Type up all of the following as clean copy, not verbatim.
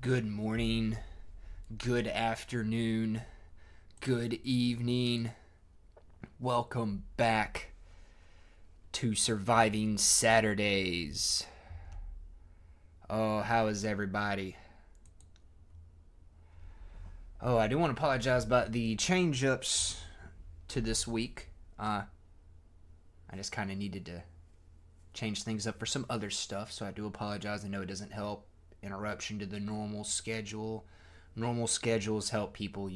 Good morning, good afternoon, good evening. Welcome back to Surviving Saturdays. Oh, how is everybody? Oh, I do want to apologize about the change-ups to this week. I just kind of needed to change things up for some other stuff, so I do apologize. I know it doesn't help. Interruption to the normal schedule. Normal schedules help people,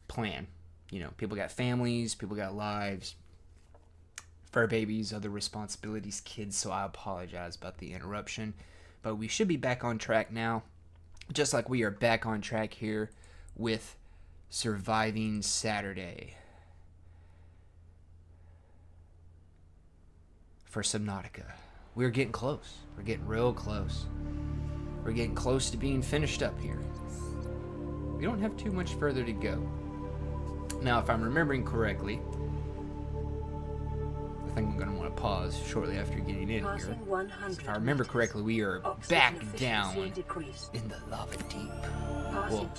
plan. People got families, people got lives, fur babies, other responsibilities, kids, so I apologize about the interruption. But we should be back on track now, just like we are back on track here with Surviving Saturday for Subnautica. We're getting close. We're getting real close. We're getting close to being finished up here. We don't have too much further to go. Now, if I'm remembering correctly, I think I'm going to want to pause shortly after getting in here. If I remember correctly, we are back down in the lava deep. Well,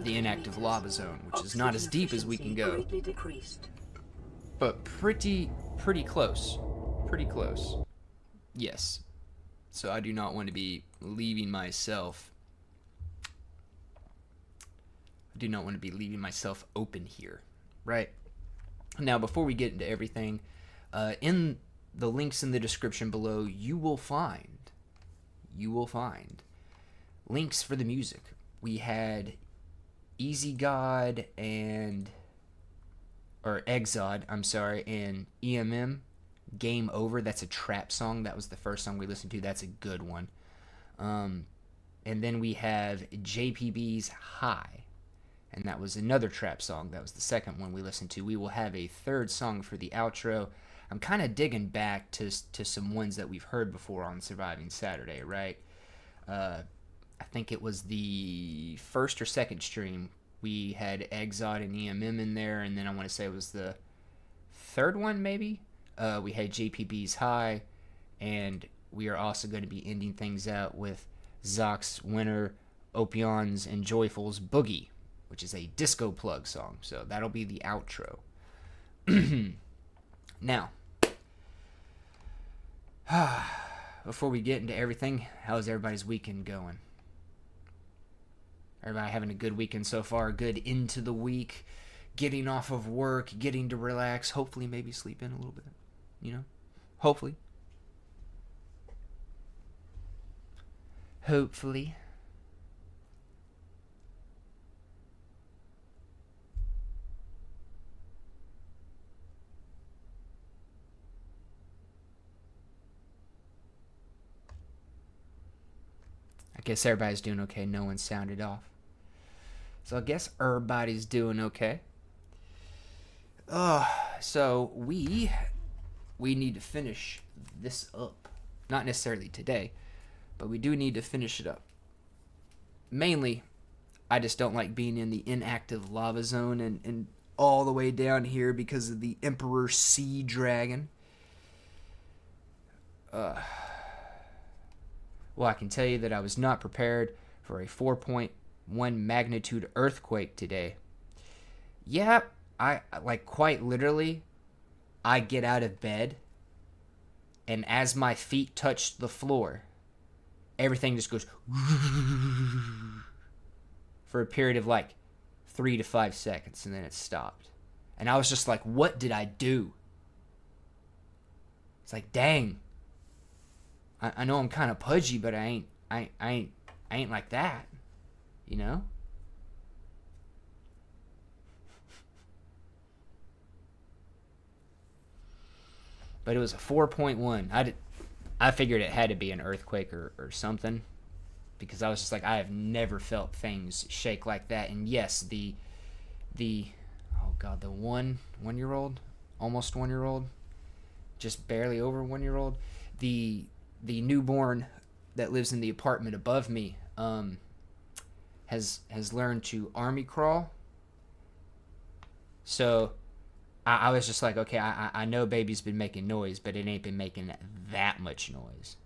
the inactive lava zone, which is not as deep as we can go. But pretty close. Pretty close. Yes. So I do not want to be leaving myself. I do not want to be leaving myself open here. Right? Now, before we get into everything, in the links in the description below, you will find links for the music. We had Exod, and EMM, Game Over. That's a trap song. That was the first song we listened to. That's a good one. And then we have JPB's High, and that was another trap song. That was the second one we listened to. We will have a third song for the outro. I'm kind of digging back to some ones that we've heard before on Surviving Saturday, right? I think it was the first or second stream. We had Exod and EMM in there, and then I want to say it was the third one, maybe? We had JPB's High, and we are also going to be ending things out with Zox, Winter, Opion's, and Joyful's Boogie, which is a disco plug song. So that'll be the outro. Now, before we get into everything, how's everybody's weekend going? Everybody having a good weekend so far? Good into the week, getting off of work, getting to relax, hopefully maybe sleep in a little bit, Hopefully. I guess everybody's doing okay. No one sounded off. So I guess everybody's doing okay. So we need to finish this up. Not necessarily today, but we do need to finish it up. Mainly, I just don't like being in the inactive lava zone and all the way down here because of the Emperor Sea Dragon. Well, I can tell you that I was not prepared for a 4.1 magnitude earthquake today. Yeah, I quite literally, I get out of bed, and as my feet touched the floor, everything just goes for a period of 3 to 5 seconds, and then it stopped. And I was just like, what did I do? It's like, dang. I know I'm kind of pudgy, but I ain't like that, But it was a 4.1. I figured it had to be an earthquake or something, because I was just like, I have never felt things shake like that. And yes, the 1-year-old, almost 1-year-old, just barely over 1-year-old, the newborn that lives in the apartment above me has learned to army crawl. So I was just like, okay, I know baby's been making noise, but it ain't been making that much noise.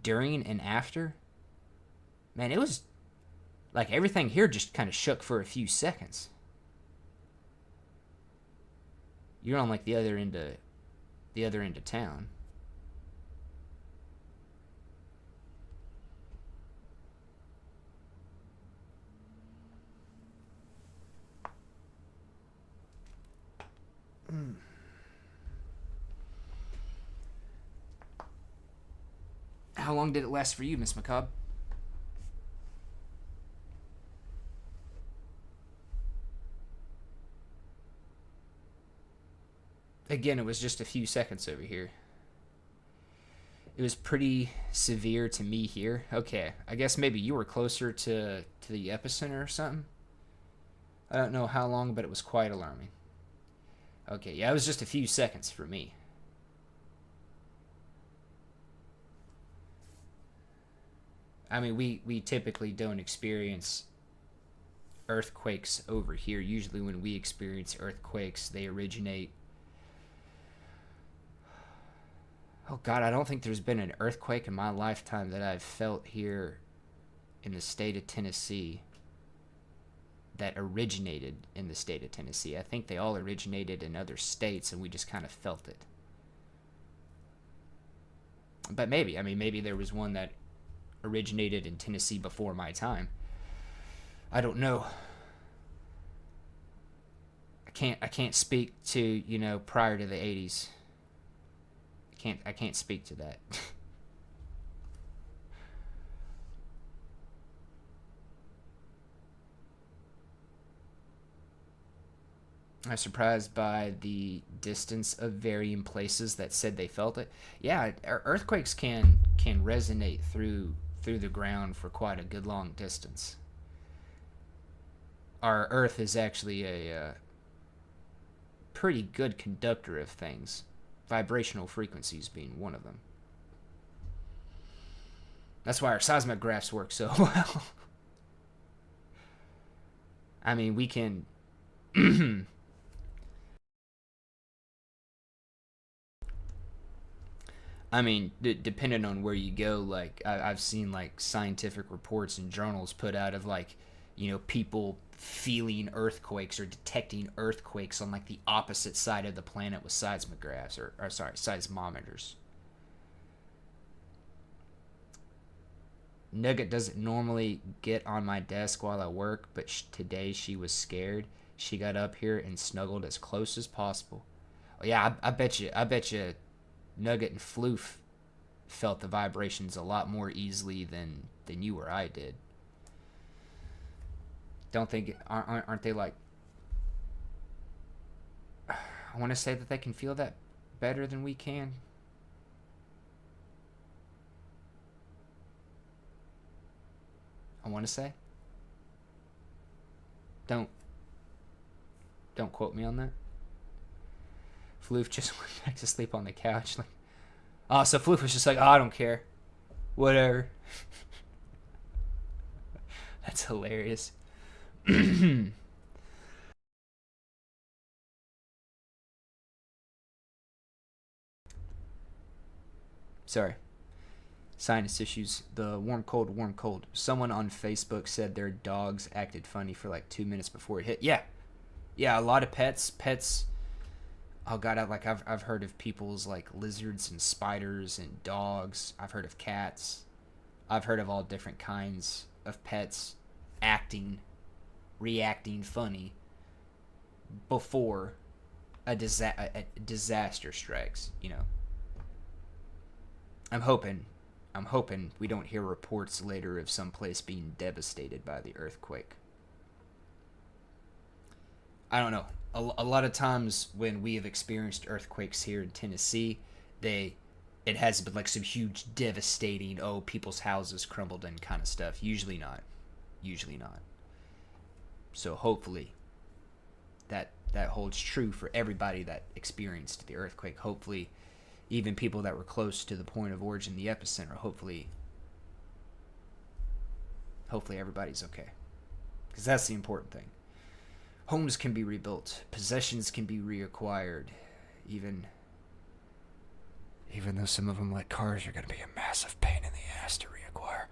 During and after, man, it was like everything here just kind of shook for a few seconds. You're on the other end of town. How long did it last for you, Miss McCobb? Again, it was just a few seconds over here. It was pretty severe to me here. Okay, I guess maybe you were closer to the epicenter or something. I don't know how long, but it was quite alarming. Okay, yeah, it was just a few seconds for me. I mean, we typically don't experience earthquakes over here. Usually when we experience earthquakes, they originate... Oh God, I don't think there's been an earthquake in my lifetime that I've felt here in the state of Tennessee that originated in the state of Tennessee. I think they all originated in other states and we just kind of felt it. But maybe, I mean, maybe there was one that originated in Tennessee before my time. I don't know. I can't speak to, you know, prior to the 80s. I can't speak to that. I'm surprised by the distance of varying places that said they felt it. Yeah, earthquakes can resonate through the ground for quite a good long distance. Our Earth is actually a pretty good conductor of things, vibrational frequencies being one of them. That's why our seismographs work so well. I mean, we can... I mean, depending on where you go, like I've seen like scientific reports and journals put out of like, you know, people feeling earthquakes or detecting earthquakes on like the opposite side of the planet with seismographs or sorry, seismometers. Nugget doesn't normally get on my desk while I work, but today she was scared. She got up here and snuggled as close as possible. Oh, yeah, I bet you. I bet you Nugget and Floof felt the vibrations a lot more easily than you or I did. Don't think aren't they like? I want to say that they can feel that better than we can. I want to say. Don't quote me on that. Floof just went back to sleep on the couch. Like, oh, so Floof was just like, oh, I don't care, whatever. That's hilarious. Sorry. Sinus issues. The warm cold, warm cold. Someone on Facebook said their dogs acted funny for like 2 minutes before it hit. Yeah, yeah. A lot of pets. Oh God, I've heard of people's like lizards and spiders and dogs. I've heard of cats. I've heard of all different kinds of pets reacting funny before a disaster strikes. You know, I'm hoping we don't hear reports later of some place being devastated by the earthquake. I don't know. A lot of times when we have experienced earthquakes here in Tennessee, it has been like some huge devastating, oh, people's houses crumbled and kind of stuff. Usually not. So hopefully that holds true for everybody that experienced the earthquake. Hopefully even people that were close to the point of origin, the epicenter, hopefully everybody's okay. Because that's the important thing. Homes can be rebuilt. Possessions can be reacquired. Even though some of them, like cars, are going to be a massive pain in the ass to reacquire.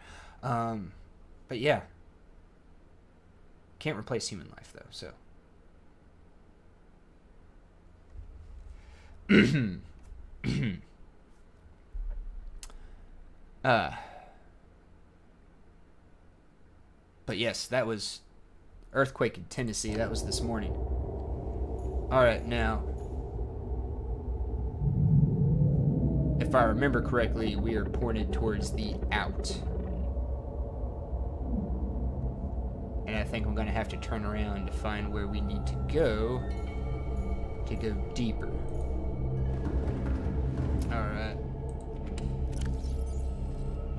But yeah. Can't replace human life, though, so. But yes, that was earthquake in Tennessee. That was this morning. All right, now, if if I remember correctly, we are pointed towards the out. And I think I'm going to have to turn around to find where we need to go deeper. Alright.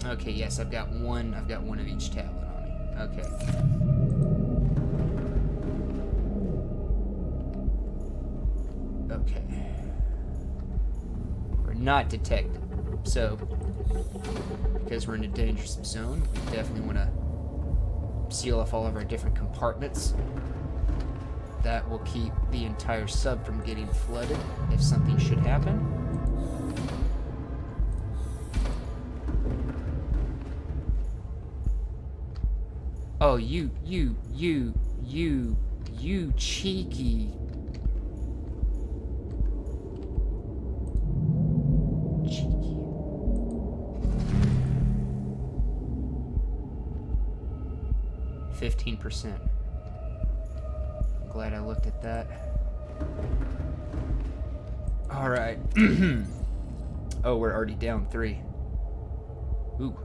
Okay, yes, I've got one of each tablet on me. Okay. Okay. We're not detected. So, because we're in a dangerous zone, we definitely want to seal off all of our different compartments. That will keep the entire sub from getting flooded if something should happen. Oh, you cheeky. Cheeky. 15%. Glad I looked at that. Alright. Oh, we're already down 3. Ooh.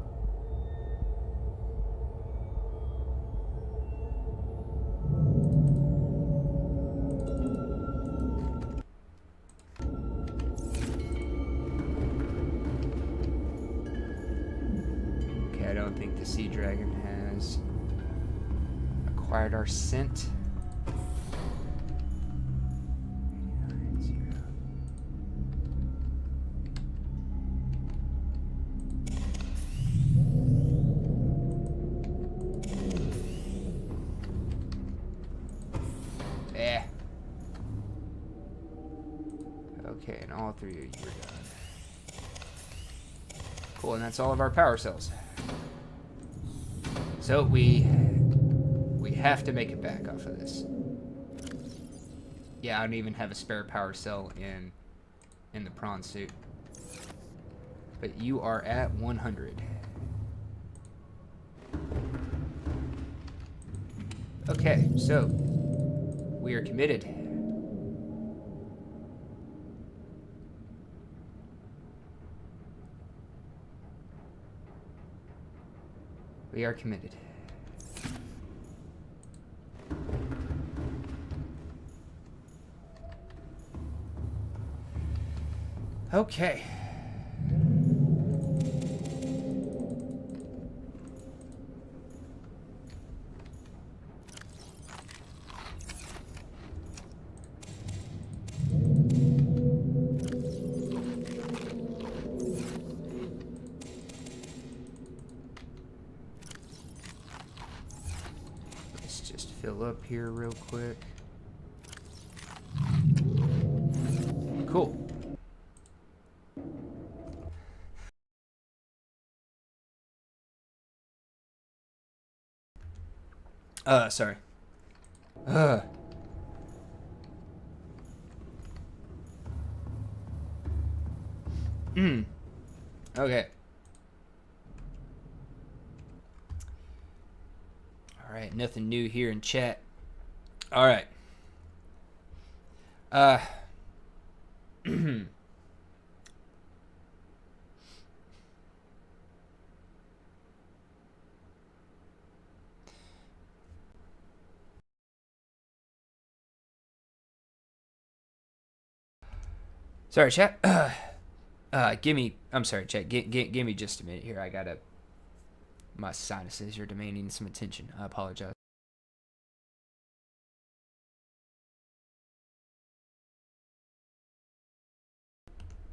Okay, I don't think the sea dragon has acquired our scent. Okay, and all 3 of you are done. Cool, and that's all of our power cells. So we have to make it back off of this. Yeah, I don't even have a spare power cell in the prawn suit. But you are at 100. Okay, so we are committed. We are committed. Okay. Let's just fill up here real quick. Cool. Sorry. Okay. Alright, nothing new here in chat. Alright. Sorry, chat. I'm sorry, chat. Give me just a minute here. My sinuses are demanding some attention. I apologize.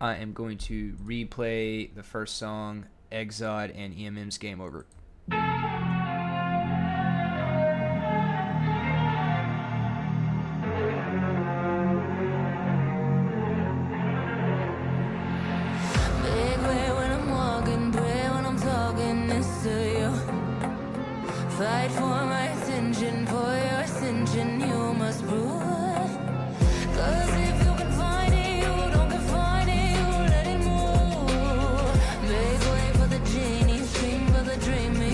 I am going to replay the first song, Exod and EMM's Game Over. Fight for my attention, for your ascension, you must rule. Cause if you can find it, you don't confine it, you let it move. Make way for the genie, scream for the dream.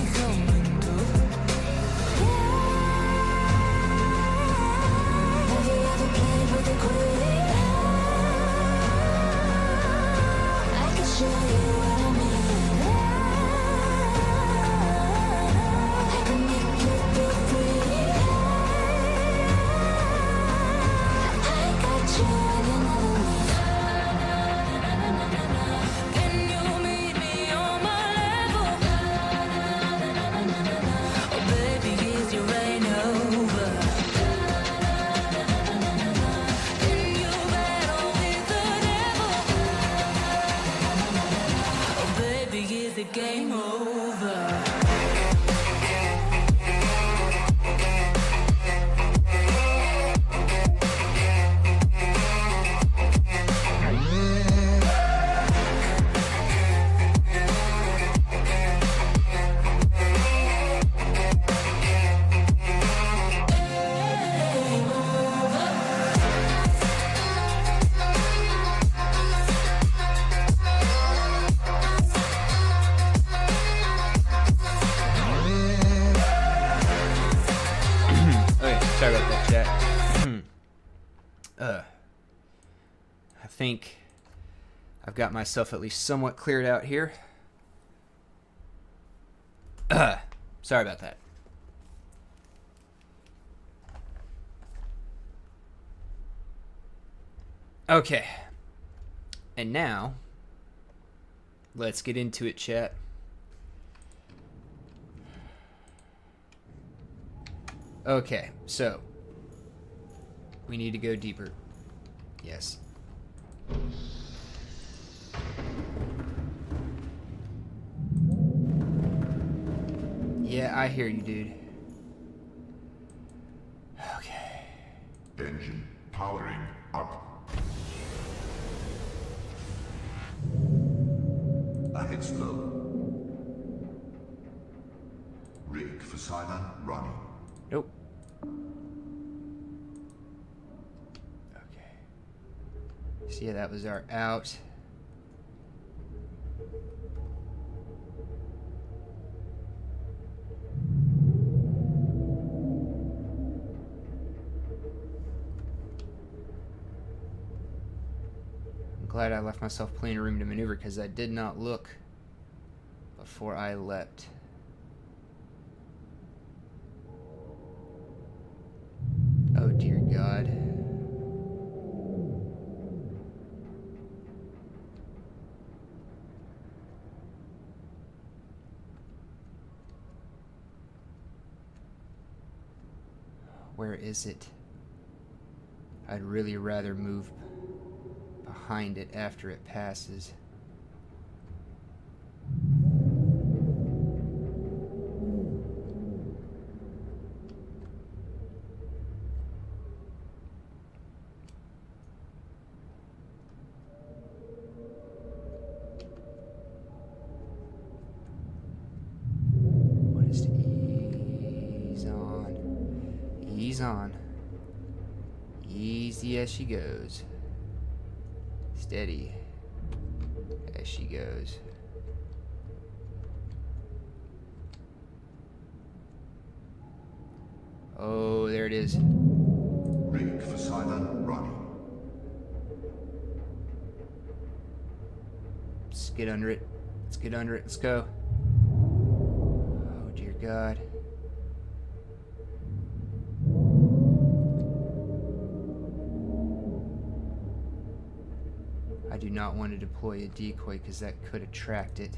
I think I've got myself at least somewhat cleared out here. Sorry about that. Okay. And now, let's get into it, chat. Okay, so we need to go deeper. Yes. Yeah, I hear you, dude. Okay. Engine powering up. Ahead slow. Rig for Simon running. Nope. Okay. So yeah, that was our out. I'm glad I left myself plenty of room to maneuver because I did not look before I leapt. Oh dear God. Where is it? I'd really rather move behind it after it passes. What is ease on? Ease on. Easy as she goes. Steady as she goes. Oh, there it is. Rig for Simon running. Let's get under it. Let's get under it. Let's go. Oh, dear God. I do not want to deploy a decoy because that could attract it.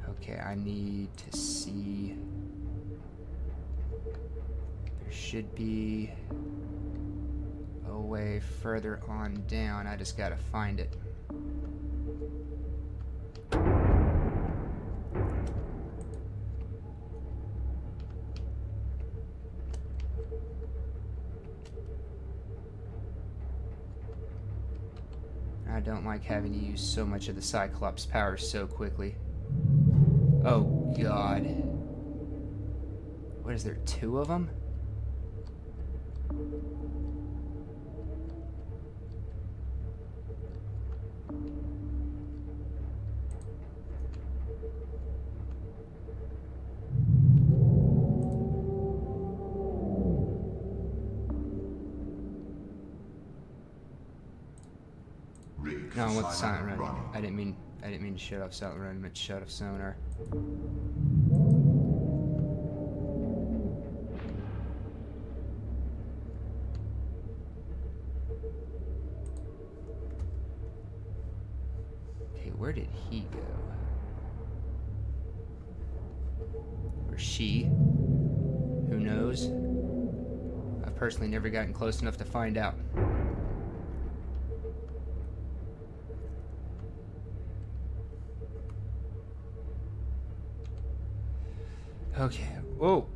Okay, I need to see. There should be a way further on down. I just gotta find it. I don't like having to use so much of the Cyclops power so quickly. Oh, God. What is there, 2 of them? Rig No, for what's silent Simon run? running. I didn't mean to shut off silent run. I meant to shut off sonar. Okay, where did he go? Or she? Who knows? I've personally never gotten close enough to find out. Okay. Whoa.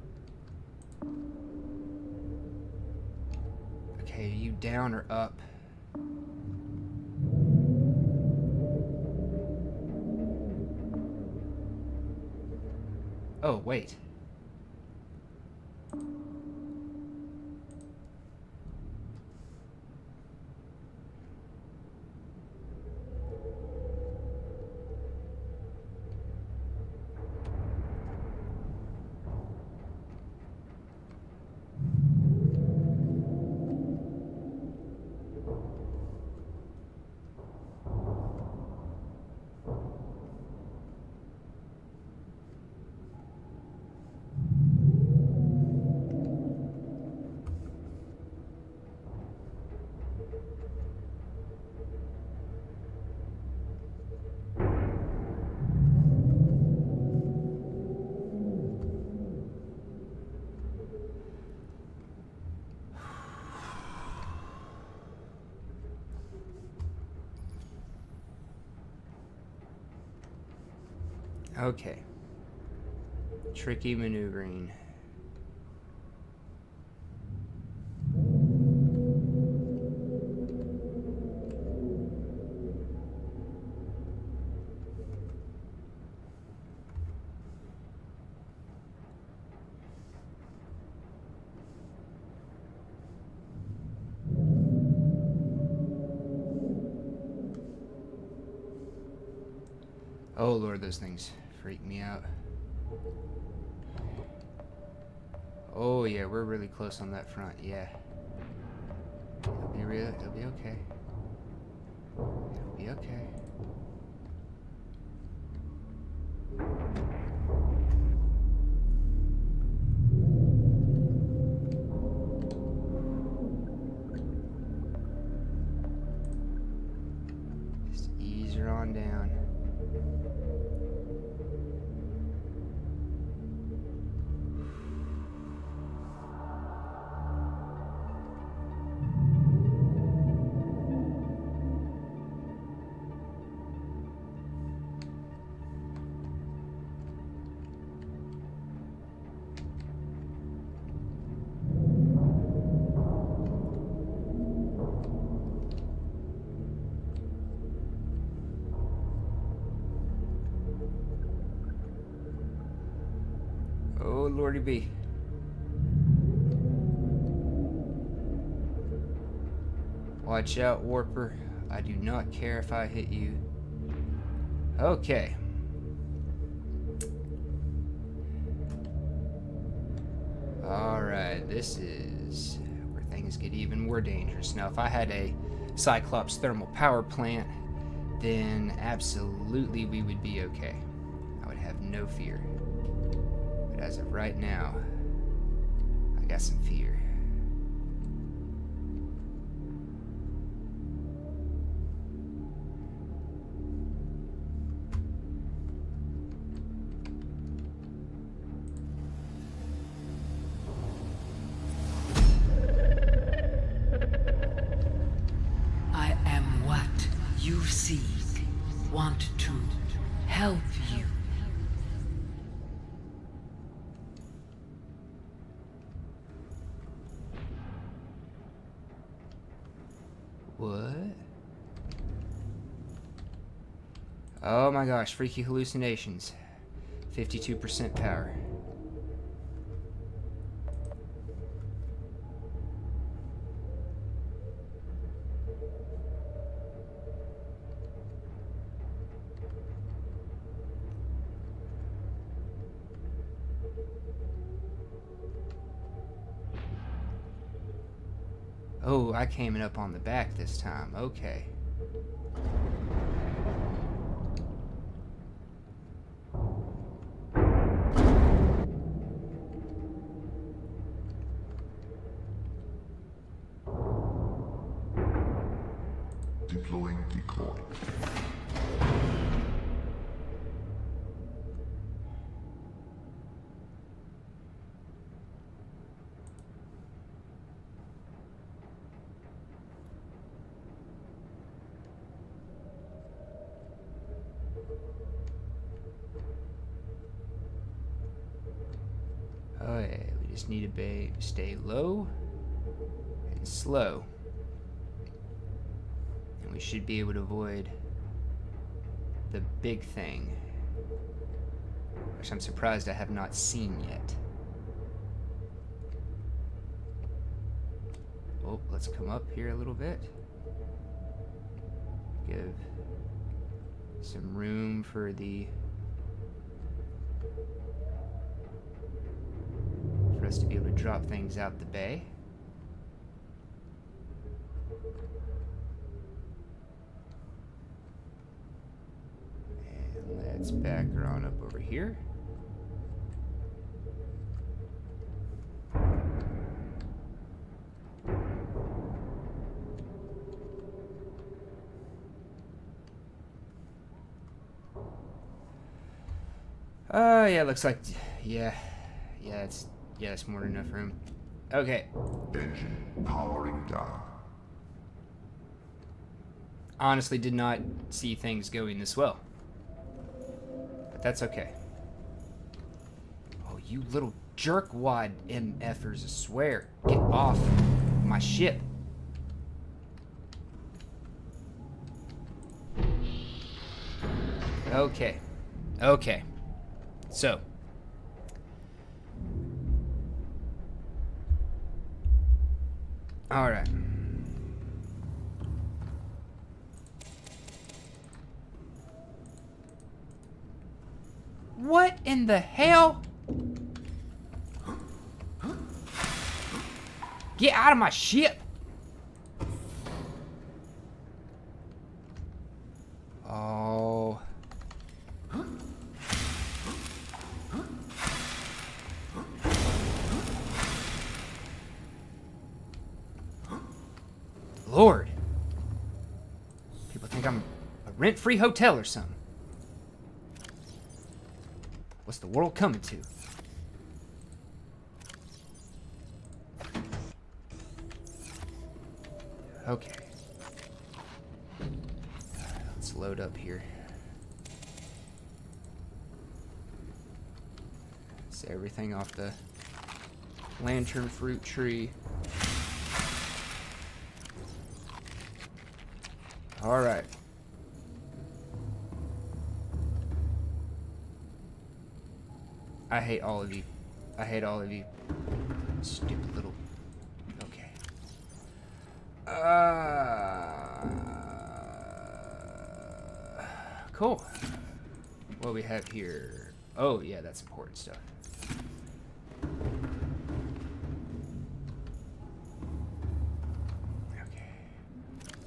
Okay, are you down or up? Oh, wait. Okay. Tricky maneuvering. Oh Lord, those things freak me out. Oh yeah, we're really close on that front. Yeah. It'll be okay. It'll be okay. Just ease her on down. Oh Lordy B. Watch out, Warper. I do not care if I hit you. Okay. Alright, this is where things get even more dangerous. Now, if I had a Cyclops thermal power plant, then absolutely we would be okay. I would have no fear. But as of right now, I got some fear. I am what you seek. Want to help you. What? Oh my gosh, freaky hallucinations. 52% power. Oh, I came in up on the back this time. Okay. Deploying decoy. Oh yeah, we just need to stay low and slow. And we should be able to avoid the big thing, which I'm surprised I have not seen yet. Oh, let's come up here a little bit. Give some room for us to be able to drop things out the bay. And let's back her on up over here. Yeah, looks like, yeah, it's more than enough room. Okay. Engine powering down. Honestly, did not see things going this well. But that's okay. Oh, you little jerkwad MFers, I swear. Get off my ship. Okay. Okay. So. Alright. What in the hell? Get out of my ship! Oh. Lord. People think I'm a rent-free hotel or something. What's the world coming to? Okay. Let's load up here. It's everything off the lantern fruit tree. All right. I hate all of you. I hate all of you. Stupid little... Okay. Cool. What do we have here? Oh, yeah, that's important stuff. Okay.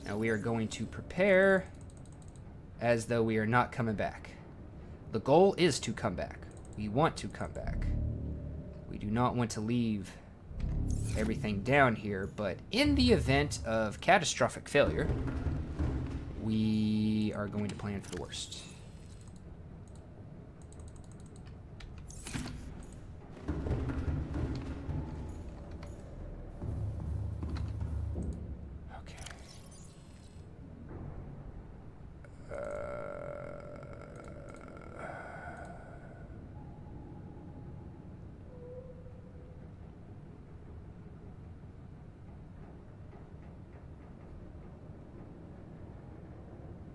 Now we are going to prepare as though we are not coming back. The goal is to come back. We want to come back. We do not want to leave everything down here, but in the event of catastrophic failure, we are going to plan for the worst. Okay.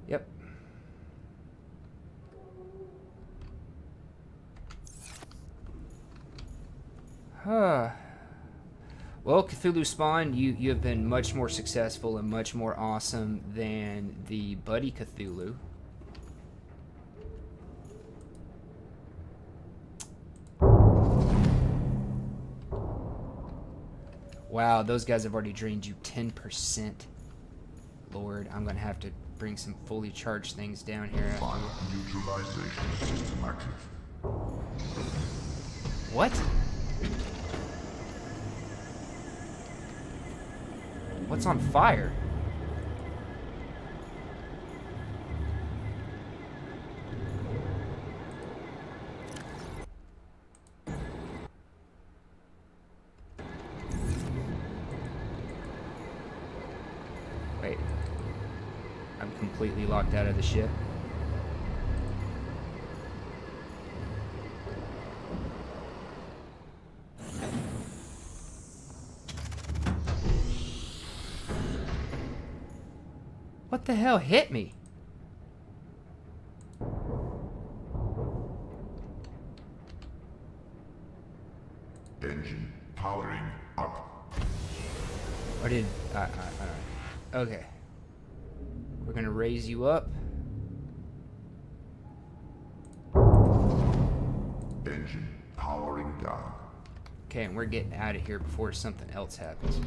Yep. Huh. Well, Cthulhu Spawn, you have been much more successful and much more awesome than the Buddy Cthulhu. Wow, those guys have already drained you 10%. Lord, I'm going to have to bring some fully charged things down here. Fire neutralization system active. What? What's on fire? Wait. I'm completely locked out of the ship. What the hell hit me? Engine powering up. Or did... okay. We're gonna raise you up. Engine powering down. Okay, and we're getting out of here before something else happens.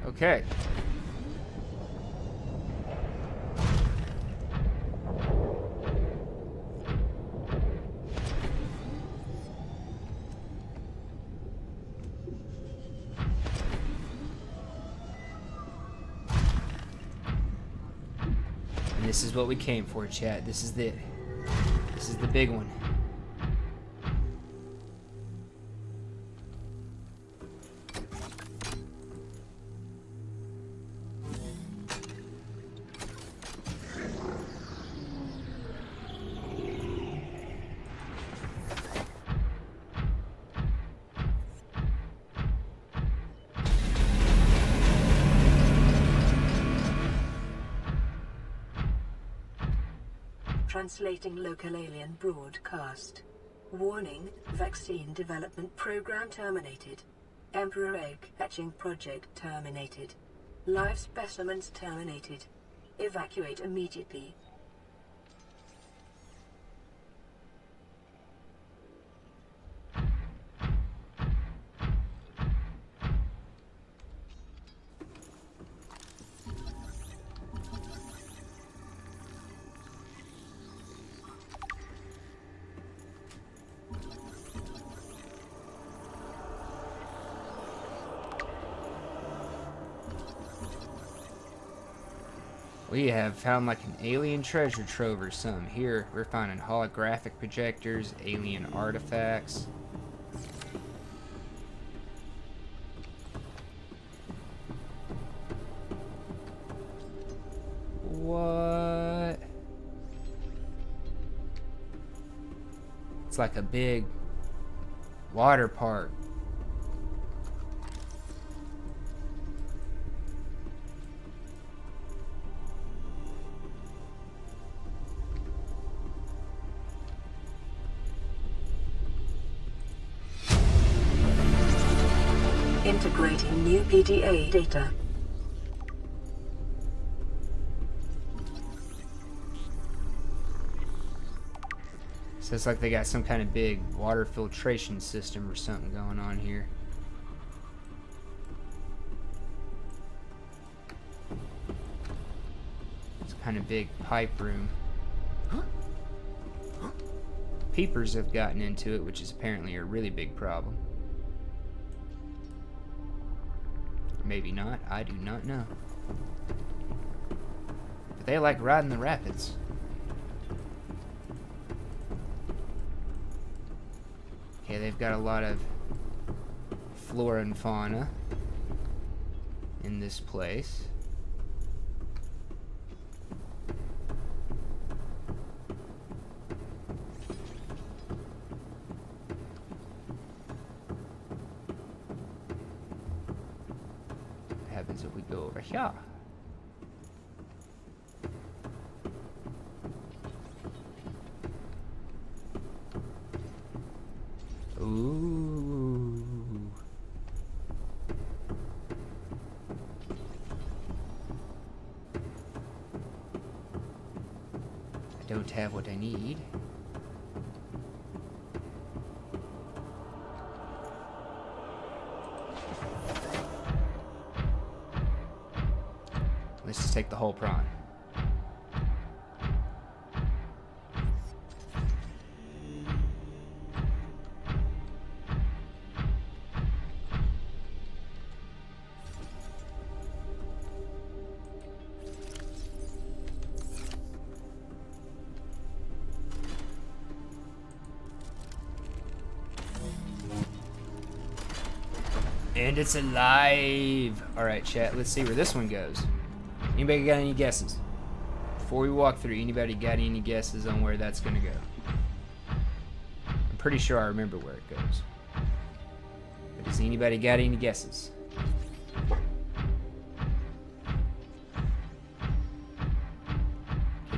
Okay. And this is what we came for, chat. This is the big one. Translating local alien broadcast. Warning, vaccine development program terminated. Emperor egg hatching project terminated. Live specimens terminated. Evacuate immediately. We have found like an alien treasure trove or something. Here, we're finding holographic projectors, alien artifacts. What? It's like a big water park. Integrating new PDA data. So it's like they got some kind of big water filtration system or something going on here. It's kind of big pipe room. Peepers have gotten into it, which is apparently a really big problem. Maybe not, I do not know. But they like riding the rapids. Okay, they've got a lot of flora and fauna in this place. What happens if we go over here? Ooh. I don't have what I need. Let's just take the whole prawn. And it's alive! Alright, chat, let's see where this one goes. Anybody got any guesses? Before we walk through, anybody got any guesses on where that's gonna go? I'm pretty sure I remember where it goes. But does anybody got any guesses? Okay,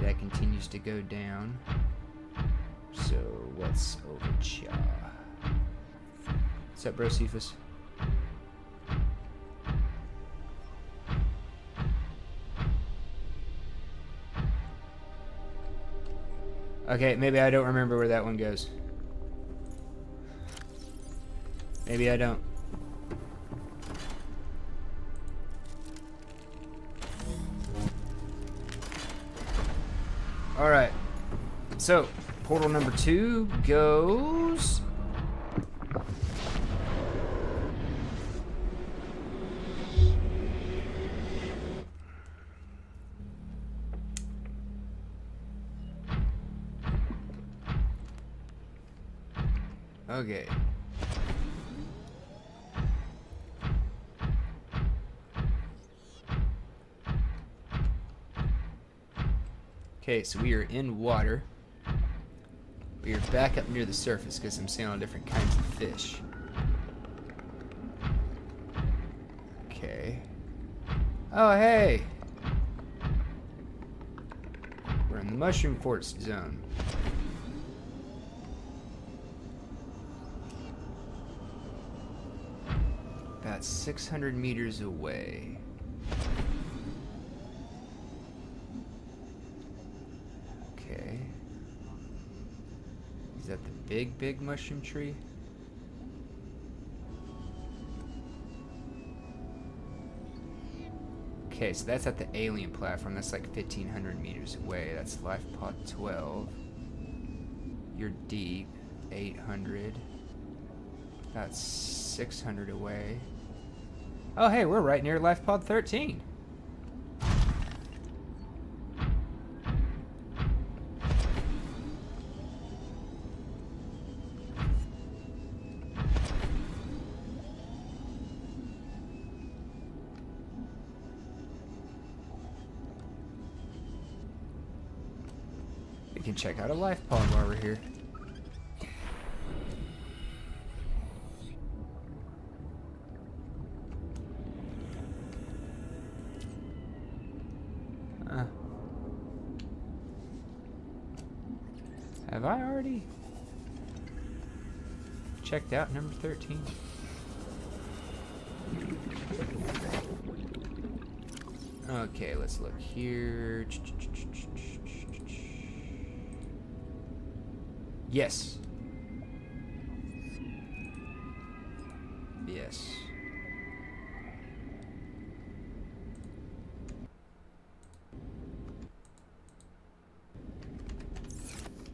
that continues to go down. So, what's over here? What's up, bro, Cephas? Okay, maybe I don't remember where that one goes. Maybe I don't. Alright. So, portal number 2 goes... Okay. Okay, so we are in water. We are back up near the surface because I'm seeing all different kinds of fish. Okay. Oh, hey! We're in the Mushroom Quartz Zone. About 600 meters away. Okay. Is that the big mushroom tree? Okay, so that's at the alien platform. That's like 1,500 meters away. That's life pod 12. You're deep. 800. About 600 away. Oh, hey, we're right near life pod 13. We can check out a life pod while we're here. Have I already checked out number 13? Okay, let's look here. Yes. Yes.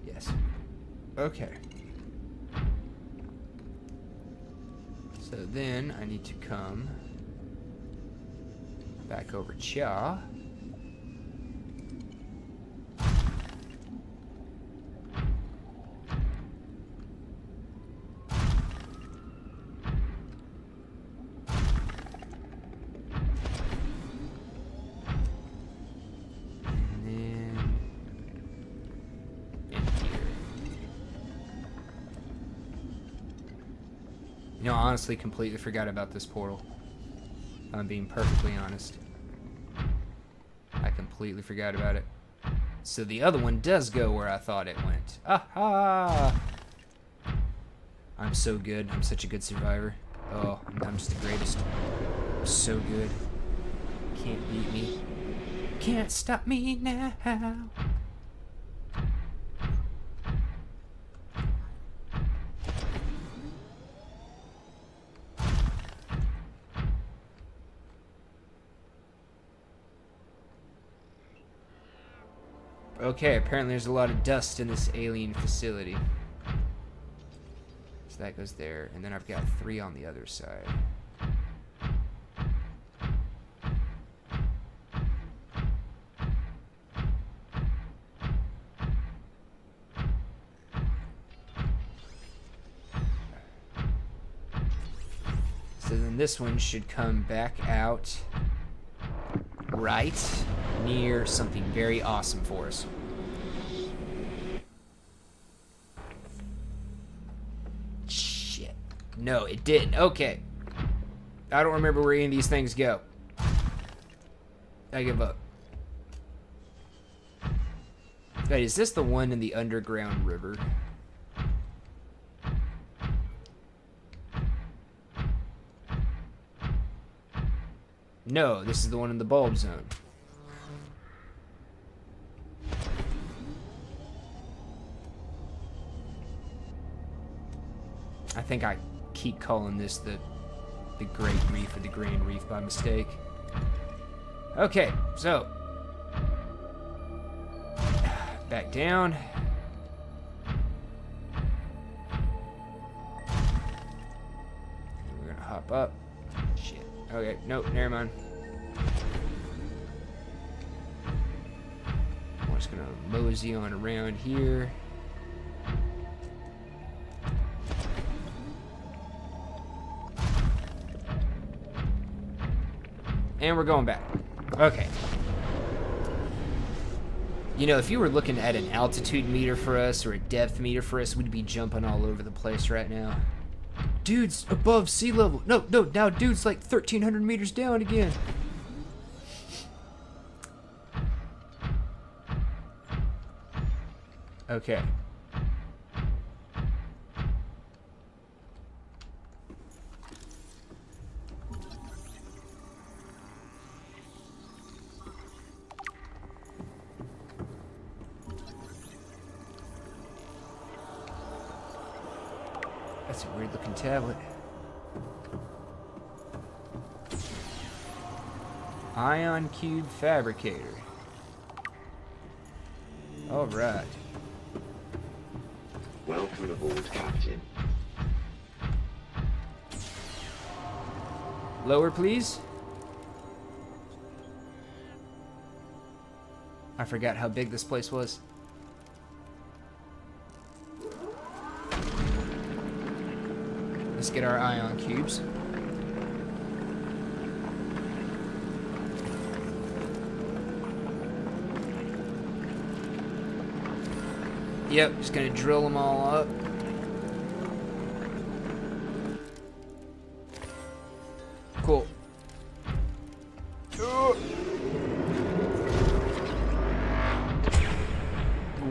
Yes. Okay. So then I need to come back over Cha. You know, I honestly completely forgot about this portal. I'm being perfectly honest. I completely forgot about it. So the other one does go where I thought it went. Aha! I'm so good. I'm such a good survivor. Oh, I'm just the greatest. I'm so good. Can't beat me. Can't stop me now. Okay, apparently there's a lot of dust in this alien facility. So that goes there, and then I've got 3 on the other side. So then this one should come back out right near something very awesome for us. Shit. No, it didn't. Okay. I don't remember where any of these things go. I give up. Wait, is this the one in the underground river? No, this is the one in the bulb zone. I think I keep calling this the Great Reef or the Grand Reef by mistake. Okay, so back down. We're gonna hop up. Shit. Okay, nope, never mind. I'm just gonna mosey on around here. And we're going back. Okay. You know, if you were looking at an altitude meter for us or a depth meter for us, we'd be jumping all over the place right now. Dude's above sea level. No, now dude's like 1,300 meters down again. Okay. That's a weird looking tablet. Ion Cube Fabricator. Alright. Welcome aboard, Captain. Lower, please. I forgot how big this place was. Let's get our ion cubes. Yep, just gonna drill them all up. Cool.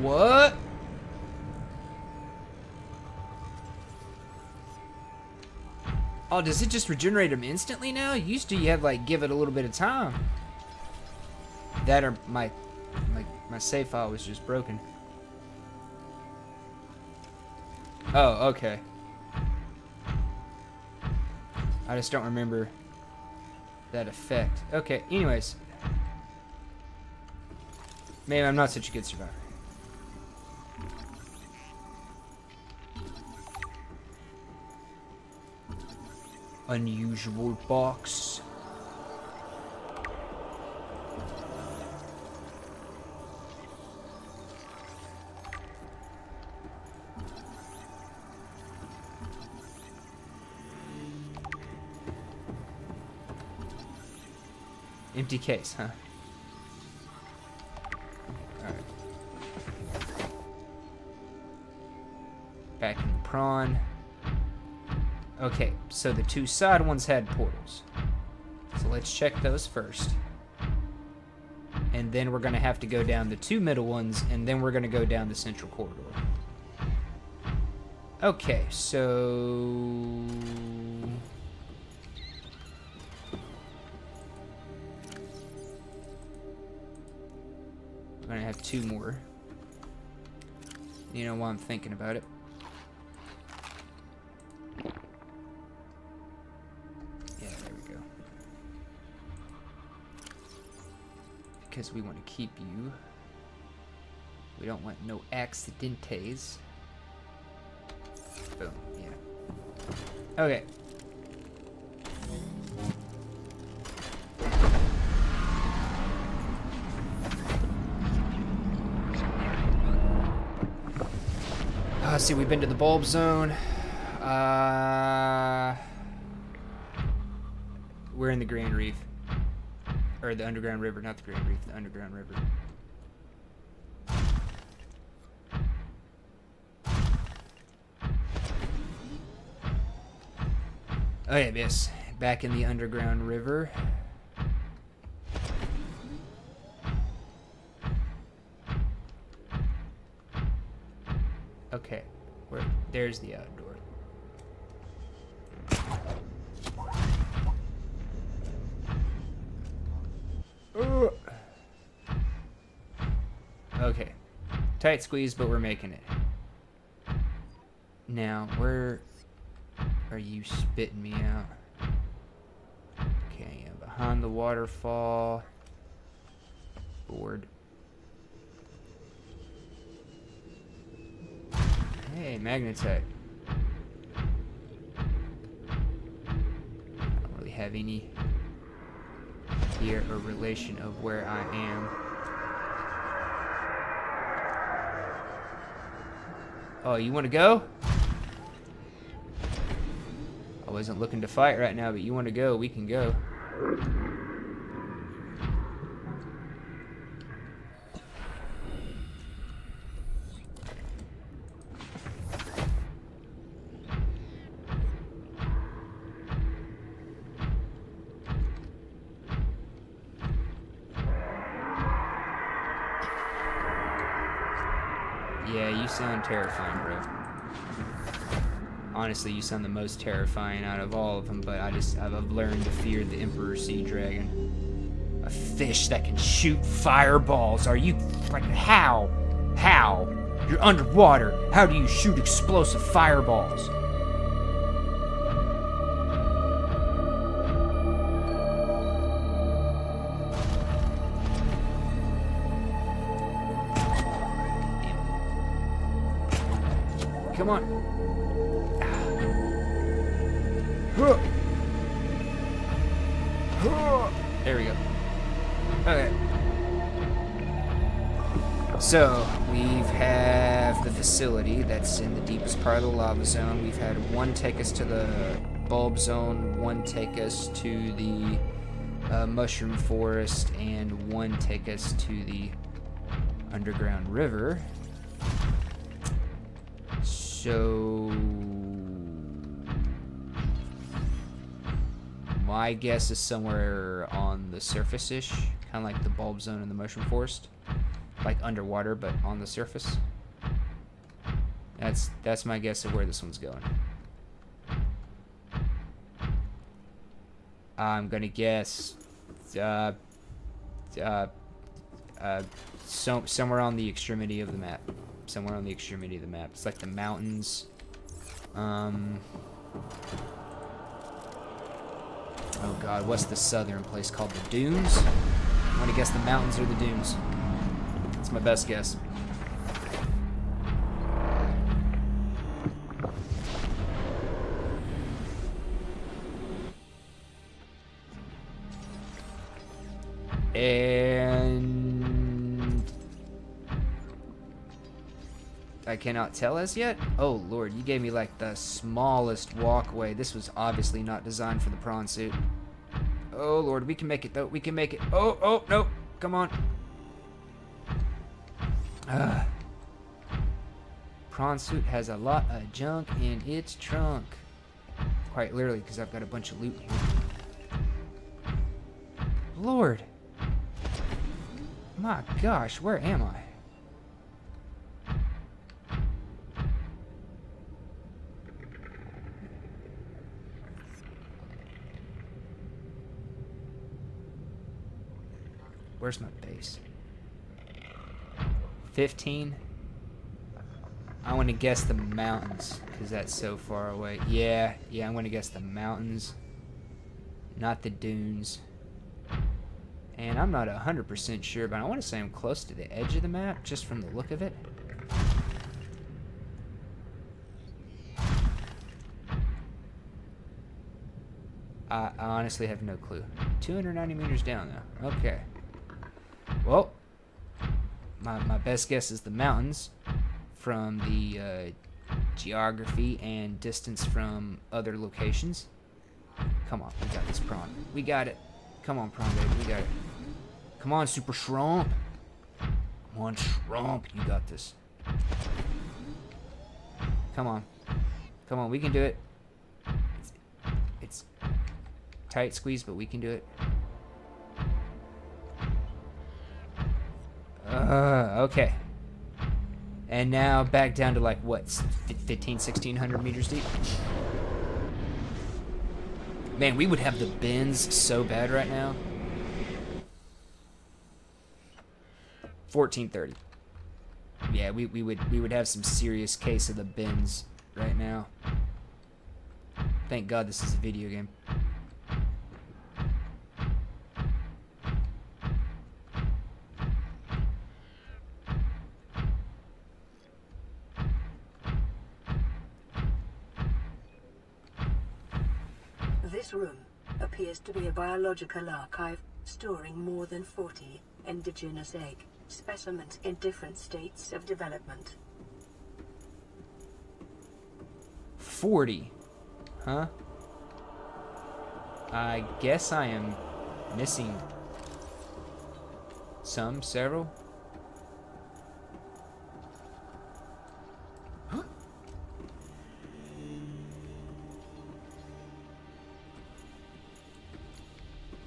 What? Oh, does it just regenerate them instantly now? Used to you had like give it a little bit of time. That or my save file was just broken. Oh, okay. I just don't remember that effect. Okay, anyways. Maybe I'm not such a good survivor. Unusual box. Empty case, huh? Alright. Back in the prawn. Okay, so the two side ones had portals. So let's check those first. And then we're going to have to go down the two middle ones, and then we're going to go down the central corridor. Okay, so... we're going to have two more. You know, while I'm thinking about it. Because we want to keep you. We don't want no accidentes. Boom, yeah. Okay. Let's see, we've been to the bulb zone. We're in the Grand Reef. Or the underground river, not the Grand Reef, the underground river. Okay, yes. Back in the underground river. Okay, there's the outdoor. Okay. Tight squeeze, but we're making it. Now, where are you spitting me out? Okay, yeah, behind the waterfall. Board. Hey, magnetite. I don't really have any idea or relation of where I am. Oh, you want to go? I wasn't looking to fight right now, but you want to go, we can go. Yeah, you sound terrifying, bro. Honestly, you sound the most terrifying out of all of them, but I've learned to fear the Emperor Sea Dragon. A fish that can shoot fireballs. Are you, like, how? How? You're underwater. How do you shoot explosive fireballs? Come on. There we go. Okay. So, we have the facility that's in the deepest part of the lava zone. We've had one take us to the bulb zone, one take us to the mushroom forest, and one take us to the underground river. So, my guess is somewhere on the surface-ish, kind of like the bulb zone and the mushroom forest, like underwater but on the surface. That's my guess of where this one's going. I'm gonna guess somewhere on the extremity of the map. Somewhere on the extremity of the map. It's like the mountains. Oh god, what's the southern place called? The dunes? I'm gonna guess the mountains or the dunes. That's my best guess. And I cannot tell as yet. Oh lord, you gave me like the smallest walkway. This was obviously not designed for the prawn suit. Oh lord, we can make it though. We can make it. Oh no, come on. Prawn suit has a lot of junk in its trunk. Quite literally, because I've got a bunch of loot here. Lord. My gosh, where am I? Where's my base? 15? I want to guess the mountains, because that's so far away. Yeah, I'm going to guess the mountains, not the dunes. And I'm not 100% sure, but I want to say I'm close to the edge of the map, just from the look of it. I honestly have no clue. 290 meters down, though. Okay. Well, my best guess is the mountains from the geography and distance from other locations. Come on, we got this prawn. We got it. Come on, prawn baby, we got it. Come on, Super Shrump. Come on, Shrump, you got this. Come on. Come on, we can do it. It's tight squeeze, but we can do it. Okay. And now back down to like, what, 1600 meters deep? Man, we would have the bends so bad right now. 1430. Yeah, we would have some serious case of the bends right now. Thank God this is a video game. This room appears to be a biological archive storing more than 40 indigenous egg specimens in different states of development. 40? Huh? I guess I am missing several.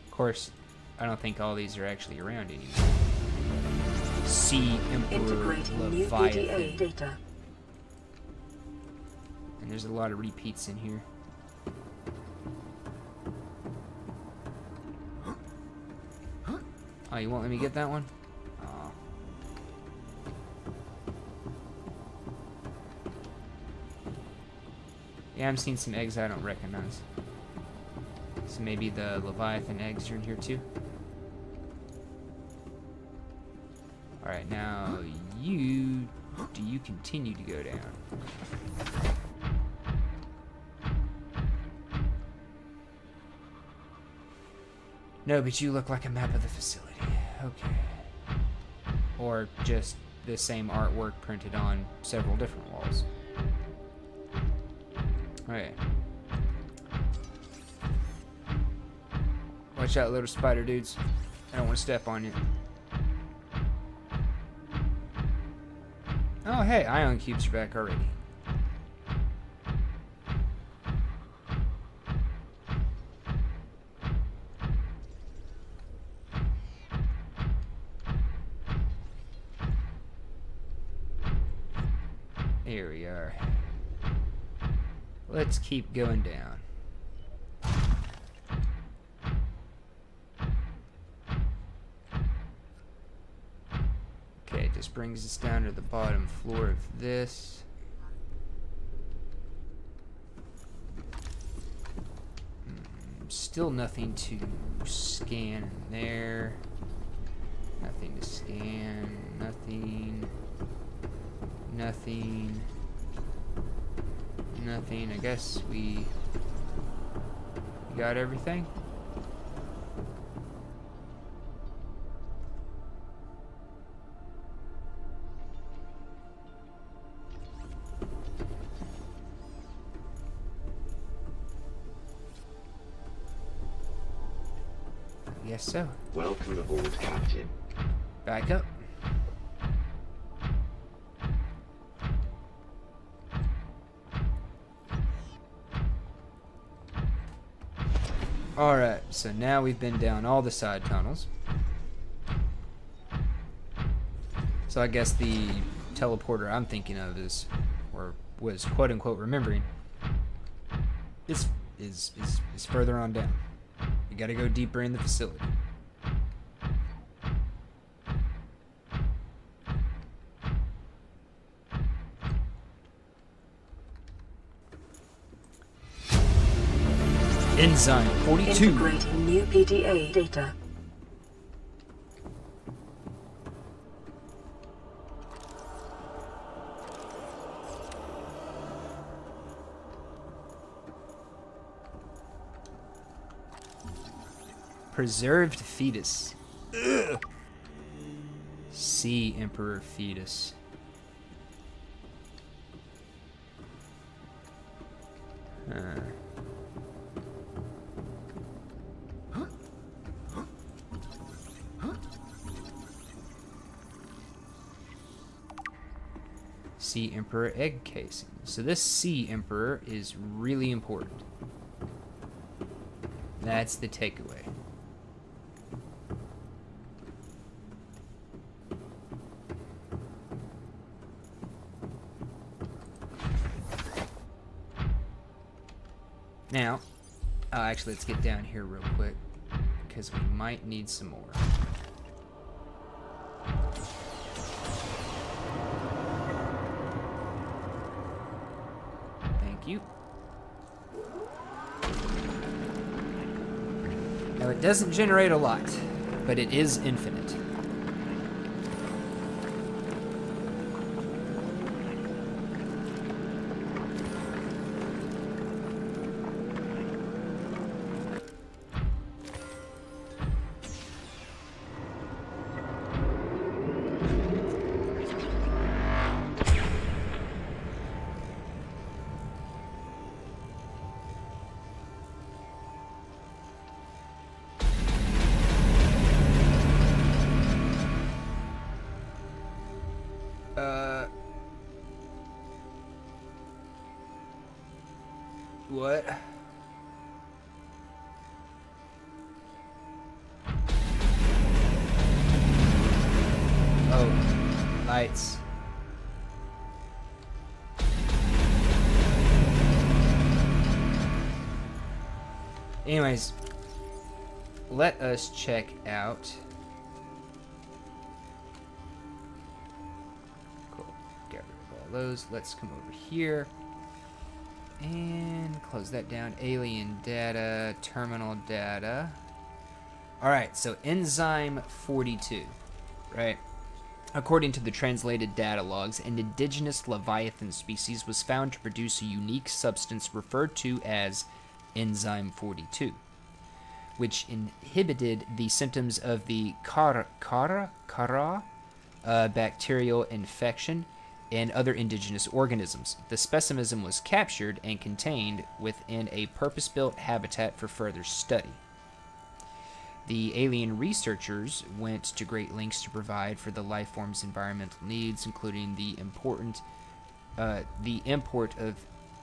Of course, I don't think all these are actually around anymore. Sea Emperor Integrating new PDA Leviathan. data. And there's a lot of repeats in here. Oh, you won't let me get that one? Aw. Yeah, I'm seeing some eggs I don't recognize. So maybe the Leviathan eggs are in here too? Alright, now you... Do you continue to go down? No, but you look like a map of the facility. Okay. Or just the same artwork printed on several different walls. Alright. Watch out, little spider dudes. I don't want to step on you. Oh, hey, ion cubes are back already. Here we are. Let's keep going down. Okay, it just brings us down to the bottom floor of this. Still nothing to scan there. Nothing to scan. Nothing. Nothing. Nothing. I guess we got everything. Yes, so. Welcome aboard, Captain. Back up. Alright, so now we've been down all the side tunnels. So I guess the teleporter I'm thinking of is, or was quote unquote remembering, is further on down. You gotta go deeper in the facility. Enzyme 42. Integrating new PDA data. Preserved fetus. Ugh. Sea Emperor fetus. Sea Emperor egg casing. So this Sea Emperor is really important. That's the takeaway. Now, actually, let's get down here real quick, because we might need some more. Thank you. Now, it doesn't generate a lot, but it is infinite. What? Oh. heights. Anyways, let us check out. Cool. Get rid of all those. Let's come over here and close that down. Alien data, terminal data. Alright, so enzyme 42, right? According to the translated data logs, an indigenous leviathan species was found to produce a unique substance referred to as enzyme 42, which inhibited the symptoms of the bacterial infection in other indigenous organisms. The specimen was captured and contained within a purpose-built habitat for further study. The alien researchers went to great lengths to provide for the life form's environmental needs, including the import of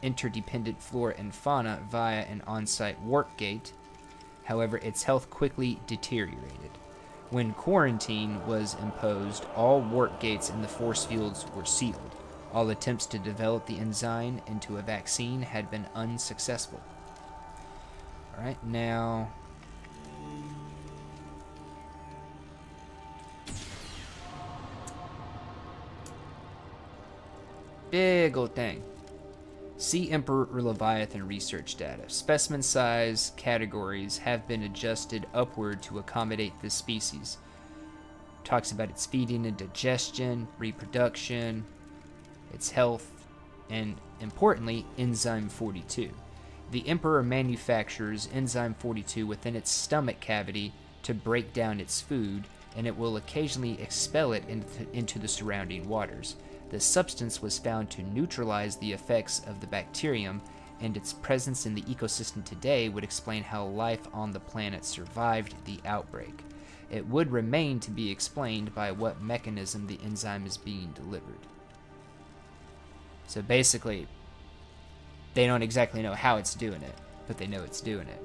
interdependent flora and fauna via an on-site warp gate. However, its health quickly deteriorated. When quarantine was imposed, all warp gates in the force fields were sealed. All attempts to develop the enzyme into a vaccine had been unsuccessful. Alright, now... big old thing. See Emperor Leviathan research data. Specimen size categories have been adjusted upward to accommodate this species. Talks about its feeding and digestion, reproduction, its health, and importantly, enzyme 42. The Emperor manufactures enzyme 42 within its stomach cavity to break down its food, and it will occasionally expel it into the surrounding waters. The substance was found to neutralize the effects of the bacterium, and its presence in the ecosystem today would explain how life on the planet survived the outbreak. It would remain to be explained by what mechanism the enzyme is being delivered. So basically, they don't exactly know how it's doing it, but they know it's doing it.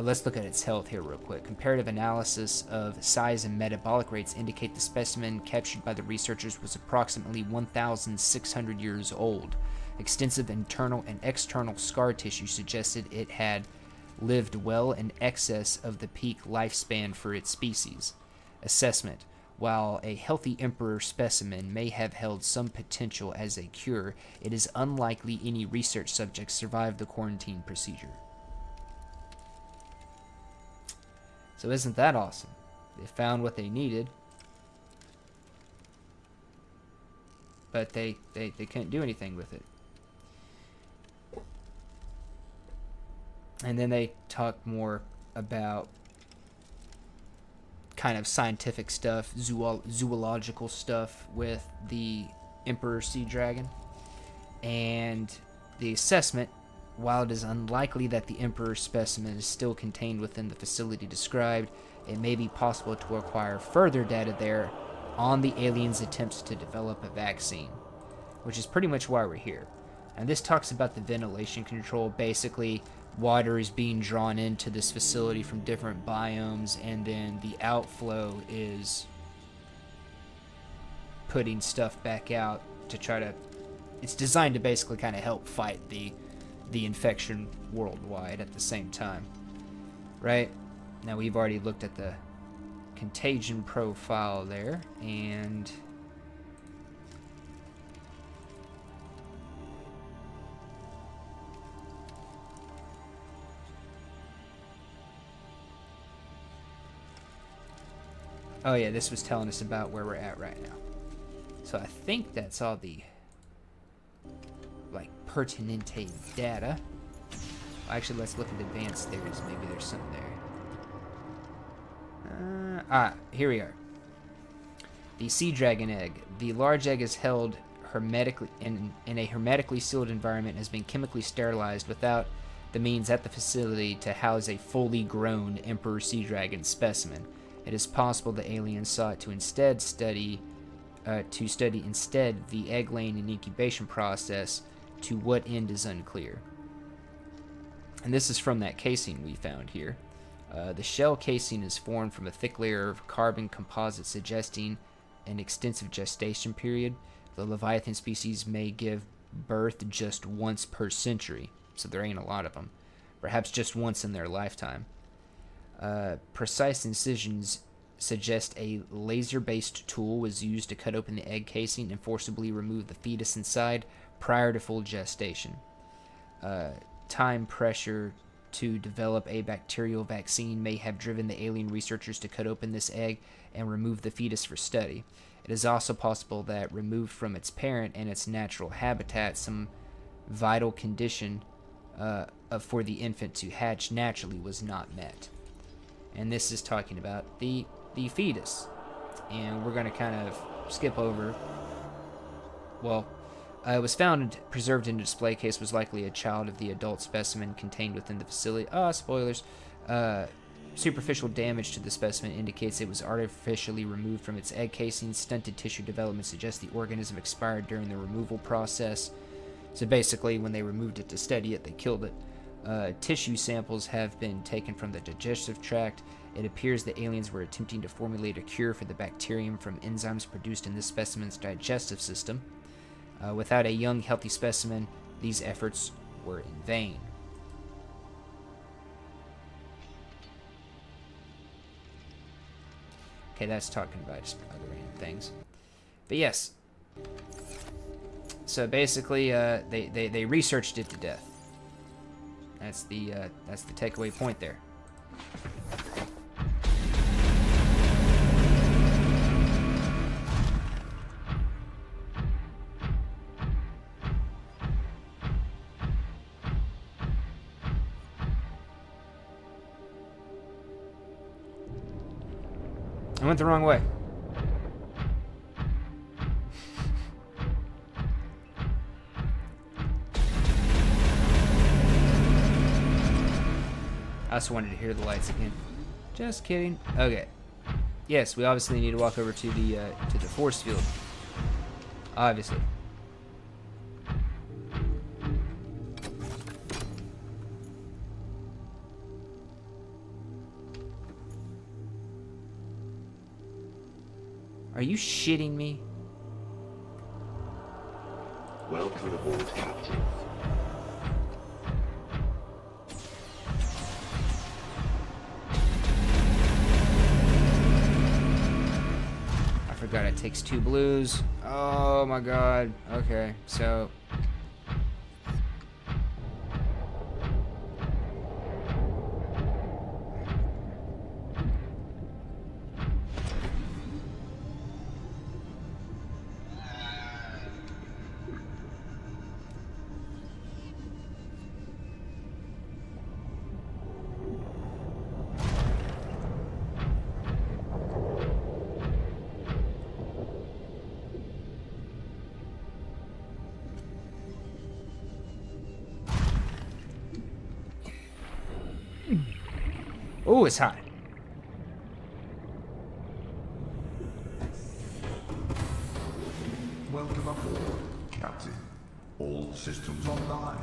Let's look at its health here real quick. Comparative analysis of size and metabolic rates indicate the specimen captured by the researchers was approximately 1,600 years old. Extensive internal and external scar tissue suggested it had lived well in excess of the peak lifespan for its species. Assessment. While a healthy emperor specimen may have held some potential as a cure, it is unlikely any research subjects survived the quarantine procedure. So isn't that awesome? They found what they needed, but they couldn't do anything with it. And then they talk more about kind of scientific stuff, zoological stuff with the Emperor Sea Dragon. And the assessment, while it is unlikely that the Emperor specimen is still contained within the facility described, it may be possible to acquire further data there on the aliens' attempts to develop a vaccine, which is pretty much why we're here. And this talks about the ventilation control. Basically, water is being drawn into this facility from different biomes, and then the outflow is putting stuff back out to try to... It's designed to basically kind of help fight the infection worldwide at the same time, right? Now we've already looked at the contagion profile there, and oh yeah, this was telling us about where we're at right now. So I think that's all the pertinente data. Actually, let's look at advanced theories. Maybe there's something there. Here we are. The sea dragon egg. The large egg is held hermetically in a hermetically sealed environment and has been chemically sterilized without the means at the facility to house a fully grown emperor sea dragon specimen. It is possible the aliens sought to study the egg laying and incubation process. To what end is unclear. And this is from that casing we found here. The shell casing is formed from a thick layer of carbon composite, suggesting an extensive gestation period. The leviathan species may give birth just once per century, so there ain't a lot of them. Perhaps just once in their lifetime. Precise incisions suggest a laser-based tool was used to cut open the egg casing and forcibly remove the fetus inside prior to full gestation. Time pressure to develop a bacterial vaccine may have driven the alien researchers to cut open this egg and remove the fetus for study. It is also possible that removed from its parent and its natural habitat, some vital condition for the infant to hatch naturally was not met. And this is talking about the fetus. And we're going to kind of skip over. Well, it was found and preserved in a display case, was likely a child of the adult specimen contained within the facility. Spoilers. Superficial damage to the specimen indicates it was artificially removed from its egg casing. Stunted tissue development suggests the organism expired during the removal process. So basically, when they removed it to study it, they killed it. Tissue samples have been taken from the digestive tract. It appears the aliens were attempting to formulate a cure for the bacterium from enzymes produced in this specimen's digestive system. Without a young, healthy specimen, these efforts were in vain. Okay, that's talking about just other random things. But yes. So basically, they researched it to death. That's the takeaway point there. I went the wrong way. I also wanted to hear the lights again. Just kidding. Okay. Yes, we obviously need to walk over to the force field. Obviously. Are you shitting me? Welcome aboard, Captain. I forgot it takes 2 blues. Oh my god. Okay, so... Ooh, it's hot. Welcome aboard, Captain. All systems online.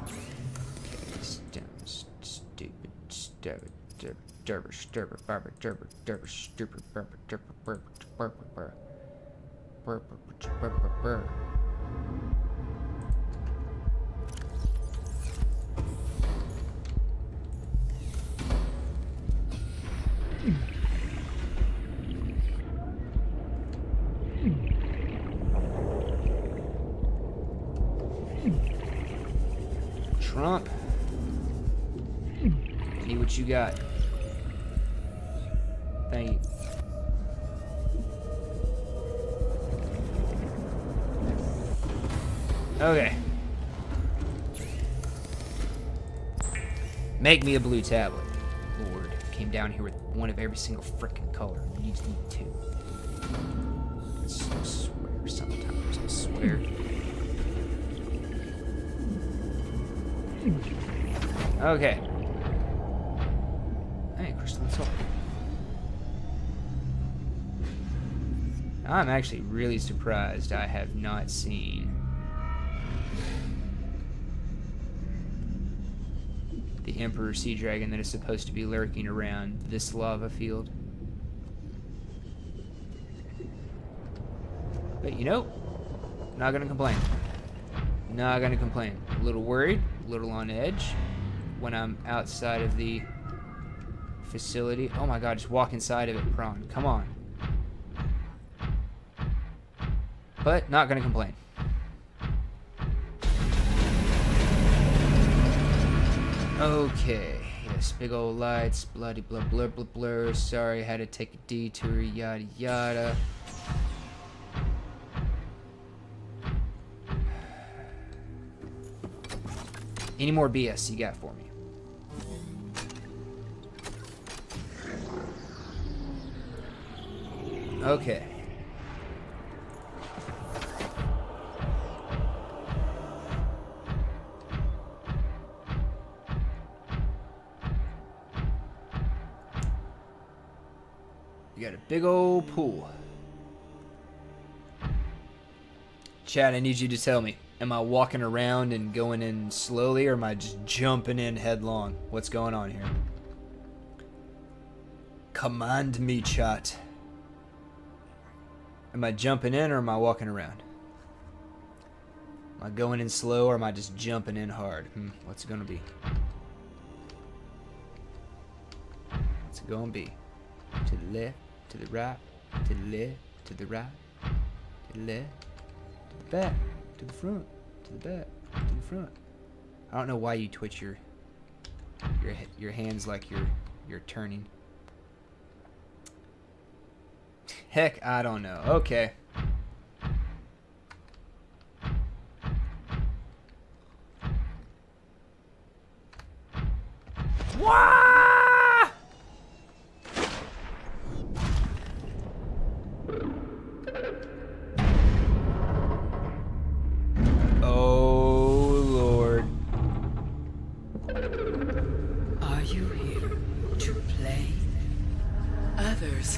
Trump. Need what you got. Thank you. Okay. Make me a blue tablet. Lord, came down here with one of every single frickin' color. You just need 2. I swear sometimes, I swear. Okay. Hey, crystalline soul. I'm actually really surprised I have not seen the Emperor Sea Dragon that is supposed to be lurking around this lava field. But you know, not gonna complain. Not gonna complain. A little worried, a little on edge when I'm outside of the facility. Oh my god, just walk inside of it, prawn. Come on. But not gonna complain. Okay. Yes, big old lights, bloody blur blur blur blur. Sorry, had to take a detour, yada yada. Any more BS you got for me? Okay. You got a big old pool. Chad, I need you to tell me. Am I walking around and going in slowly, or am I just jumping in headlong? What's going on here? Command me, chat. Am I jumping in, or am I walking around? Am I going in slow, or am I just jumping in hard? What's it gonna be? What's it gonna be? To the left, to the right, to the left, to the right, to the left, to the back. To the front, to the back, to the front. I don't know why you twitch your hands like you're turning. Heck, I don't know. Okay. Wah!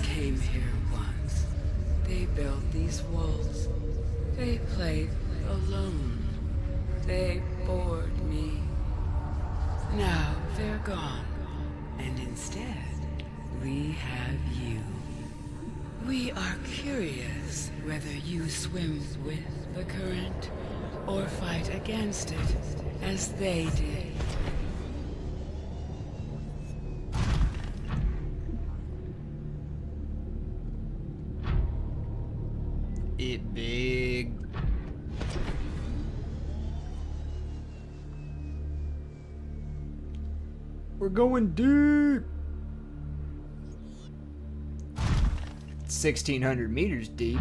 Came here once. They built these walls. They played alone. They bored me. Now they're gone. And instead, we have you. We are curious whether you swim with the current or fight against it as they did. It big. We're going deep. 1,600 meters deep.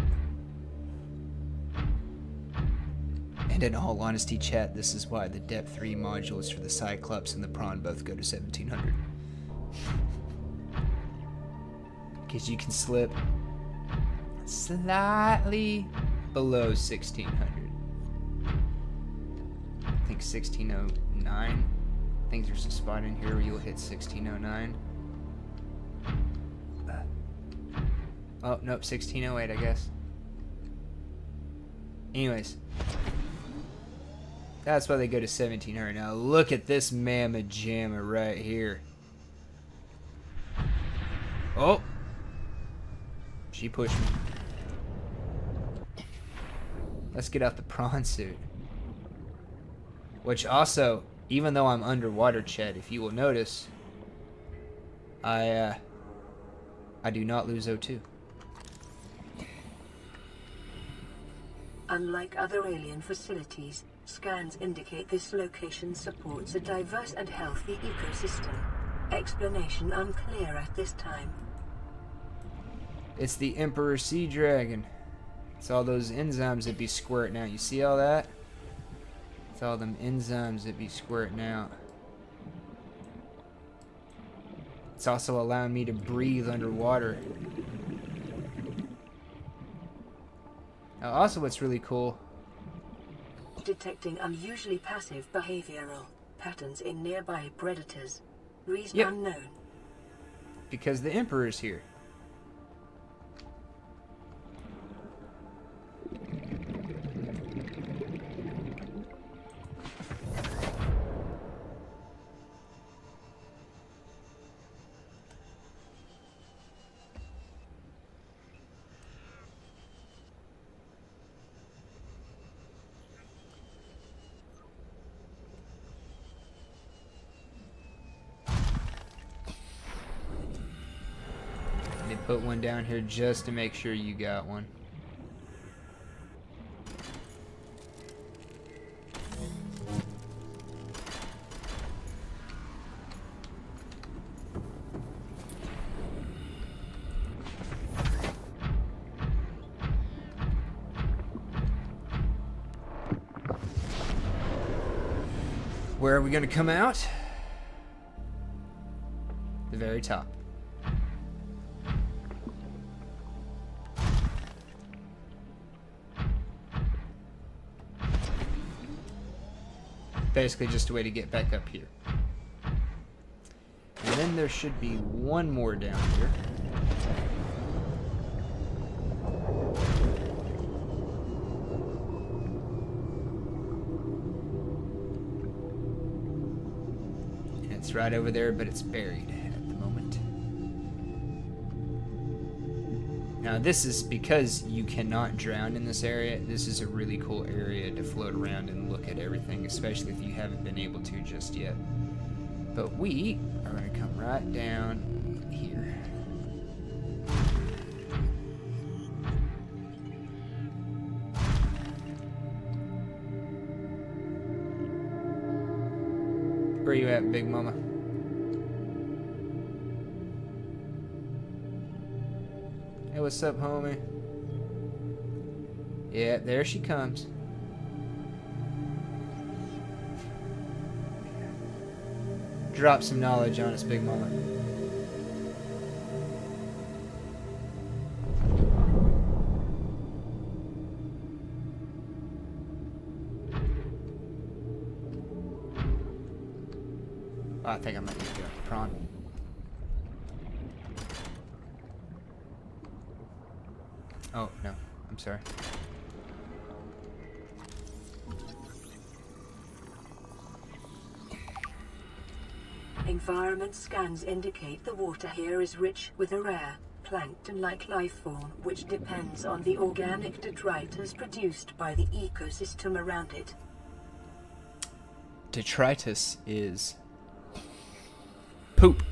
And in all honesty, chat, this is why the depth 3 modules for the Cyclops and the Prawn both go to 1,700. Because you can slip slightly below 1,600. I think 1,609. I think there's a spot in here where you'll hit 1,609. Oh, nope, 1,608, I guess. Anyways. That's why they go to 1,700. Now look at this mamma jamma right here. Oh! She pushed me. Let's get out the prawn suit. Which also, even though I'm underwater, Chet, if you will notice, I do not lose O2. Unlike other alien facilities, scans indicate this location supports a diverse and healthy ecosystem. Explanation unclear at this time. It's the Emperor Sea Dragon. It's all those enzymes that be squirting out. You see all that? It's all them enzymes that be squirting out. It's also allowing me to breathe underwater. Now, also what's really cool, Detecting unusually passive behavioral patterns in nearby predators. Reason Yep. unknown. because the Emperor's here. Put one down here just to make sure you got one. Where are we going to come out? The very top. Basically just a way to get back up here. And then there should be one more down here. And it's right over there, but it's buried at the moment. Now this is because you cannot drown in this area. This is a really cool area to float around and look at everything, especially if you haven't been able to just yet. But we are going to come right down here. Where you at, Big Mama? Hey, what's up, homie? Yeah, there she comes. Drop some knowledge on us, Big Mama. Oh, I think I might need to go. Prawn. Oh, no. I'm sorry. Environment scans indicate the water here is rich with a rare, plankton-like life form which depends on the organic detritus produced by the ecosystem around it. Detritus is poop.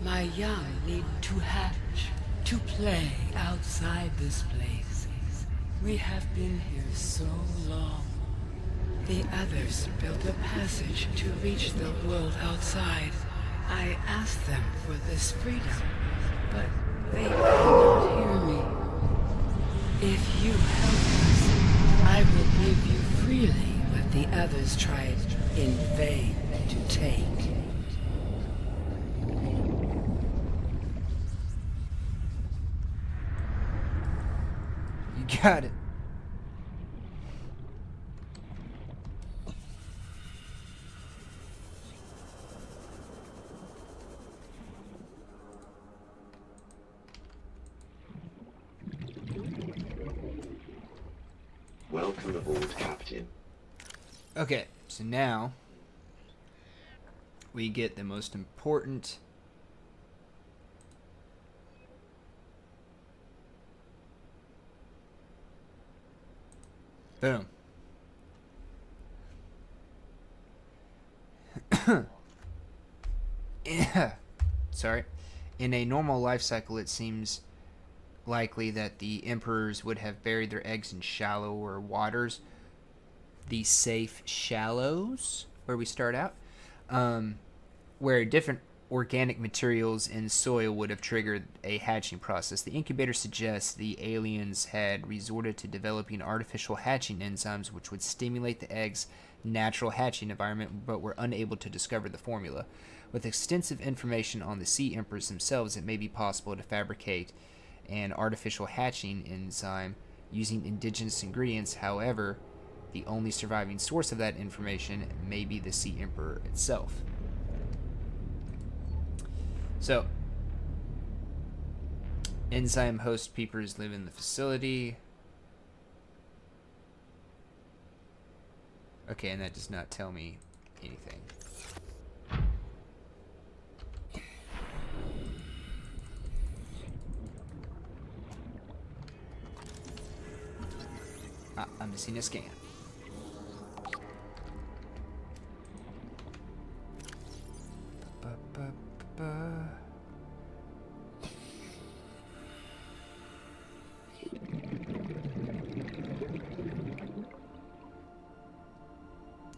My young need to hatch, to play outside this place. We have been here so long. The others built a passage to reach the world outside. I asked them for this freedom, but they did not hear me. If you help us, I will give you freely what the others tried in vain to take. You got it. Welcome aboard, Captain. Okay, so now we get the most important boom. Yeah. Sorry. In a normal life cycle, it seems likely that the emperors would have buried their eggs in shallower waters, the safe shallows, where we start out, where different organic materials in soil would have triggered a hatching process. The incubator suggests the aliens had resorted to developing artificial hatching enzymes which would stimulate the egg's natural hatching environment, but were unable to discover the formula. With extensive information on the sea emperors themselves, it may be possible to fabricate an artificial hatching enzyme using indigenous ingredients. However, the only surviving source of that information may be the sea emperor itself. So, enzyme host peepers live in the facility. Okay, and that does not tell me anything. I'm missing a scan. Ba-ba-ba-ba.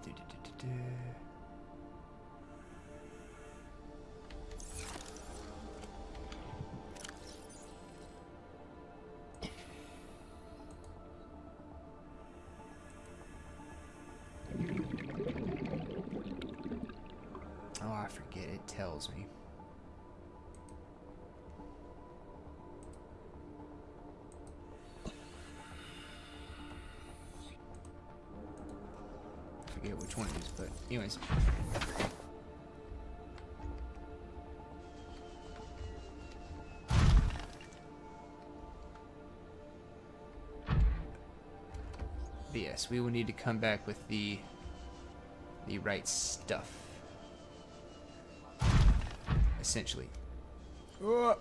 Do-do-do-do-do. Oh, I forget. It tells me. I forget which one it is, but anyways. But yes, we will need to come back with the right stuff. Essentially. Oh.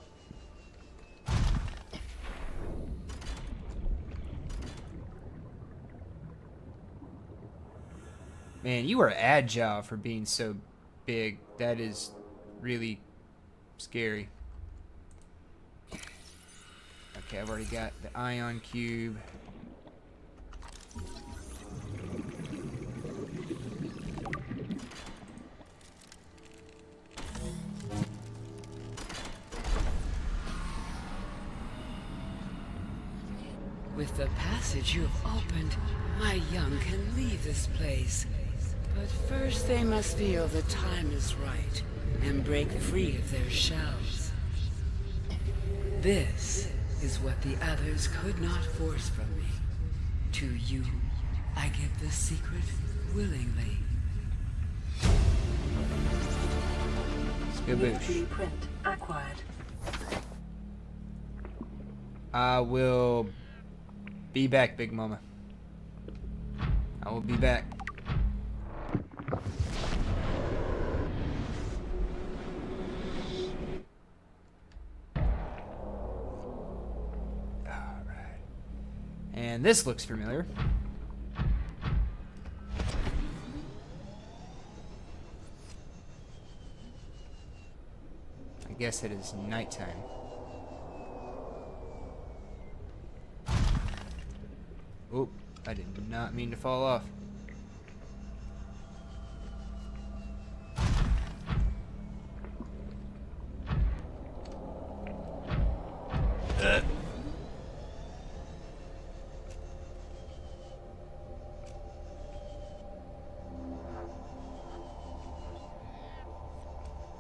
Man, you are agile for being so big. That is really scary. Okay, I've already got the ion cube. With the passage you have opened, my young can leave this place. But first they must feel the time is right and break free of their shells. This is what the others could not force from me. To you, I give the secret willingly. New Skaboosh. blueprint acquired. I will be back, Big Mama. I will be back. Alright. And this looks familiar. I guess it is nighttime. Oop, I did not mean to fall off.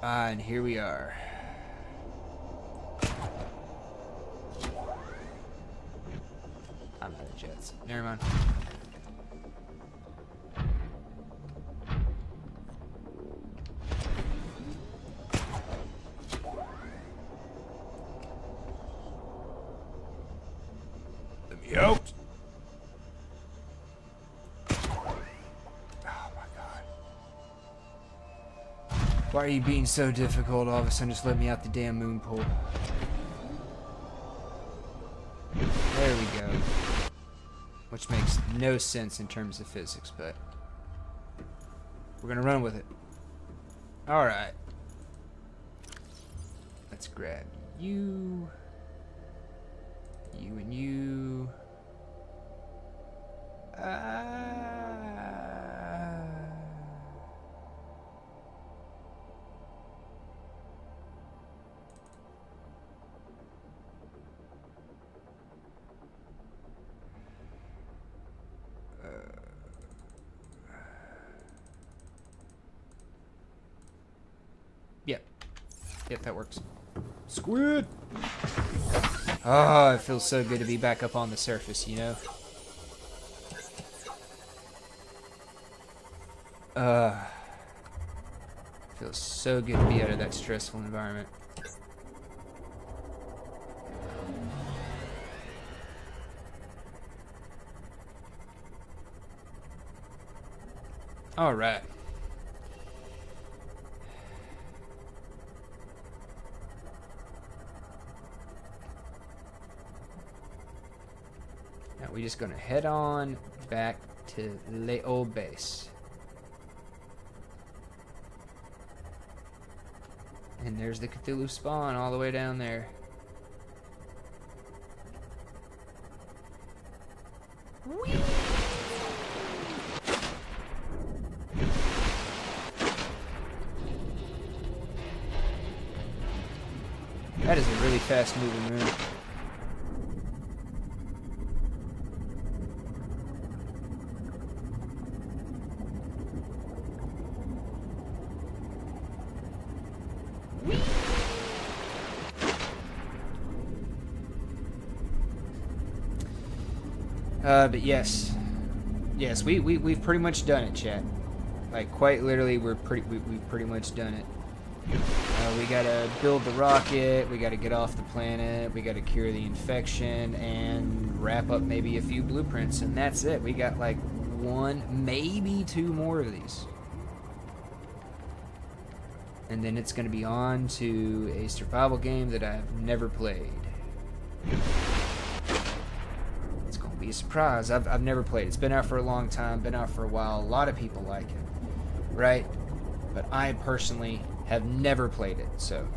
And here we are. I'm out of jets. Never mind. Let me out. Oh my god. Why are you being so difficult? All of a sudden just let me out the damn moon pool. There we go. Which makes no sense in terms of physics, but we're gonna run with it. Alright. Let's grab you. You and you. Yep, that works. Squid! Oh, it feels so good to be back up on the surface, you know? Feels so good to be out of that stressful environment. Alright. Now we're just gonna head on back to the old base. And there's the Cthulhu spawn all the way down there. That is a really fast moving moon. But yes, we've pretty much done it, chat. Like quite literally, we've pretty much done it. We gotta build the rocket. We gotta get off the planet. We gotta cure the infection and wrap up maybe a few blueprints, and that's it. We got like one, maybe two more of these, and then it's gonna be on to a survival game that I've never played. Be a surprise. I've never played it. It's been out for a long time, been out for a while. A lot of people like it, right? But I personally have never played it, so.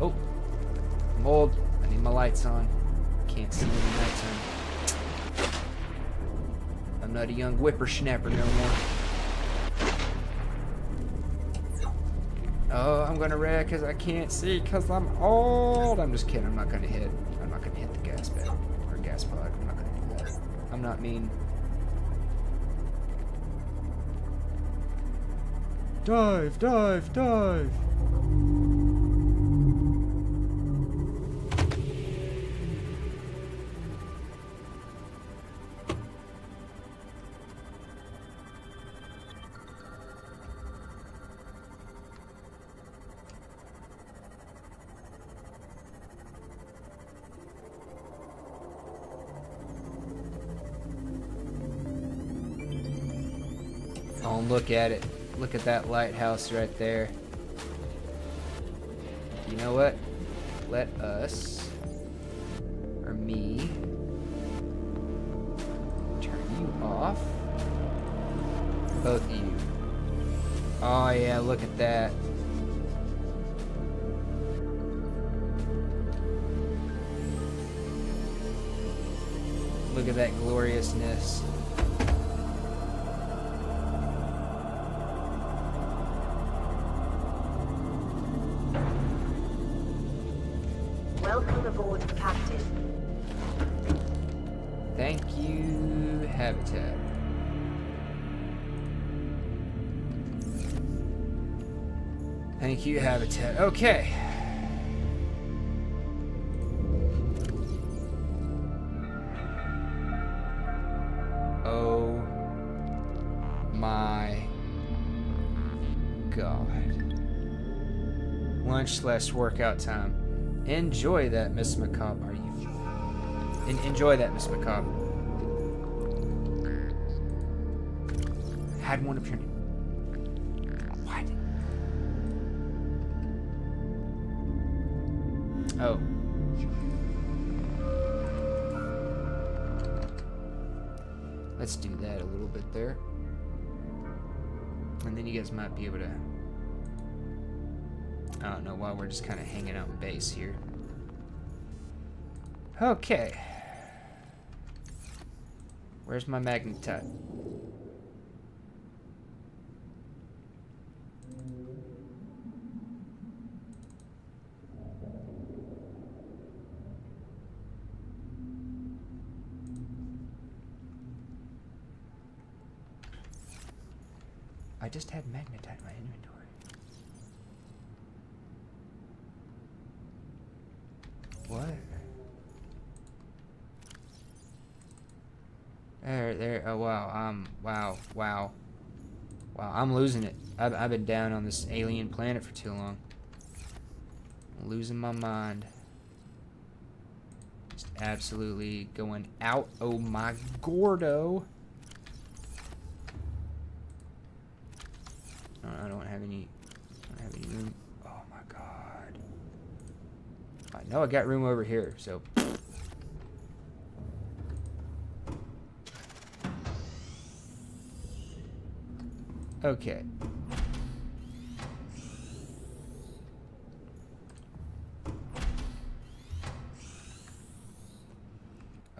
Oh, I'm old. I need my lights on. Can't see in the nighttime. I'm not a young whippersnapper no more. Oh, I'm gonna wreck because I can't see because I'm old. I'm just kidding. I'm not gonna hit the gas bed or gas pod. I'm not gonna do that. I'm not mean. Dive, dive, dive. Oh, look at it. Look at that lighthouse right there. You know what? Let us, or me, turn you off. Both of you. Oh yeah, look at that. Look at that gloriousness. Welcome aboard, Captain. Thank you, Habitat. Thank you, Habitat. Okay. Oh my God. Lunch/workout time. Enjoy that, Miss Macabre. Are you? Enjoy that, Miss Macabre. Had one appear. What? Oh. Let's do that a little bit there. And then you guys might be able to... I don't know, while we're just kind of hanging out in base here. Okay. Where's my magnetite? I just had magnetite in my inventory. What? There, oh wow, wow. Wow, I'm losing it. I've been down on this alien planet for too long. I'm losing my mind. Just absolutely going out. Oh my gordo. I don't have any room. Oh my god. I know I got room over here, so. Okay.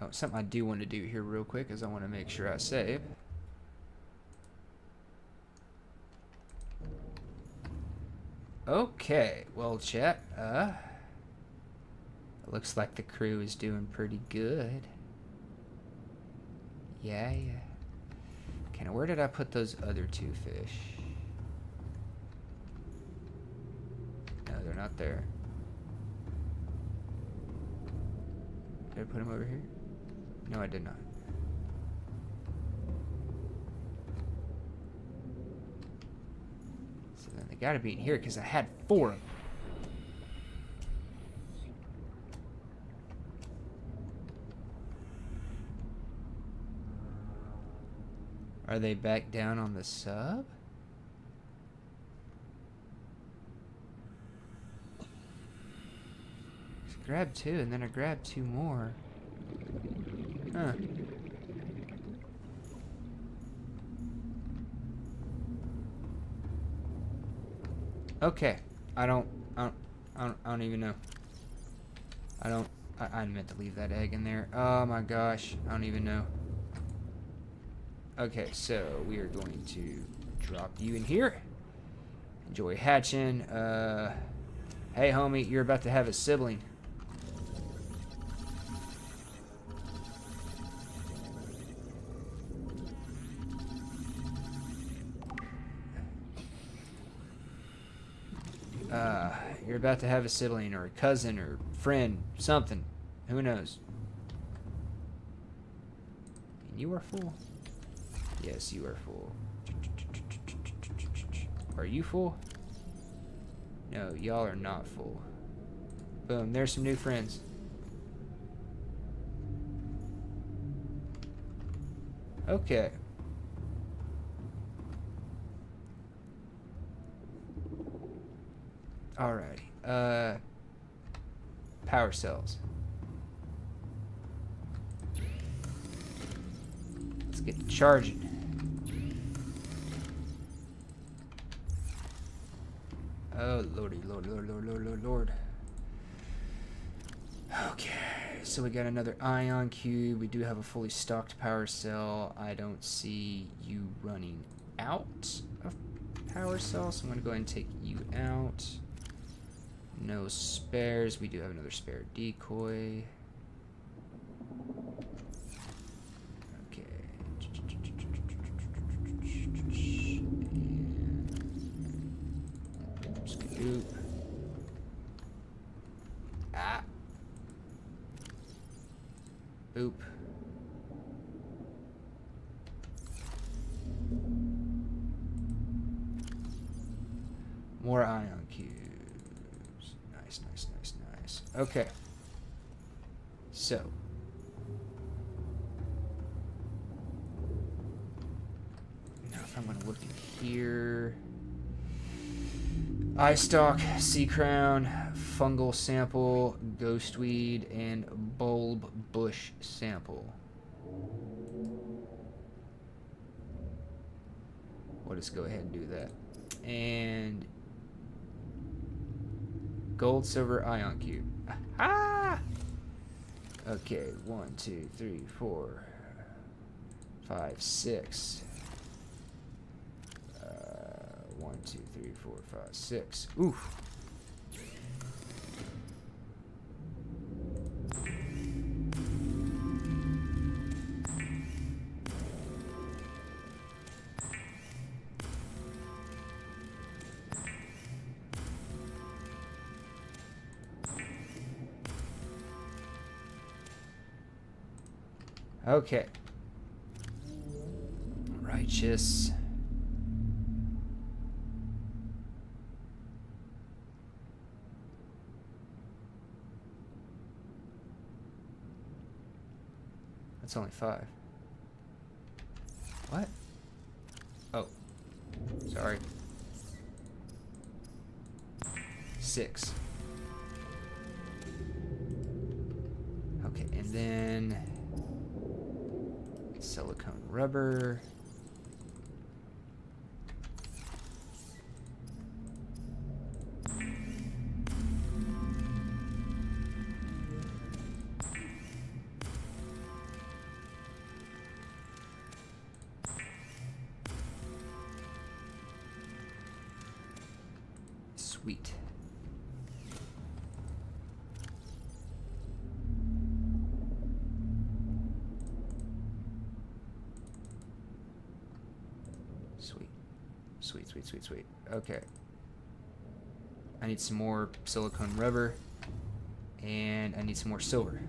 Oh, something I do want to do here real quick is I want to make sure I save. Okay, well, chat, it looks like the crew is doing pretty good. Yeah. Okay, now where did I put those other two fish? No, they're not there. Did I put them over here? No, I did not. So then they gotta be in here because I had 4 of them. Are they back down on the sub? Just grab 2 and then I grabbed 2 more. Huh. Okay. I don't even know. I meant to leave that egg in there. Oh my gosh. I don't even know. Okay, so we are going to drop you in here. Enjoy hatching. Hey homie, you're about to have a sibling. You're about to have a sibling or a cousin or friend, something. Who knows? And you are full. Yes, you are full. Are you full? No, y'all are not full. Boom, there's some new friends. Okay. Alrighty. Power cells. Let's get charging. Oh, lordy, lord. Okay, so we got another ion cube. We do have a fully stocked power cell. I don't see you running out of power cells, so I'm going to go ahead and take you out. No spares. We do have another spare decoy. Okay. Scoop. Ah. Boop. More ion cubes. Nice. Okay. So. Now if I'm going to look in here. Eye stalk, sea crown, fungal sample, ghostweed, and bulb bush sample. We'll just go ahead and do that. And gold, silver, ion cube. Ah! Okay, 1, 2, 3, 4, 5, 6. 1, 2, 3, 4, 5, 6. Oof. Okay. Righteous. It's only 5. What? Oh. Sorry. 6. Okay, and then silicone rubber. Sweet. Sweet. Okay. I need some more silicone rubber. And I need some more silver.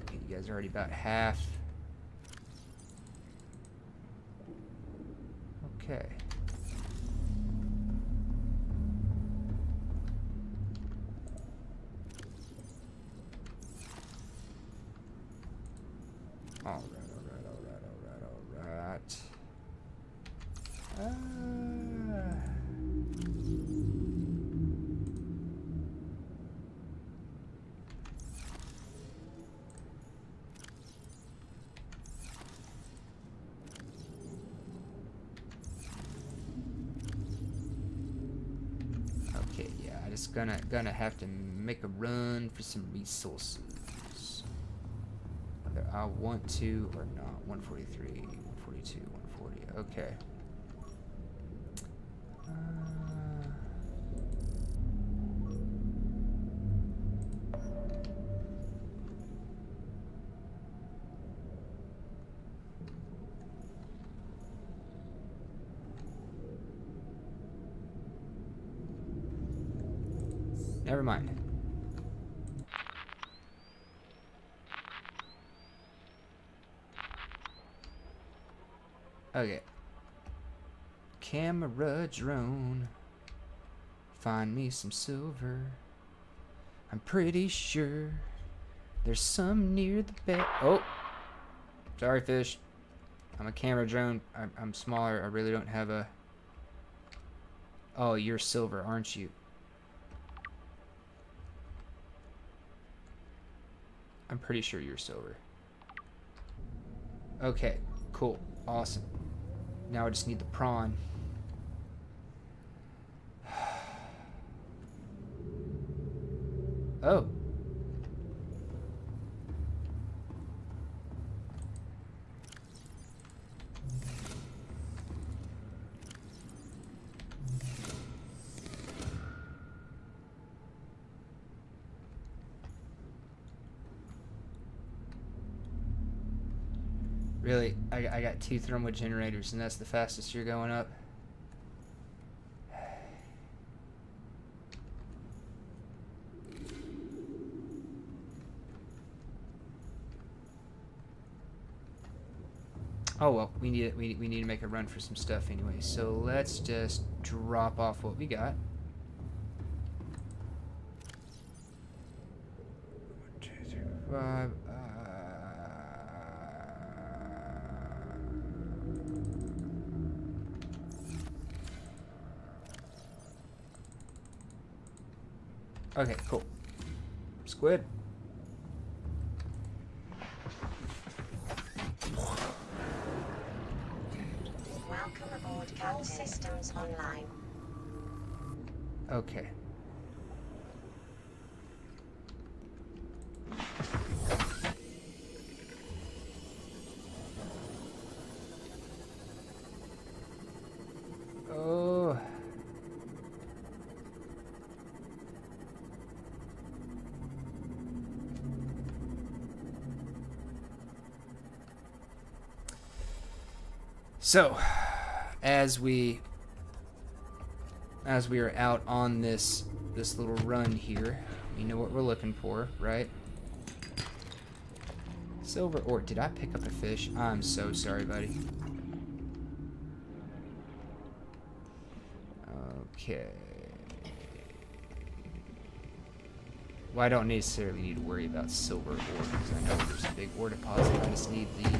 Okay, you guys are already about half. Okay. All right. Okay, yeah, I just gonna have to make a run for some resources. Whether I want to or not. 143, 142, 140. Okay. Never mind. Okay. Camera drone. Find me some silver. I'm pretty sure there's some near the bed. Oh! Sorry, fish. I'm a camera drone. I'm smaller. I really don't have a... Oh, you're silver, aren't you? I'm pretty sure you're silver. Okay, cool. Awesome. Now I just need the prawn. Oh. Really? I got 2 thermal generators, and that's the fastest you're going up? Oh well, we need to make a run for some stuff anyway. So let's just drop off what we got. 1, 2, 3, 4, 5. Okay, cool. Squid. Welcome aboard, Captain. All systems online. Okay. Oh. So, as we are out on this little run here, we know what we're looking for, right? Silver ore. Did I pick up a fish? I'm so sorry, buddy. Okay. Well, I don't necessarily need to worry about silver ore because I know there's a big ore deposit. I just need the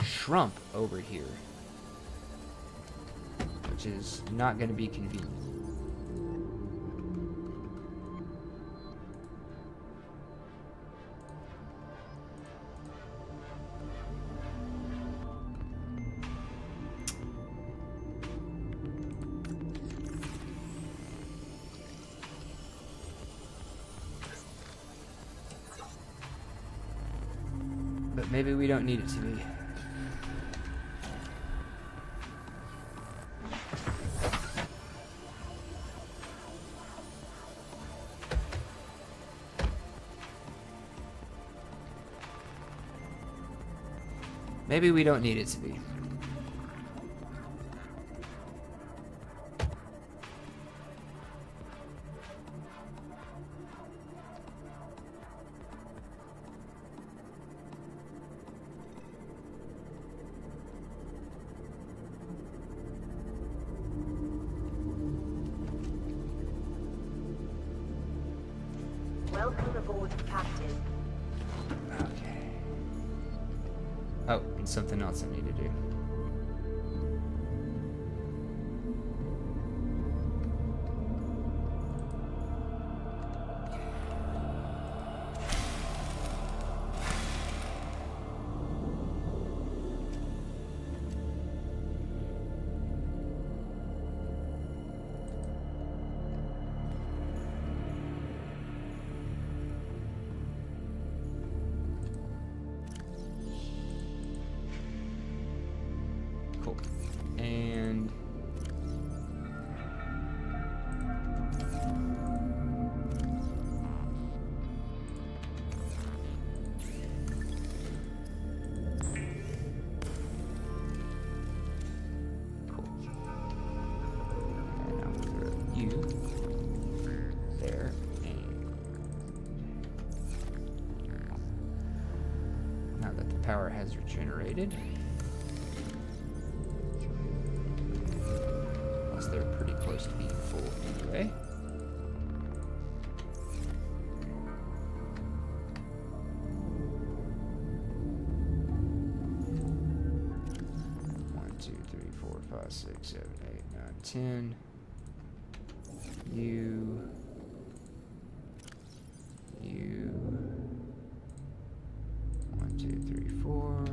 shrump over here, which is not going to be convenient. But maybe we don't need it to be. Maybe we don't need it to be. Welcome aboard, Captain. Okay. Oh, and something else I need to do. Cool. And cool. And I'll throw you there. And now that the power has regenerated. They're pretty close to being full anyway. One, two, three, four, five, six, 7, 8, 9, 10. You. One, two, three, four.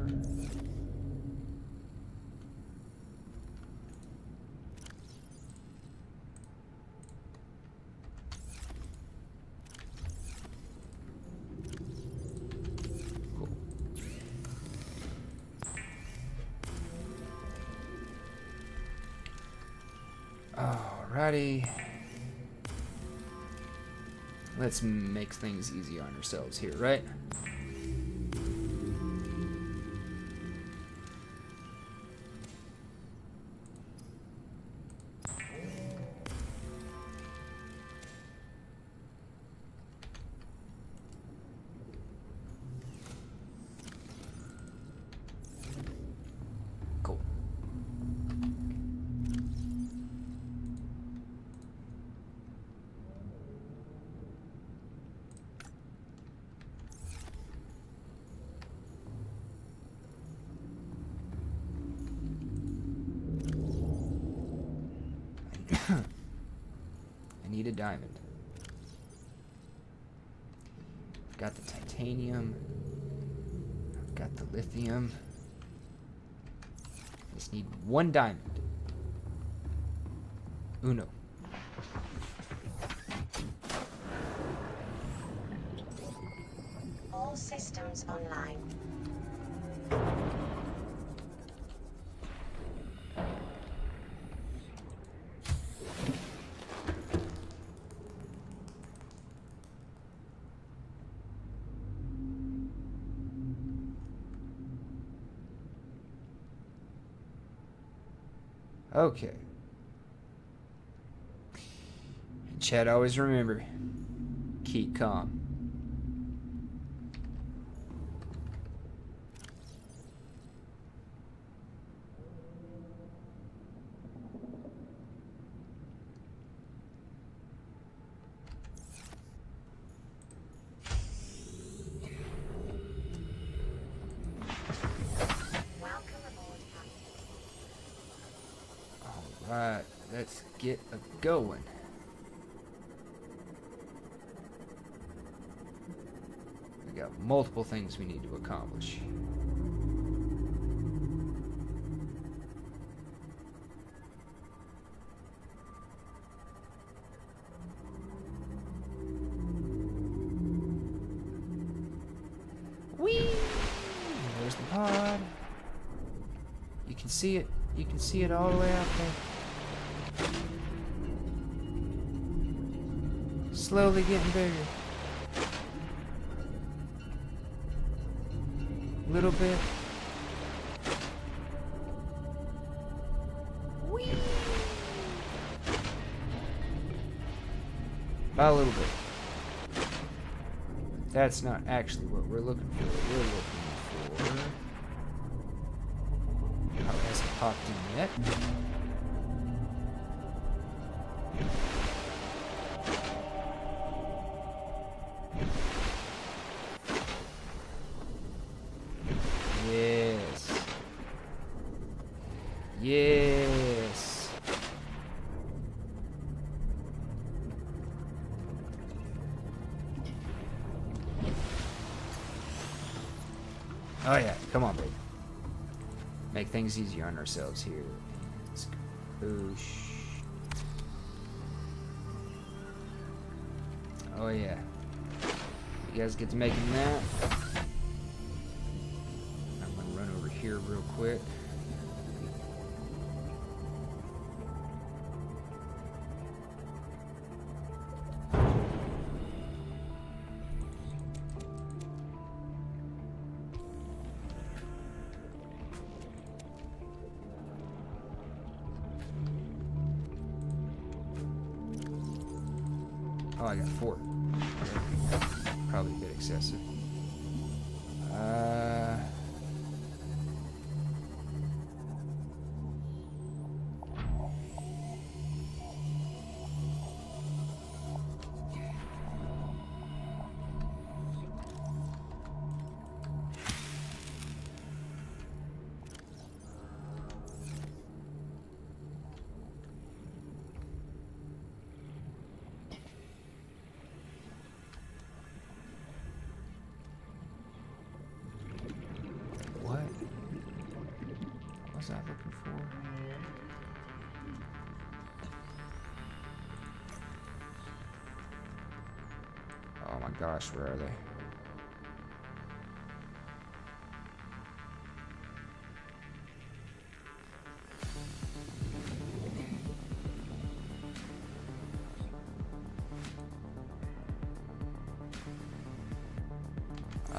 Alrighty. Let's make things easy on ourselves here, right? Cool. I need a diamond. I've got the titanium. I've got the lithium. Just need one diamond. Uno. All systems online. Okay. Chad, always remember, keep calm. Alright, let's get a going. We got multiple things we need to accomplish. Whee! There's the pod. You can see it. You can see it all the way out there. Slowly getting bigger. Little bit. Whee! A little bit. That's not actually what we're looking for. We're looking for... Oh, it hasn't popped in yet. Yes. Yes. Oh yeah, come on, baby. Make things easier on ourselves here. Let's boosh. Oh yeah. You guys get to making that. I'm gonna run over here real quick. Oh, I got 4. Probably a bit excessive. What was I looking for? Oh my gosh, where are they?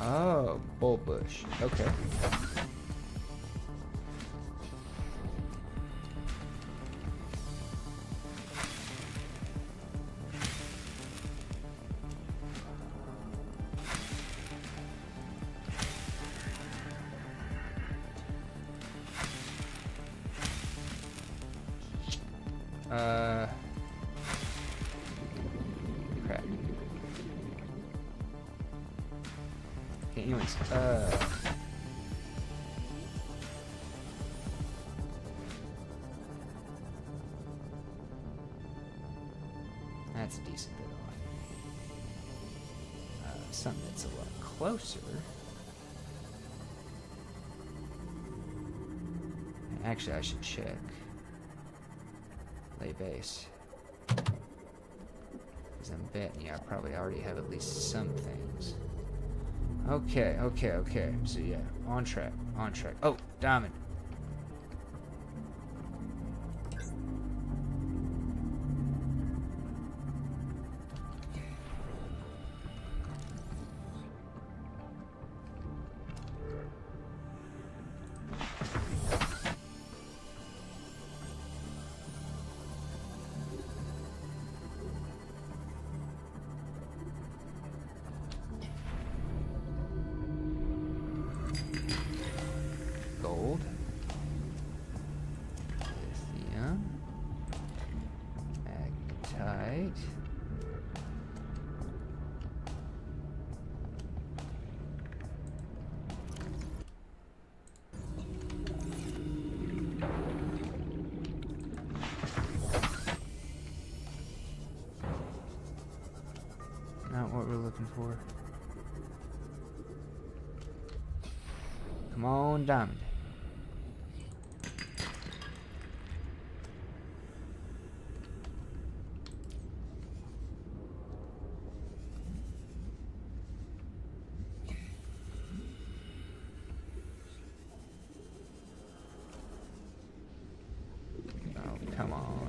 Oh, bullbush. Okay. Crap. Okay, anyways, that's a decent bit off. Something that's a lot closer. Actually, I should check. Lay base. Because I'm betting you I probably already have at least some things. Okay. So yeah, on track. Oh, diamond. Gold. we're looking for. Come on, diamond. Oh, come on.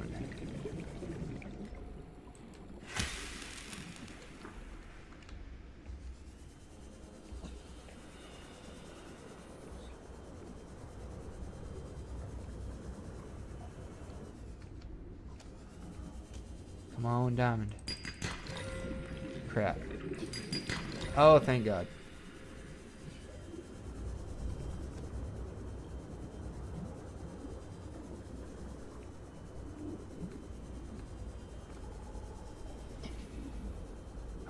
Come on, diamond. Crap. Oh, thank God.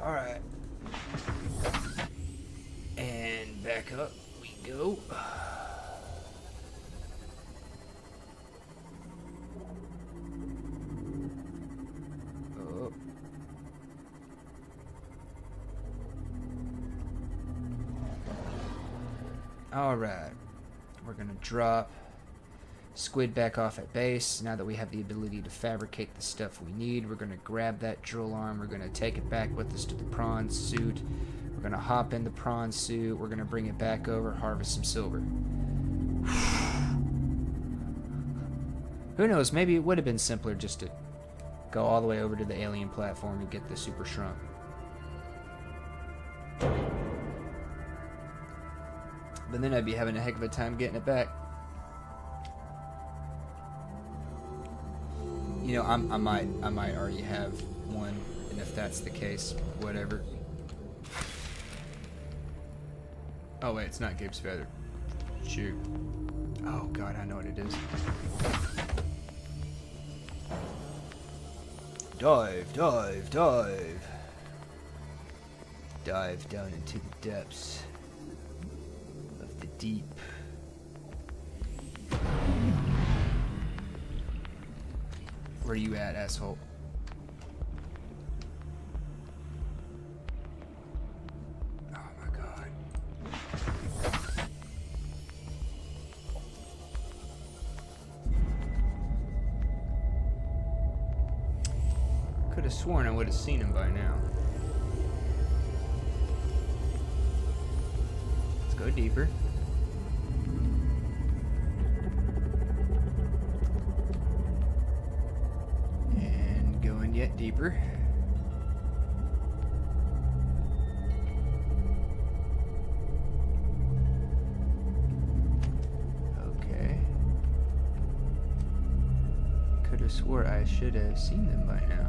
Alright. And back up we go. Oh. Alright. We're gonna drop Squid back off at base. Now that we have the ability to fabricate the stuff we need, we're going to grab that drill arm. We're going to take it back with us to the prawn suit. We're going to hop in the prawn suit. We're going to bring it back over, harvest some silver. Who knows? Maybe it would have been simpler just to go all the way over to the alien platform and get the super shrunk. But then I'd be having a heck of a time getting it back. You know, I might already have one, and if that's the case, whatever. Oh wait, it's not Gabe's feather. Shoot. Oh God, I know what it is. Dive, dive, dive. Dive down into the depths of the deep. Where you at, asshole? Oh my God. Could have sworn I would have seen him by now. Let's go deeper. Yet deeper. Okay. Could have swore I should have seen them by now.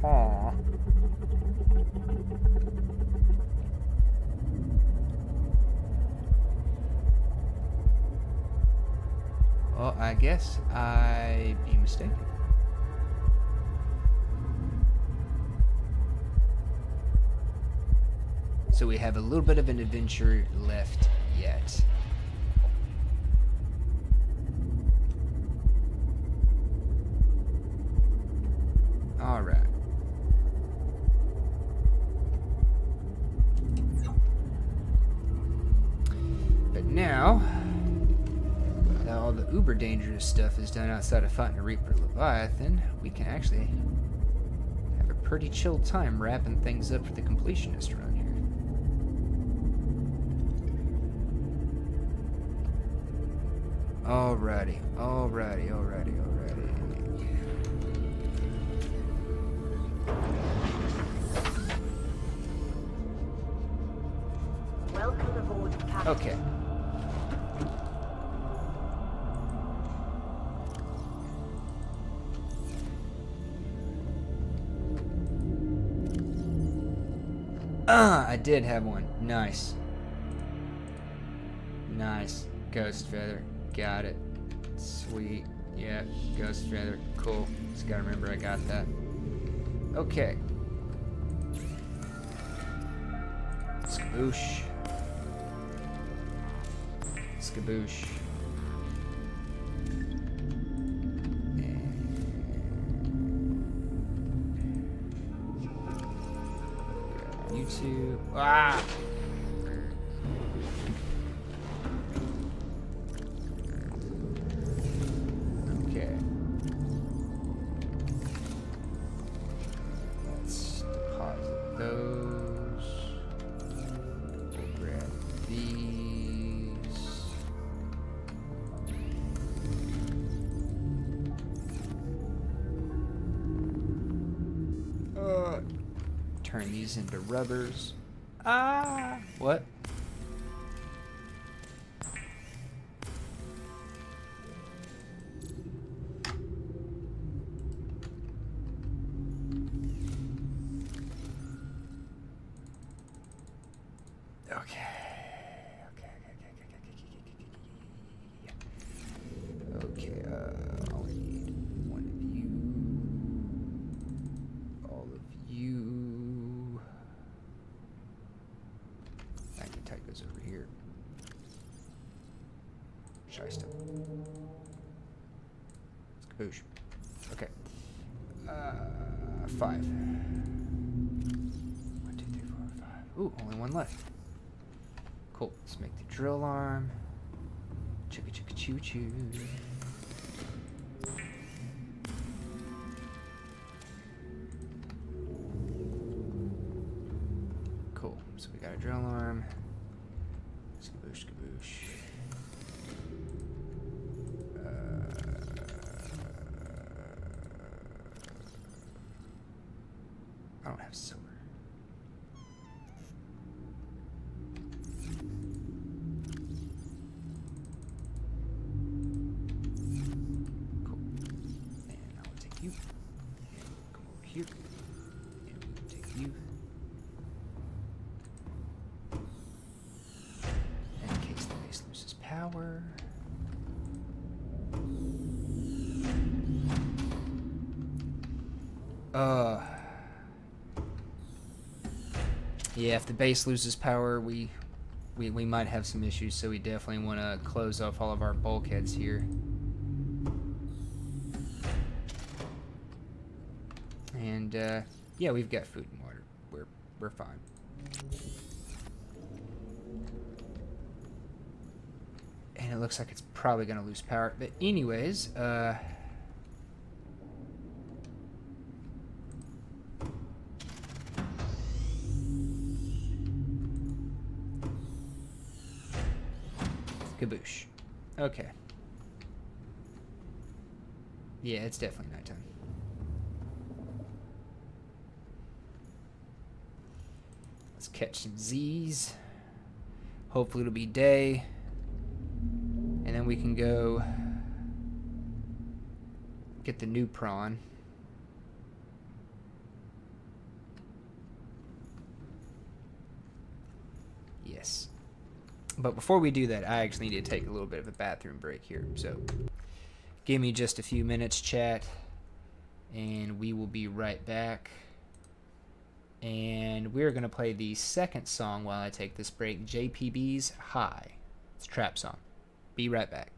Huh. Well, I guess I'd be mistaken. So we have a little bit of an adventure left yet. Alright. But now all the uber dangerous stuff is done outside of fighting a Reaper Leviathan, we can actually have a pretty chill time wrapping things up for the completionist around here. Alrighty, alrighty, alrighty, alrighty. Welcome aboard, Captain. Okay. I did have one. Nice. Nice. Ghost feather. Got it. Sweet. Yeah, ghost feather. Cool. Just gotta remember I got that. Okay. Skaboosh. Skaboosh. You two. Ah! Okay. Let's deposit those. We'll grab these. Turn these into rubbers. Ah! What? Okay. Okay, I'll need one of you. All of you. Magnetite goes over here. Shiesta. Skaboosh. Okay. 5. 1, 2, 3, 4, 5. Ooh, only one left. Cool. Let's make the drill arm. Chicka chicka choo choo. Cool. So we got a drill arm. Skaboosh, skaboosh. I don't have silver. Cool. And I'll take you. And come over here. And we'll take you. And in case the base loses power. Yeah, if the base loses power, we might have some issues, so we definitely want to close off all of our bulkheads here. And yeah, we've got food and water. We're fine. And it looks like it's probably going to lose power. But anyways, Kaboosh. Okay. Yeah, it's definitely nighttime. Let's catch some Z's. Hopefully it'll be day. And then we can go get the new prawn. Yes. But before we do that, I actually need to take a little bit of a bathroom break here. So give me just a few minutes, chat, and we will be right back. And we're going to play the second song while I take this break, JPB's High. It's a trap song. Be right back.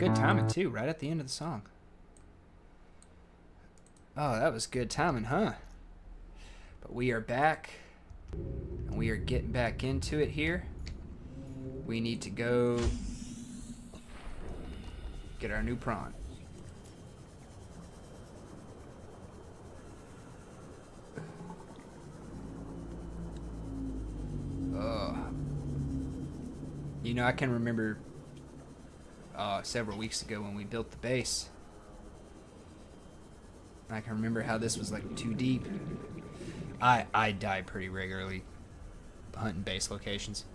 Good timing too, right at the end of the song. Oh, that was good timing, huh? But we are back, and we are getting back into it here. We need to go get our new prawn. You know, I can remember several weeks ago when we built the base. I can remember how this was like too deep. I die pretty regularly hunting base locations.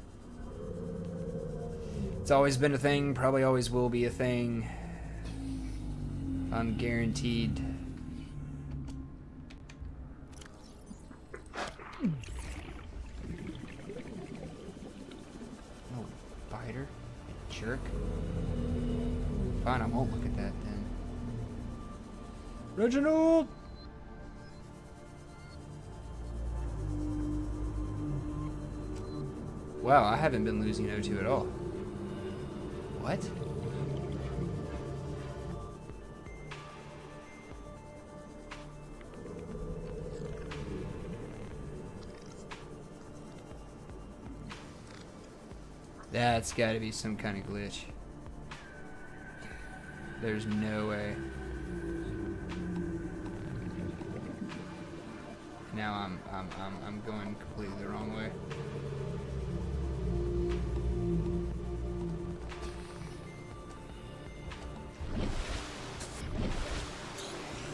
It's always been a thing, probably always will be a thing. I'm guaranteed. Oh, biter? Jerk. Fine, I won't look at that then. Reginald! Wow, I haven't been losing O2 at all. What? That's gotta be some kind of glitch. There's no way. Now I'm going completely the wrong way.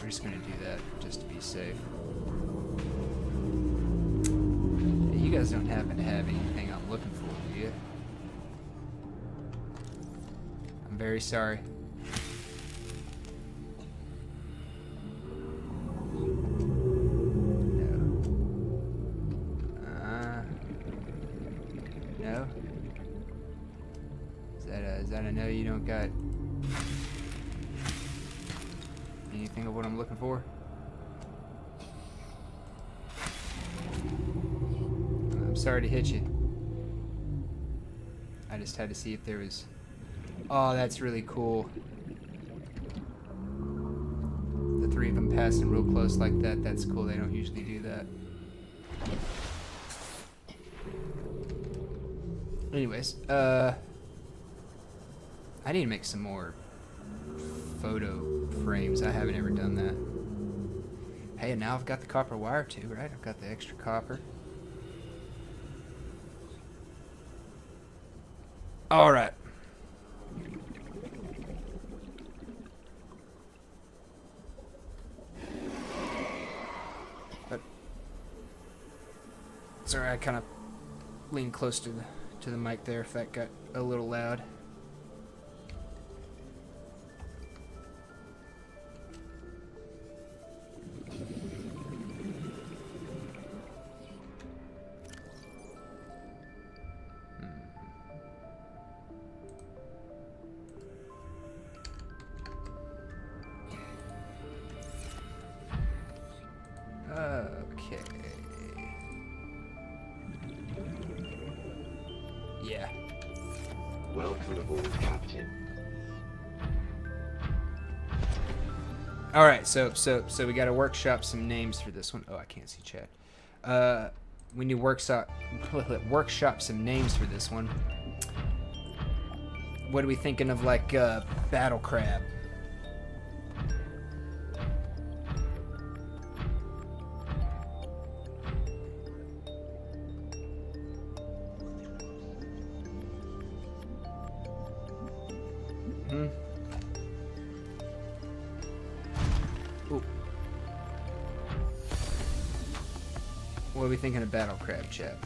We're just gonna do that just to be safe. You guys don't happen to have anything I'm looking for, do you? I'm very sorry. No? Is that a no? You don't got anything of what I'm looking for? I'm sorry to hit you. I just had to see if there was... Oh, that's really cool. The three of them passing real close like that, that's cool. They don't usually do that. Anyways, I need to make some more photo frames. I haven't ever done that. Hey, and now I've got the copper wire too, right? I've got the extra copper. Alright. Sorry, I kind of leaned close to the mic there if that got a little loud. Okay. Yeah. Welcome aboard, Captain. All right, so we got to workshop some names for this one. Oh, I can't see chat. We need workshop some names for this one. What are we thinking of, like battle crab? Ooh. What are we thinking of battle crab, chat?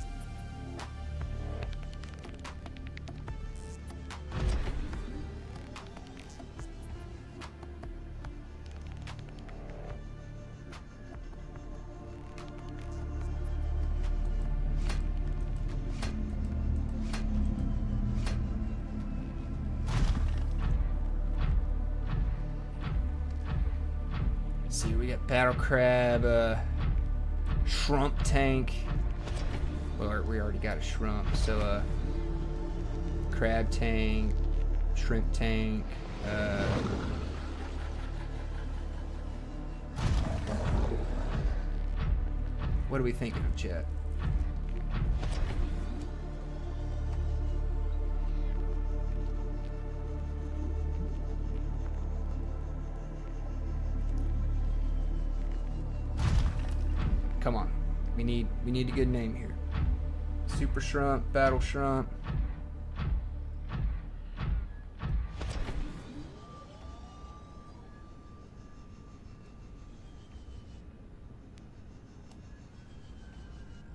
See, we got battle crab, shrimp tank. Well, we already got a shrimp, so crab tank, shrimp tank, What are we thinking of, chat? Come on. We need a good name here. Super Shrump, Battle Shrump.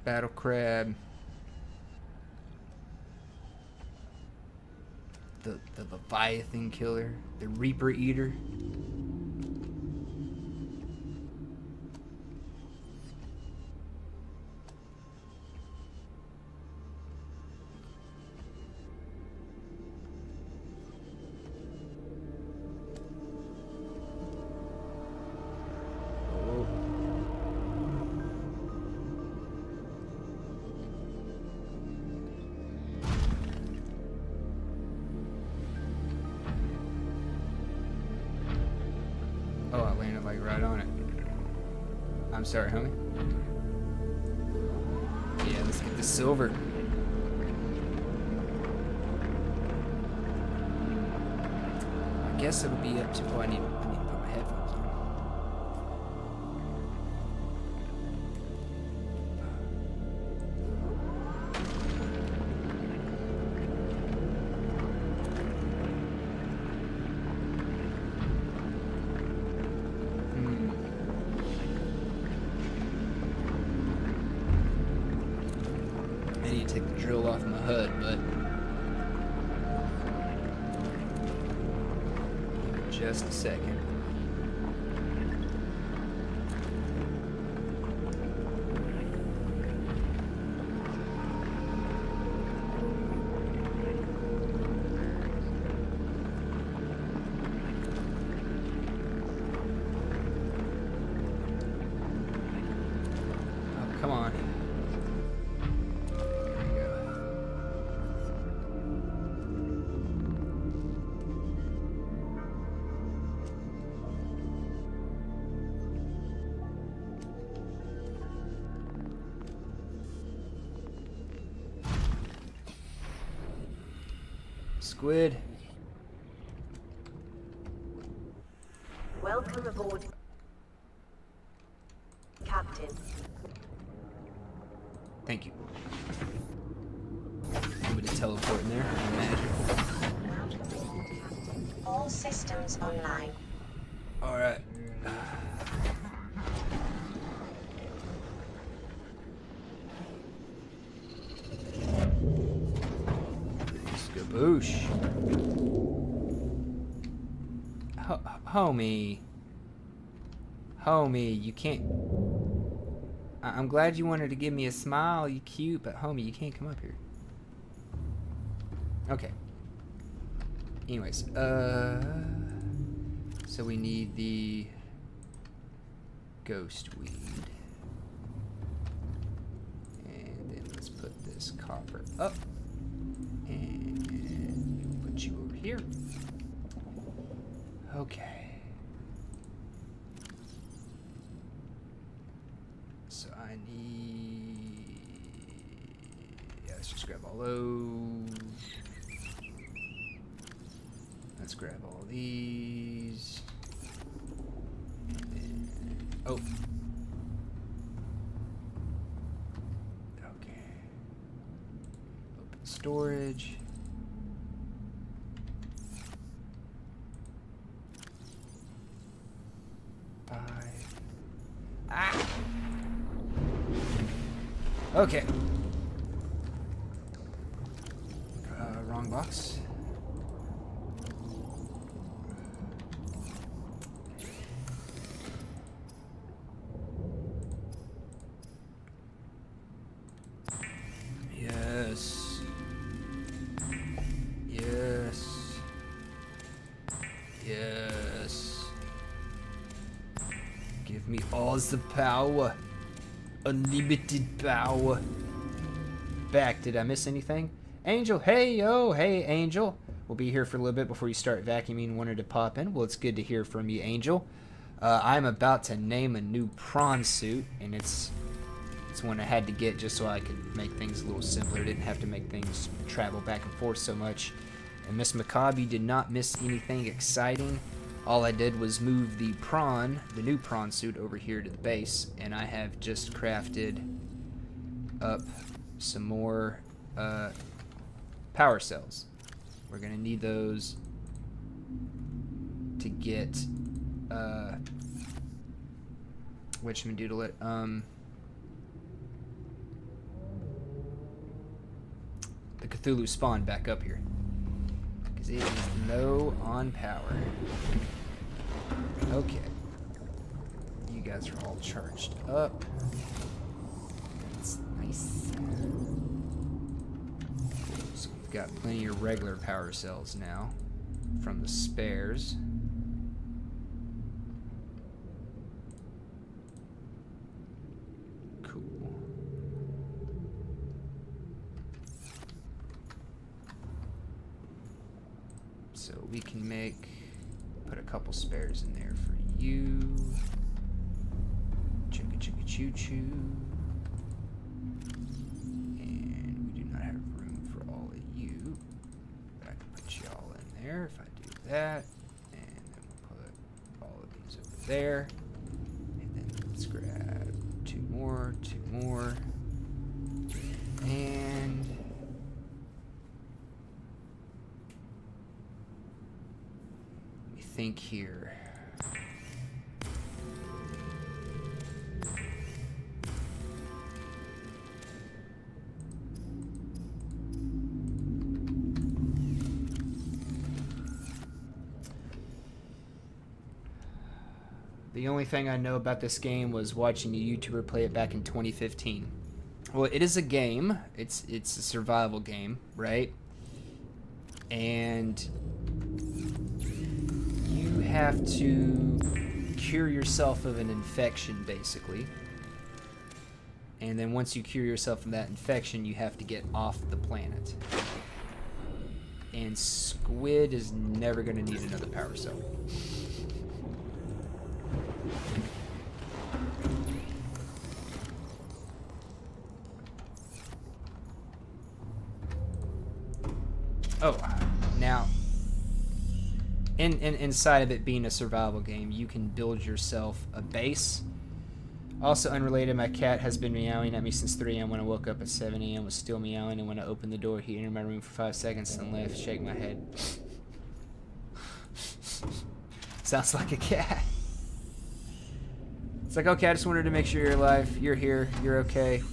Battle Crab. The Leviathan Killer. The Reaper Eater. Oh, I landed like right on it. I'm sorry, homie. Yeah, let's get the silver. I guess it'll be up to. Oh, I need to put my headphones on. I need to take the drill off my HUD, but just a second. Oh, come on. There we go. Squid. Welcome aboard, Captain. Thank you. I'm gonna teleport in there. Magic. All systems online. Alright. Skaboosh. Homie. Homie, you can't. I'm glad you wanted to give me a smile, you cute, but homie, you can't come up here. Okay. Anyways, so we need the ghost weed. And then let's put this copper up. And we'll put you over here. Okay. So I need... Yeah, let's just grab all those. Let's grab all these. And then... Oh. Okay. Open storage. Ah! Okay. Wrong box. Yes. Yes. Yes. Give me all the power. Unlimited power. Back. Did I miss anything? Angel, hey yo, hey Angel. We'll be here for a little bit before you start vacuuming. Wanted to pop in. Well, it's good to hear from you, Angel. I'm about to name a new prawn suit, and it's one I had to get just so I could make things a little simpler. Didn't have to make things travel back and forth so much. And Miss Macabre, you did not miss anything exciting. All I did was move the new prawn suit over here to the base, and I have just crafted up some more power cells. We're gonna need those to get whatchamacallit, the Cthulhu spawn back up here, because it is low on power. Okay, you guys are all charged up. That's nice. So we've got plenty of regular power cells now from the spares. Cool. So we can put a couple spares in there for you. Chicka chicka choo choo. And we do not have room for all of you. But I can put you all in there if I do that. And then we'll put all of these over there. And then let's grab two more. And we think here. The only thing I know about this game was watching a YouTuber play it back in 2015. Well, it is a game. It's a survival game, right? And you have to cure yourself of an infection, basically. And then once you cure yourself of that infection, you have to get off the planet. And Squid is never going to need another power cell. Oh, now, inside of it being a survival game, you can build yourself a base. Also unrelated, my cat has been meowing at me since 3 a.m. When I woke up at 7 a.m. was still meowing, and when I opened the door, he entered my room for 5 seconds and left, shake my head. Sounds like a cat. It's like, okay, I just wanted to make sure you're alive, you're here, you're okay.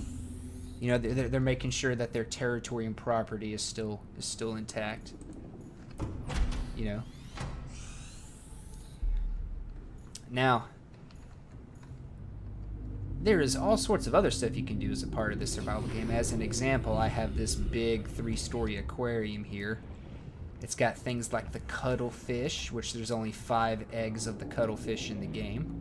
You know, they're making sure that their territory and property is still intact. You know. Now, there is all sorts of other stuff you can do as a part of this survival game. As an example, I have this big 3-story aquarium here. It's got things like the cuttlefish, which there's only 5 eggs of the cuttlefish in the game.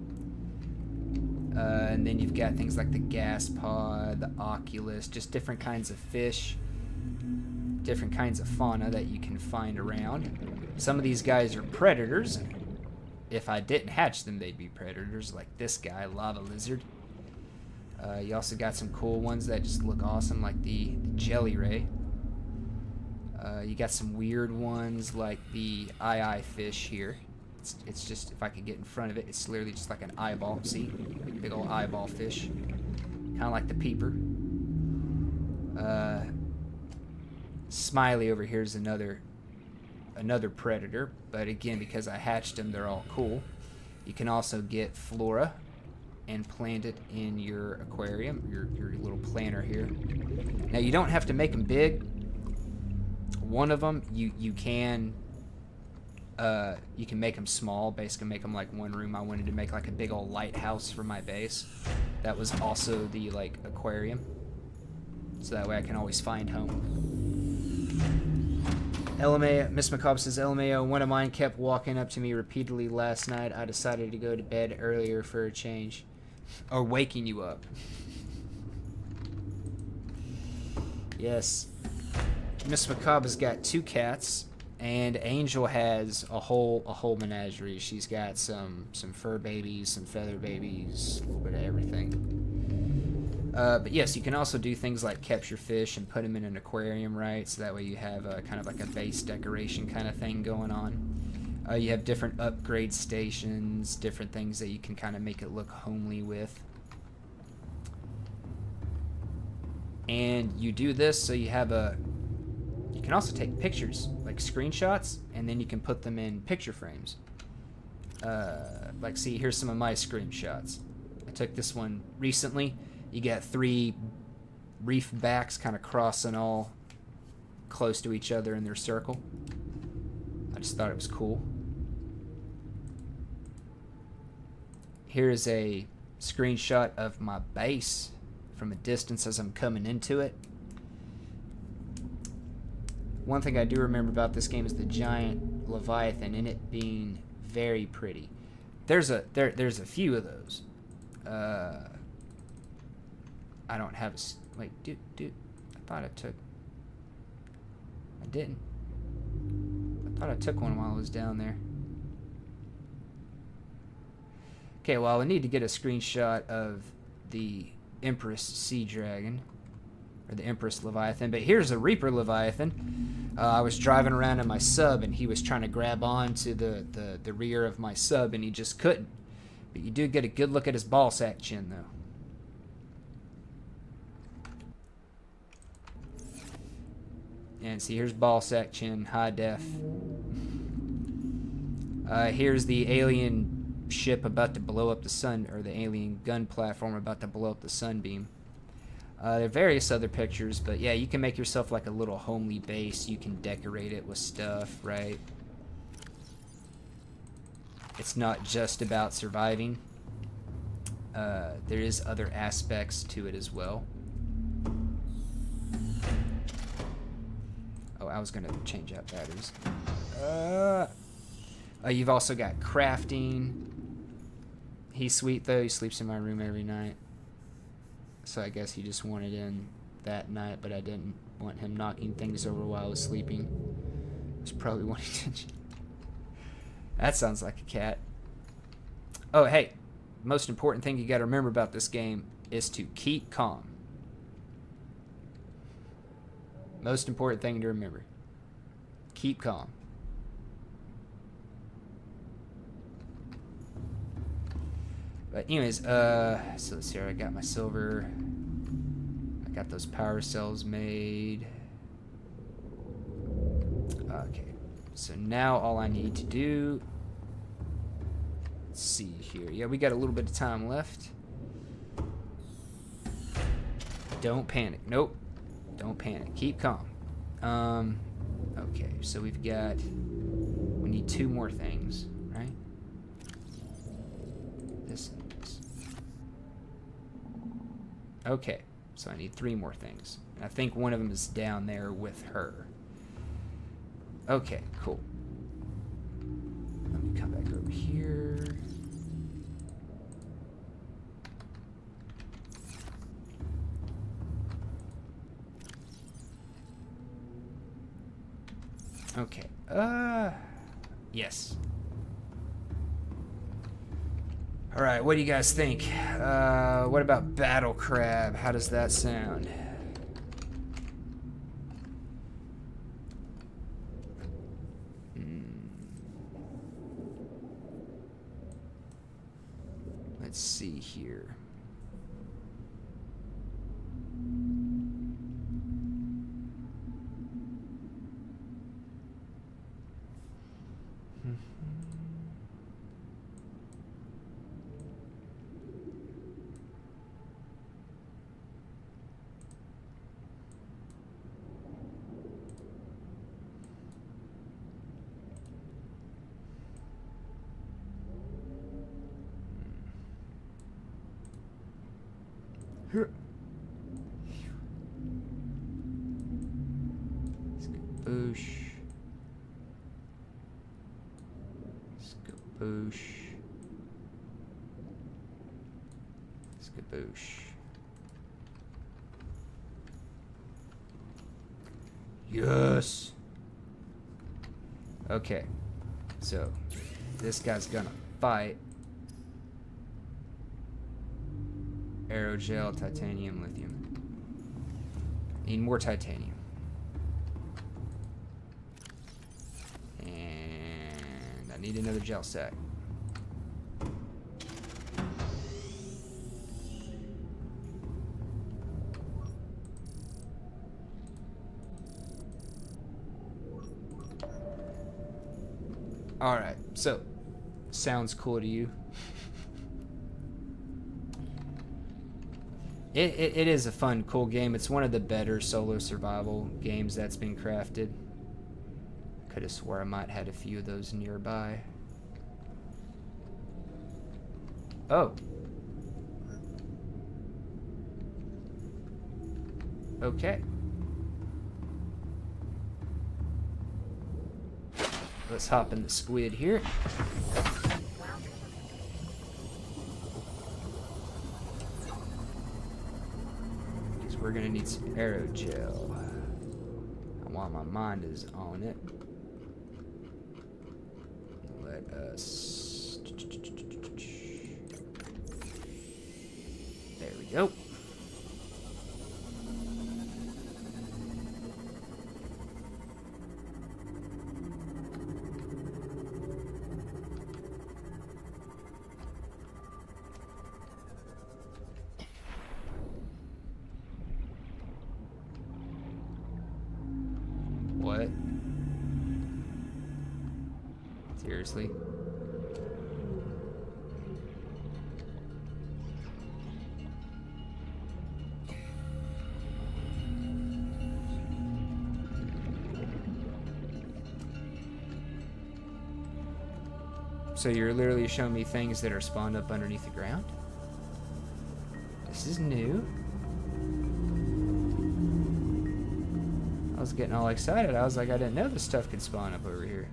And then you've got things like the gas pod, the oculus, just different kinds of fish, different kinds of fauna that you can find around. Some of these guys are predators. If I didn't hatch them, they'd be predators, like this guy, lava lizard. You also got some cool ones that just look awesome, like the jelly ray. You got some weird ones like the eye fish here. It's just, if I could get in front of it, it's literally just like an eyeball. See? Big old eyeball fish. Kind of like the peeper. Smiley over here is another predator, but again, because I hatched them, they're all cool. You can also get flora and plant it in your aquarium, your little planter here. Now, you don't have to make them big. One of them, you can make them small, basically make them like one room. I wanted to make like a big old lighthouse for my base. That was also the like aquarium, so that way I can always find home. LMAO, Miss Macabre says, LMAO, one of mine kept walking up to me repeatedly last night. I decided to go to bed earlier for a change. Or waking you up. Yes. Miss Macabre's got 2 cats. And Angel has a whole menagerie. She's got some fur babies, some feather babies, a little bit of everything. But yes, you can also do things like capture fish and put them in an aquarium, right? So that way you have a kind of like a base decoration kind of thing going on. You have different upgrade stations, different things that you can kind of make it look homely with. And you do this so you have a... You can also take pictures, like screenshots, and then you can put them in picture frames. Like, see, here's some of my screenshots. I took this one recently. You got 3 reef backs kind of crossing all close to each other in their circle. I just thought it was cool. Here's a screenshot of my base from a distance as I'm coming into it. One thing I do remember about this game is the giant leviathan and it being very pretty. There's a few of those. I don't have a... Wait, dude. I thought I took... I didn't. I thought I took one while I was down there. Okay, well, I need to get a screenshot of the Empress Sea Dragon. Or the Empress Leviathan. But here's a Reaper Leviathan. I was driving around in my sub and he was trying to grab on to the rear of my sub and he just couldn't. But you do get a good look at his ball sack chin, though. And see, here's ball sack chin, high def. Here's the alien ship about to blow up the sun, or the alien gun platform about to blow up the sunbeam. There are various other pictures, but yeah, you can make yourself like a little homely base. You can decorate it with stuff, right? It's not just about surviving. There is other aspects to it as well. Oh, I was gonna change out batteries. You've also got crafting. He's sweet though. He sleeps in my room every night. So I guess he just wanted in that night, but I didn't want him knocking things over while I was sleeping. I was probably wanting attention. That sounds like a cat. Oh, hey. Most important thing you got to remember about this game is to keep calm. Most important thing to remember. Keep calm. But anyways, so let's see here. I got my silver. I got those power cells made. Okay. So now all I need to do... Let's see here. Yeah, we got a little bit of time left. Don't panic. Nope. Don't panic. Keep calm. Okay, so we've got... We need 2 more things, right? This and this. Okay, so I need 3 more things. And I think one of them is down there with her. Okay, cool. Let me come back over here. Okay. Yes. All right, what do you guys think? What about Battle Crab? How does that sound? Let's see here. Skaboosh. Skaboosh. Skaboosh. Yes. Okay. So, this guy's gonna fight. Aerogel, titanium, lithium. Need more titanium. And I need another gel sack. Alright, so, sounds cool to you? It is a fun, cool game. It's one of the better solo survival games that's been crafted. Could have swore I might had a few of those nearby. Oh. Okay. Let's hop in the squid here. Because we're gonna need some aerogel. And while my mind is on it, let us... There we go. What? Seriously? So you're literally showing me things that are spawned up underneath the ground? This is new. I was getting all excited. I was like, I didn't know this stuff could spawn up over here.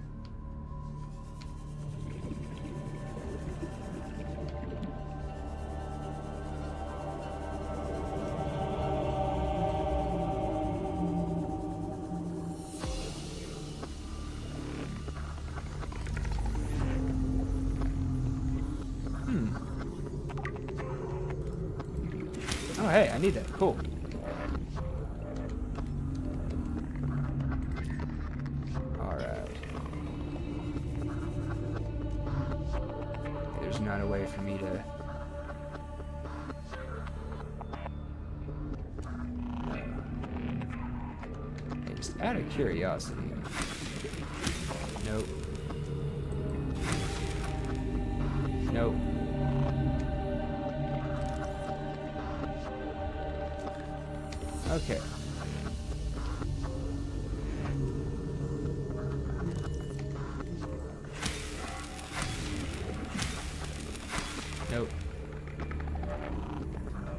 Oh, hey, I need that. Cool. Alright. There's not a way for me to... Hey, just out of curiosity. Nope. Nope. Okay. Nope.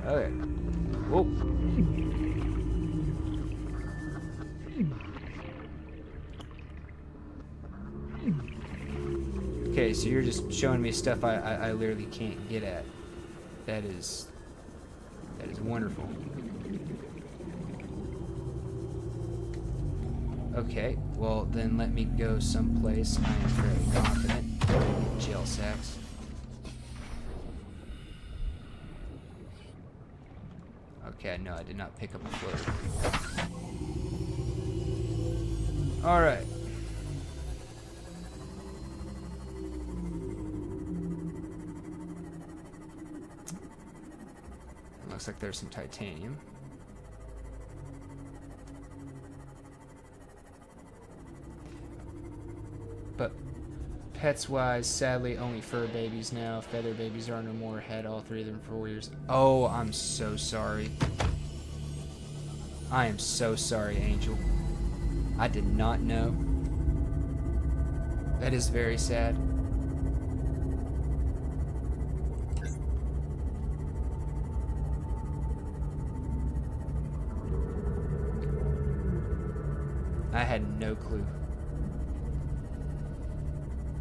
Okay. Whoa. Okay, so you're just showing me stuff I literally can't get at. That is wonderful. Okay, well then let me go someplace I am fairly confident. Gel sacks. Okay, no, I did not pick up a floater. Alright. Looks like there's some titanium. But pets wise, sadly only fur babies now. Feather babies are no more. Had all three of them for 4 years. Oh, I'm so sorry. I am so sorry, Angel. I did not know. That is very sad. I had no clue.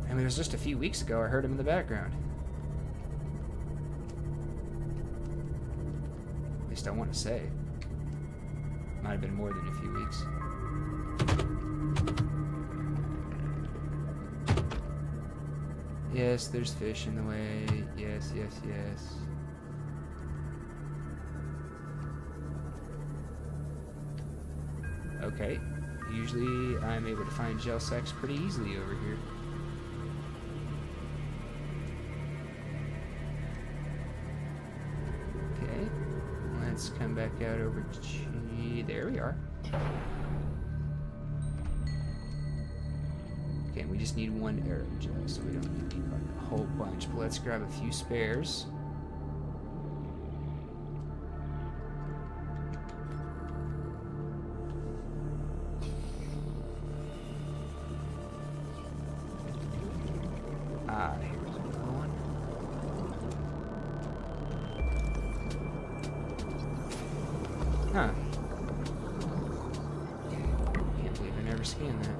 I mean, it was just a few weeks ago I heard him in the background. At least I want to say. Might have been more than a few weeks. Yes, there's fish in the way. Yes, yes, yes. Okay. Usually I'm able to find gel sacks pretty easily over here. Okay. Let's come back out over to... There we are. Okay, and we just need one arrow gel, so we don't need like a whole bunch. But let's grab a few spares. Ah, here's another one. Huh. Can't believe I never scanned that.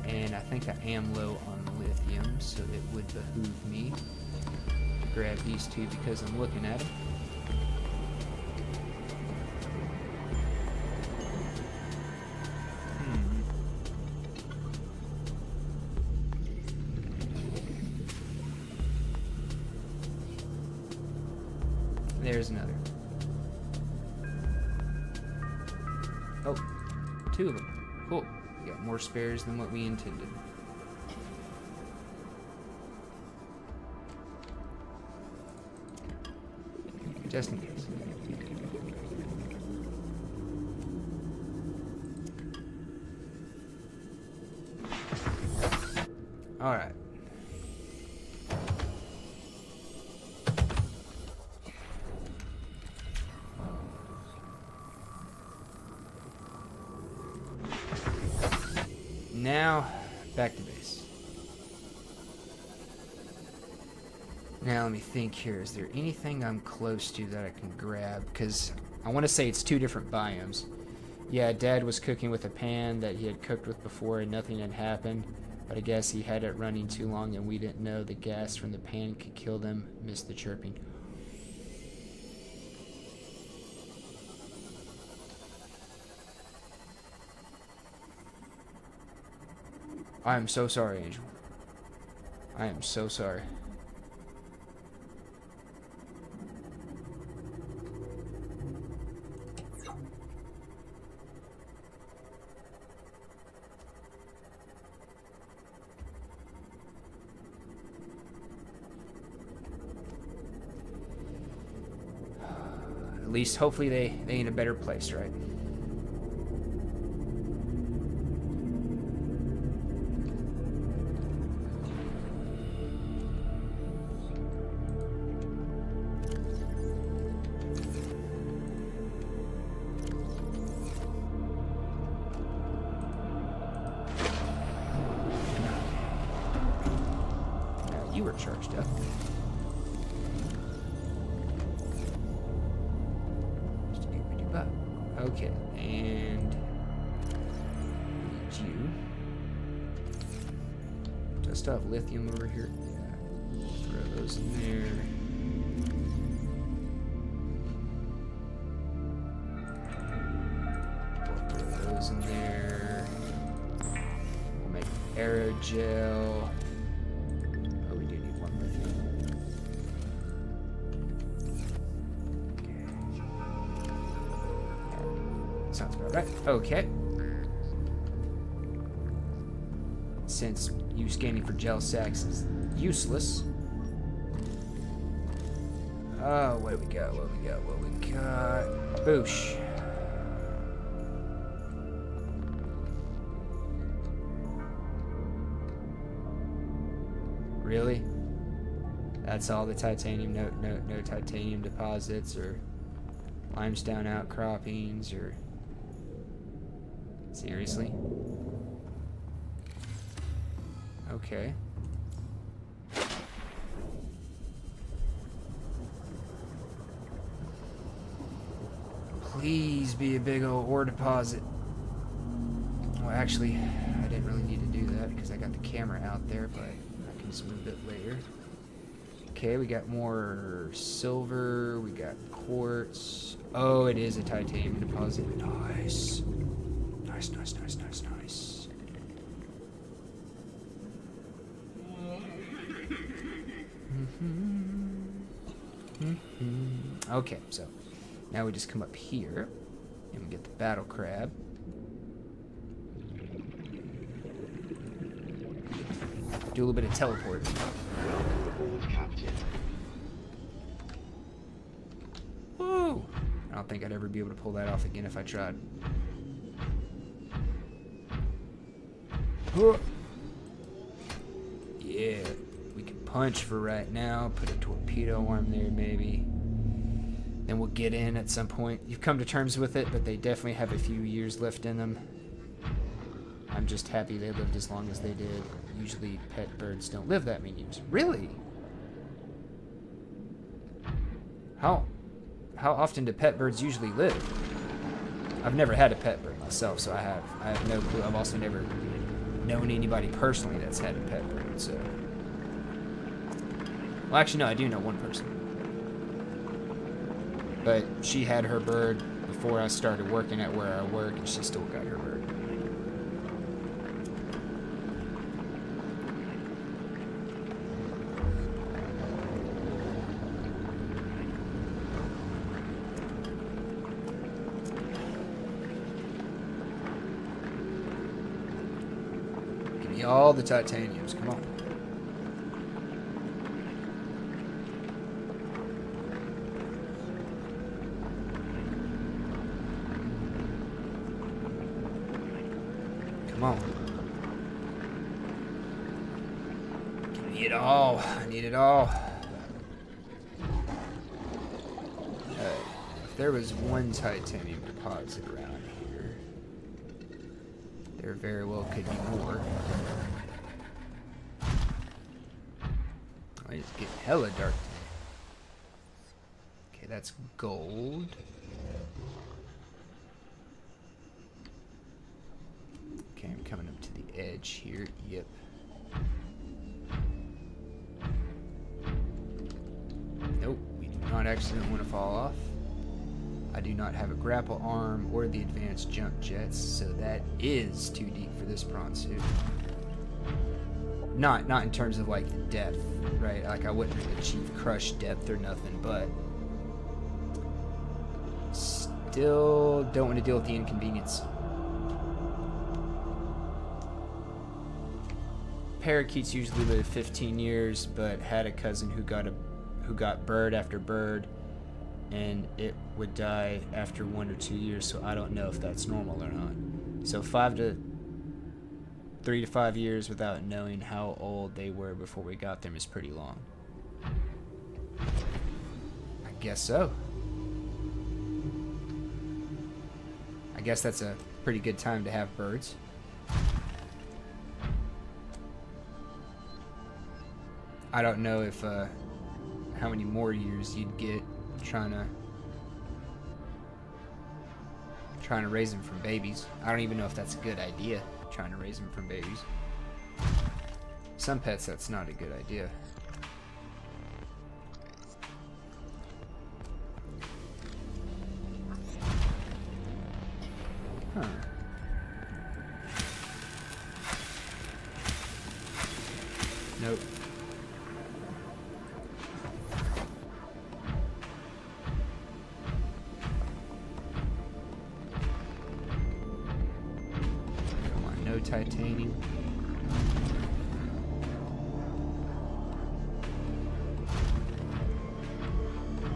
And I think I am low on lithium, so it would behoove me to grab these two because I'm looking at them. There's another. Oh, two of them. Cool. We got more spares than what we intended. Just in case. Alright. Now, back to base. Now, let me think here. Is there anything I'm close to that I can grab? Because I want to say it's two different biomes. Yeah, Dad was cooking with a pan that he had cooked with before and nothing had happened. But I guess he had it running too long and we didn't know the gas from the pan could kill them. Missed the chirping. I am so sorry, Angel. I am so sorry. At least, hopefully, they in a better place, right? You were charged up. Okay, and need you. Do I still have lithium over here? Yeah. Throw those in there. We'll throw those in there. We'll make aerogel. Oh, we do need one lithium. Sounds about right. Okay. Since you scanning for gel sacks is useless. Oh, what do we got? What do we got? What do we got? Boosh. Really? That's all the titanium? No titanium deposits or limestone outcroppings or... Seriously? Okay. Please be a big old ore deposit. Well, actually, I didn't really need to do that because I got the camera out there, but I can just move it later. Okay, we got more silver. We got quartz. Oh, it is a titanium deposit. Nice. Nice, nice, nice, nice, nice. Okay, so now we just come up here and we get the battle crab. Do a little bit of teleport. Welcome aboard, Captain. Woo! I don't think I'd ever be able to pull that off again if I tried. Yeah, we can punch for right now. Put a torpedo arm there, maybe. Then we'll get in at some point. You've come to terms with it, but they definitely have a few years left in them. I'm just happy they lived as long as they did. Usually pet birds don't live that many years. Really? How often do pet birds usually live? I've never had a pet bird myself, so I have no clue. I've also never known anybody personally that's had a pet bird, so. Well, actually, no, I do know one person. But she had her bird before I started working at where I work, and she still got her bird. Give me all the titaniums, come on. Come on. Give me it all. I need it all. If there was one titanium deposit around here, there very well could be more. Oh, it's getting hella dark. Okay, that's gold. Okay, I'm coming up to the edge here. Yep. Nope, we do not accidentally want to fall off. I do not have a grapple arm or the advanced jump jets, so that is too deep for this prawn suit. Not in terms of like the depth, right? Like I wouldn't achieve crush depth or nothing, but still don't want to deal with the inconvenience. Parakeets usually live 15 years, but had a cousin who got bird after bird, and it would die after 1 or 2 years, so I don't know if that's normal or not. So 3 to 5 years without knowing how old they were before we got them is pretty long. I guess so. I guess that's a pretty good time to have birds. I don't know if how many more years you'd get trying to raise them from babies. I don't even know if that's a good idea, trying to raise them from babies. Some pets, that's not a good idea. Huh. Nope. Titanium.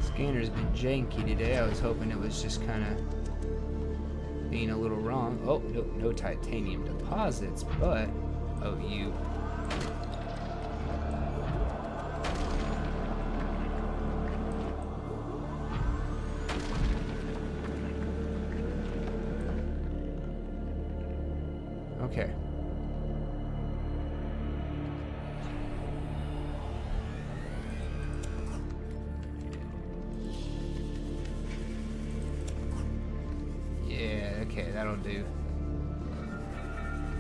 Scanner's been janky today. I was hoping it was just kind of being a little wrong. Oh, no titanium deposits, but oh, you. Okay. Yeah, okay, that'll do.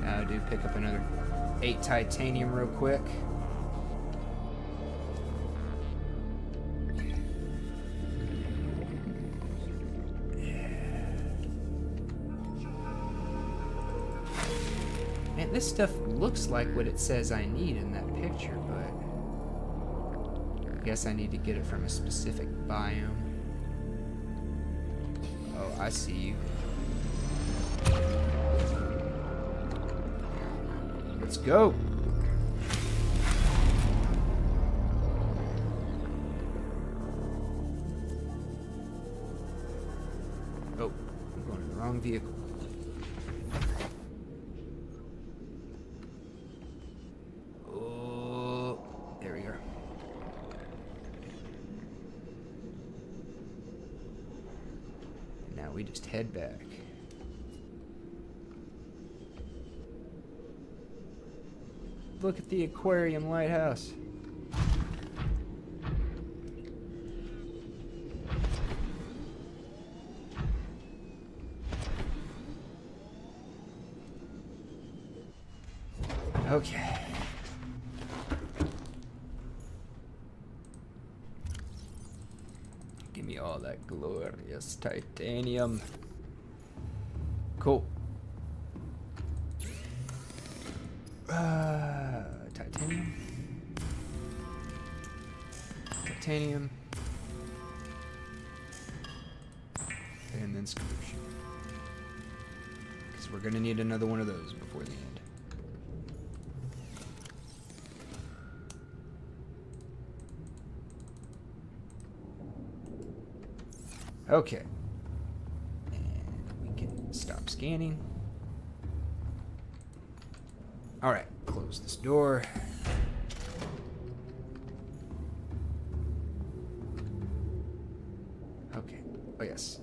That'll do. Pick up another 8 titanium real quick. Man, this stuff looks like what it says I need in that picture, but I guess I need to get it from a specific biome. Oh, I see you. Let's go. Oh, I'm going in the wrong vehicle. Oh, there we go. Now we just head back. Look at the aquarium lighthouse. Okay. Give me all that glorious titanium. Cool. Titanium. Titanium. And then skirmish. Because we're going to need another one of those before the end. Okay. And we can stop scanning. Alright, close this door. Okay. Oh, yes.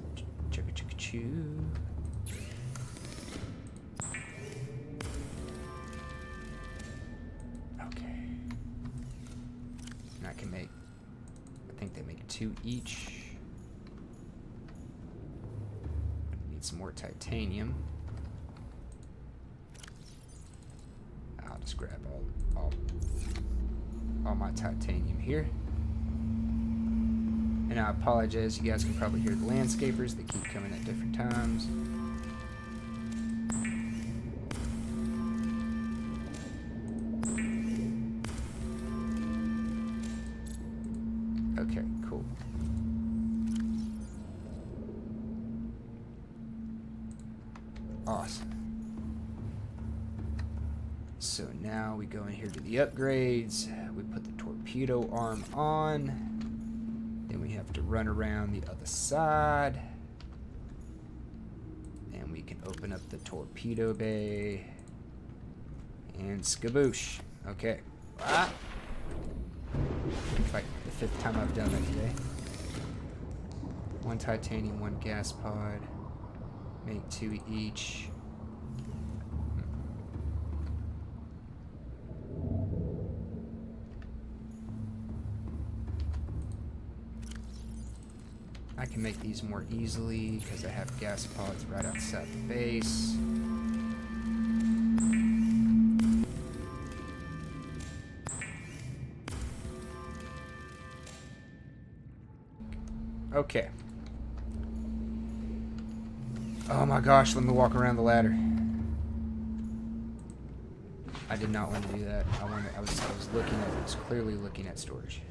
Chugga chugga choo. Okay. And I can make, I think they make 2 each. Need some more titanium. I'll just grab all my titanium here. And I apologize, you guys can probably hear the landscapers. They keep coming at different times. Okay, cool. Awesome. So now we go in here to the upgrades. We put the torpedo arm on. Then we have to run around the other side. And we can open up the torpedo bay. And skaboosh. Okay. Ah. Like the 5th time I've done that today. 1 titanium, 1 gas pod. Make 2 each. I can make these more easily because I have gas pods right outside the base. Okay. Oh my gosh, let me walk around the ladder. I did not want to do that. I was looking at, I was clearly looking at storage.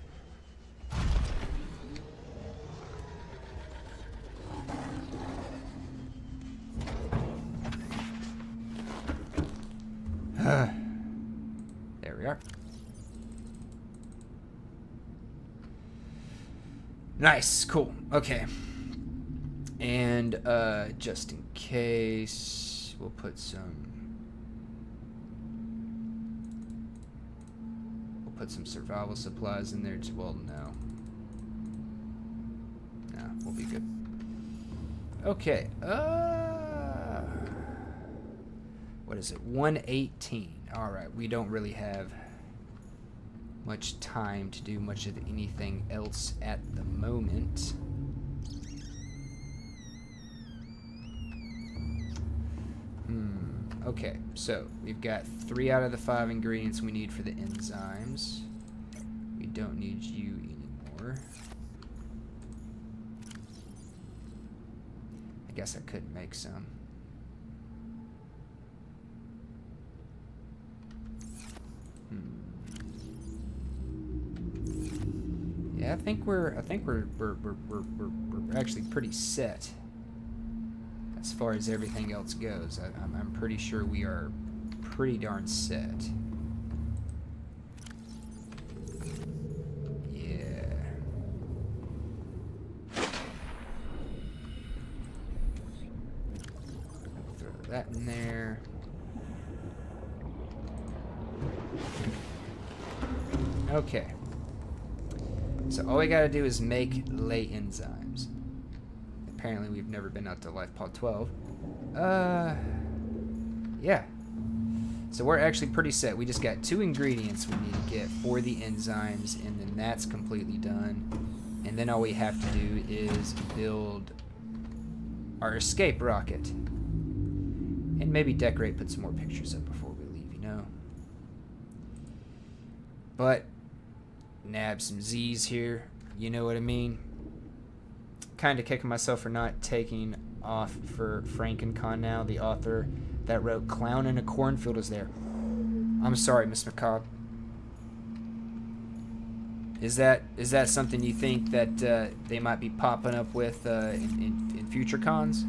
There we are. Nice, cool. Okay. And just in case, we'll put some survival supplies in there. Well, no. No, we'll be good. Okay. What is it? 118. All right. We don't really have much time to do much of anything else at the moment. Okay, so we've got 3 out of the 5 ingredients we need for the enzymes. We don't need you anymore. I guess I could make some. Yeah, I think we're actually pretty set as far as everything else goes. I'm pretty sure we are pretty darn set. Yeah. Throw that in there. Okay. So all we gotta do is make lay enzymes. Apparently we've never been out to Life Pod 12. Yeah. So we're actually pretty set. We just got 2 ingredients we need to get for the enzymes, and then that's completely done. And then all we have to do is build our escape rocket. And maybe decorate, put some more pictures up before we leave, you know? But nab some Z's here, you know what I mean? Kind of kicking myself for not taking off for FrankenCon now. The author that wrote Clown in a Cornfield is there. I'm sorry, Miss McCobb. Is that something you think that they might be popping up with in future cons?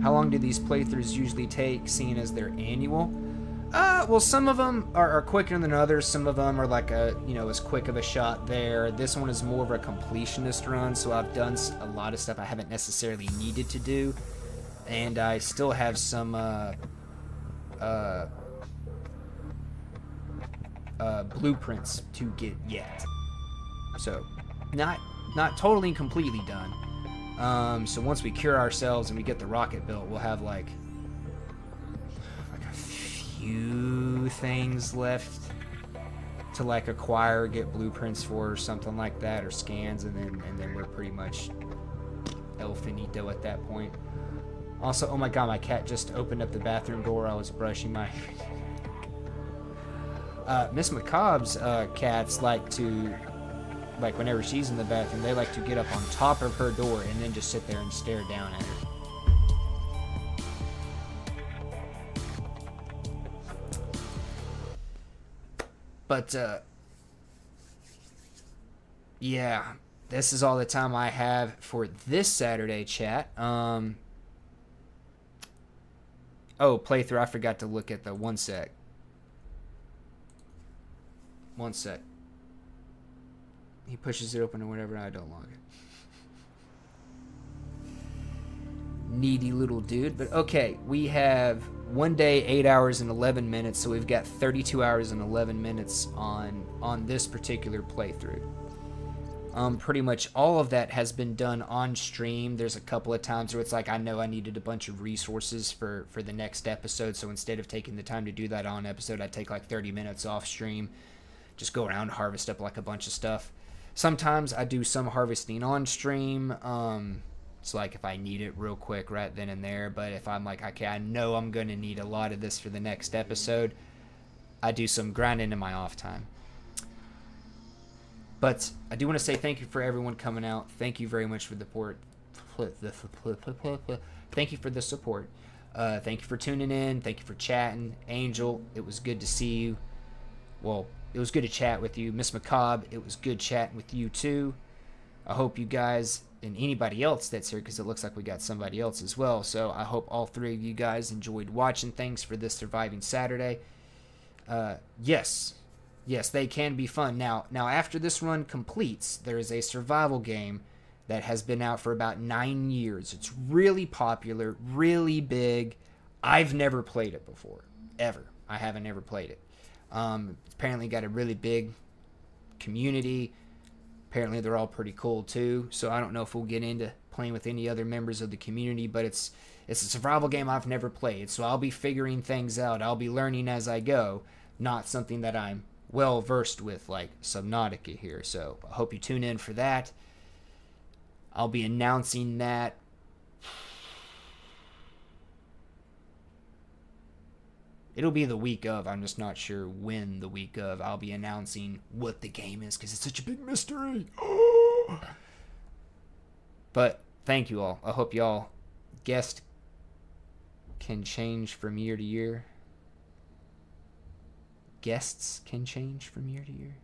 How long do these playthroughs usually take, seeing as they're annual? Well, some of them are quicker than others. Some of them are like as quick of a shot there. This one is more of a completionist run, so I've done a lot of stuff I haven't necessarily needed to do, and I still have some blueprints to get yet. So, not totally and completely done. So once we cure ourselves and we get the rocket built, we'll have like a few things left to like acquire, get blueprints for, or something like that, or scans, and then we're pretty much el finito at that point. Also, oh my god, my cat just opened up the bathroom door. I was brushing my Miss McCobb's cats like to, like whenever she's in the bathroom, they like to get up on top of her door and then just sit there and stare down at her. But, yeah, this is all the time I have for this Saturday, chat. Oh, playthrough, I forgot to look at the one sec. One sec. He pushes it open or whatever, I don't log it. Needy little dude. But okay, we have 1 day, 8 hours and 11 minutes, so we've got 32 hours and 11 minutes on this particular playthrough. Pretty much all of that has been done on stream. There's a couple of times where it's like, I know I needed a bunch of resources for the next episode, so instead of taking the time to do that on episode, I take like 30 minutes off stream, just go around, harvest up like a bunch of stuff. Sometimes I do some harvesting on stream. It's like if I need it real quick right then and there. But if I'm like, okay, I know I'm going to need a lot of this for the next episode, I do some grinding in my off time. But I do want to say thank you for everyone coming out. Thank you very much for the support. Thank you for the support. Thank you for tuning in. Thank you for chatting. Angel, it was good to see you. Well, it was good to chat with you. Miss McCobb, it was good chatting with you too. I hope you guys and anybody else that's here, because it looks like we got somebody else as well. So I hope all 3 of you guys enjoyed watching things for this Surviving Saturday. Yes, they can be fun. Now after this run completes, there is a survival game that has been out for about 9 years. It's really popular, really big. I've never played it before, ever. I haven't ever played it. It's apparently got a really big community. Apparently they're all pretty cool too. So I don't know if we'll get into playing with any other members of the community, but it's a survival game I've never played. So I'll be figuring things out. I'll be learning as I go, not something that I'm well versed with like Subnautica here. So I hope you tune in for that. I'll be announcing that It'll be the week of. I'm just not sure when the week of I'll be announcing what the game is because it's such a big mystery. But thank you all. I hope y'all guessed can change from year to year. Guests can change from year to year.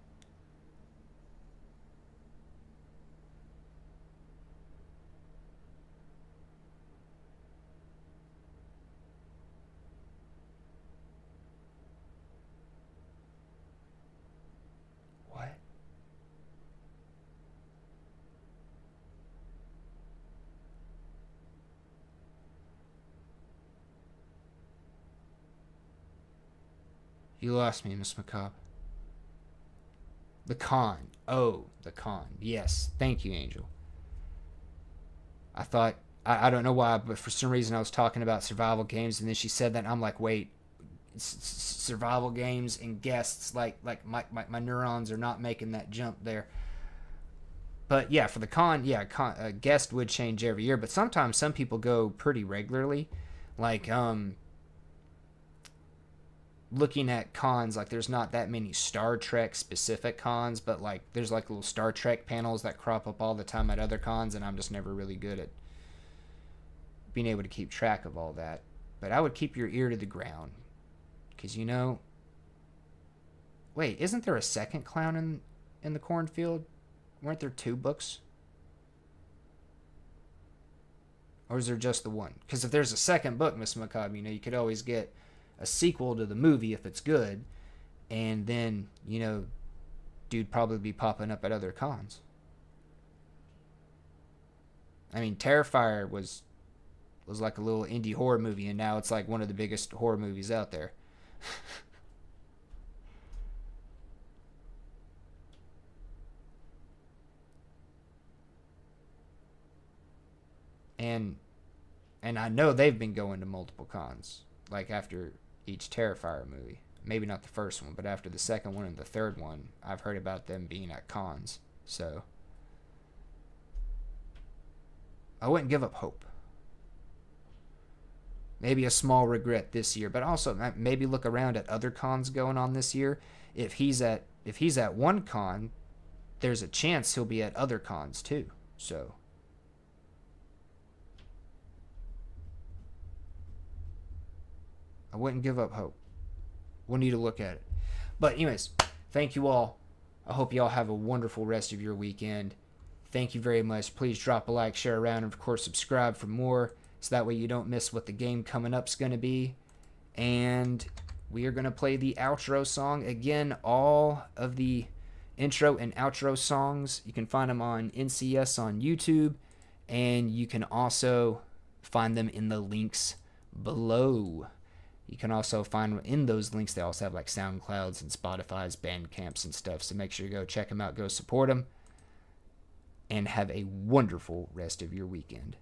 What? You lost me, Miss Macabre. The con. Oh, the con. Yes. Thank you, Angel. I thought, I don't know why, but for some reason I was talking about survival games, and then she said that, and I'm like, wait, survival games and guests, like my neurons are not making that jump there. But yeah, for the con, yeah, a guest would change every year, but sometimes some people go pretty regularly. Like, looking at cons, like there's not that many Star Trek specific cons, but like there's like little Star Trek panels that crop up all the time at other cons, and I'm just never really good at being able to keep track of all that. But I would keep your ear to the ground, because wait, isn't there a second clown in the cornfield? Weren't there 2 books? Or is there just the one? Because if there's a second book, Miss Macabre, you could always get a sequel to the movie if it's good, and then dude probably be popping up at other cons. I mean, Terrifier was like a little indie horror movie, and now it's like one of the biggest horror movies out there. and I know they've been going to multiple cons, like after each Terrifier movie. Maybe not the first one, but after the second one and the third one, I've heard about them being at cons. So I wouldn't give up hope. Maybe a small regret this year, but also maybe look around at other cons going on this year. If he's at one con, there's a chance he'll be at other cons too. So I wouldn't give up hope. We'll need to look at it. But anyways, thank you all. I hope you all have a wonderful rest of your weekend. Thank you very much. Please drop a like, share around, and of course subscribe for more, so that way you don't miss what the game coming up's going to be. And we are going to play the outro song. Again, all of the intro and outro songs, you can find them on NCS on YouTube, and you can also find them in the links below. You can also find in those links, they also have like SoundClouds and Spotify's, Bandcamps and stuff. So make sure you go check them out, go support them, and have a wonderful rest of your weekend.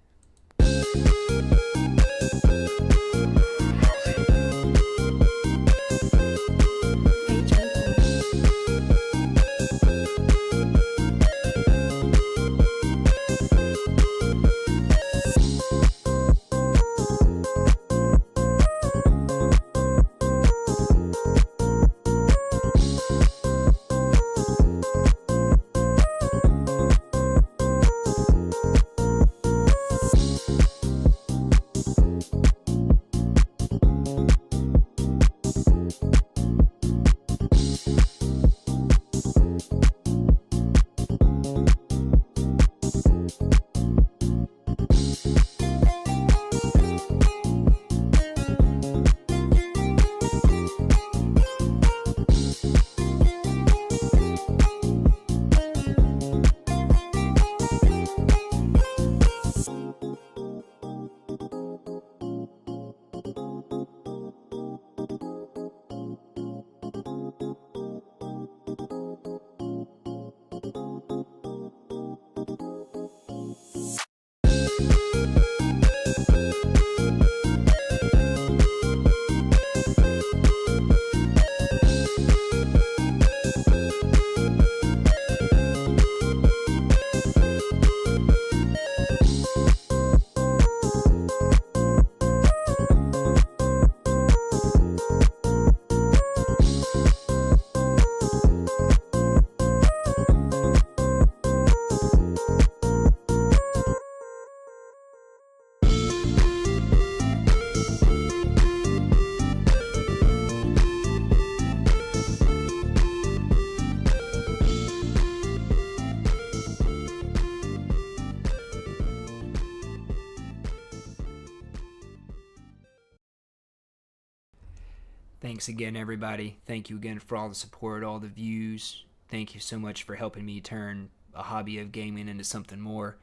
Thanks again, everybody. Thank you again for all the support, all the views. Thank you so much for helping me turn a hobby of gaming into something more.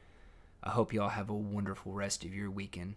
I hope you all have a wonderful rest of your weekend.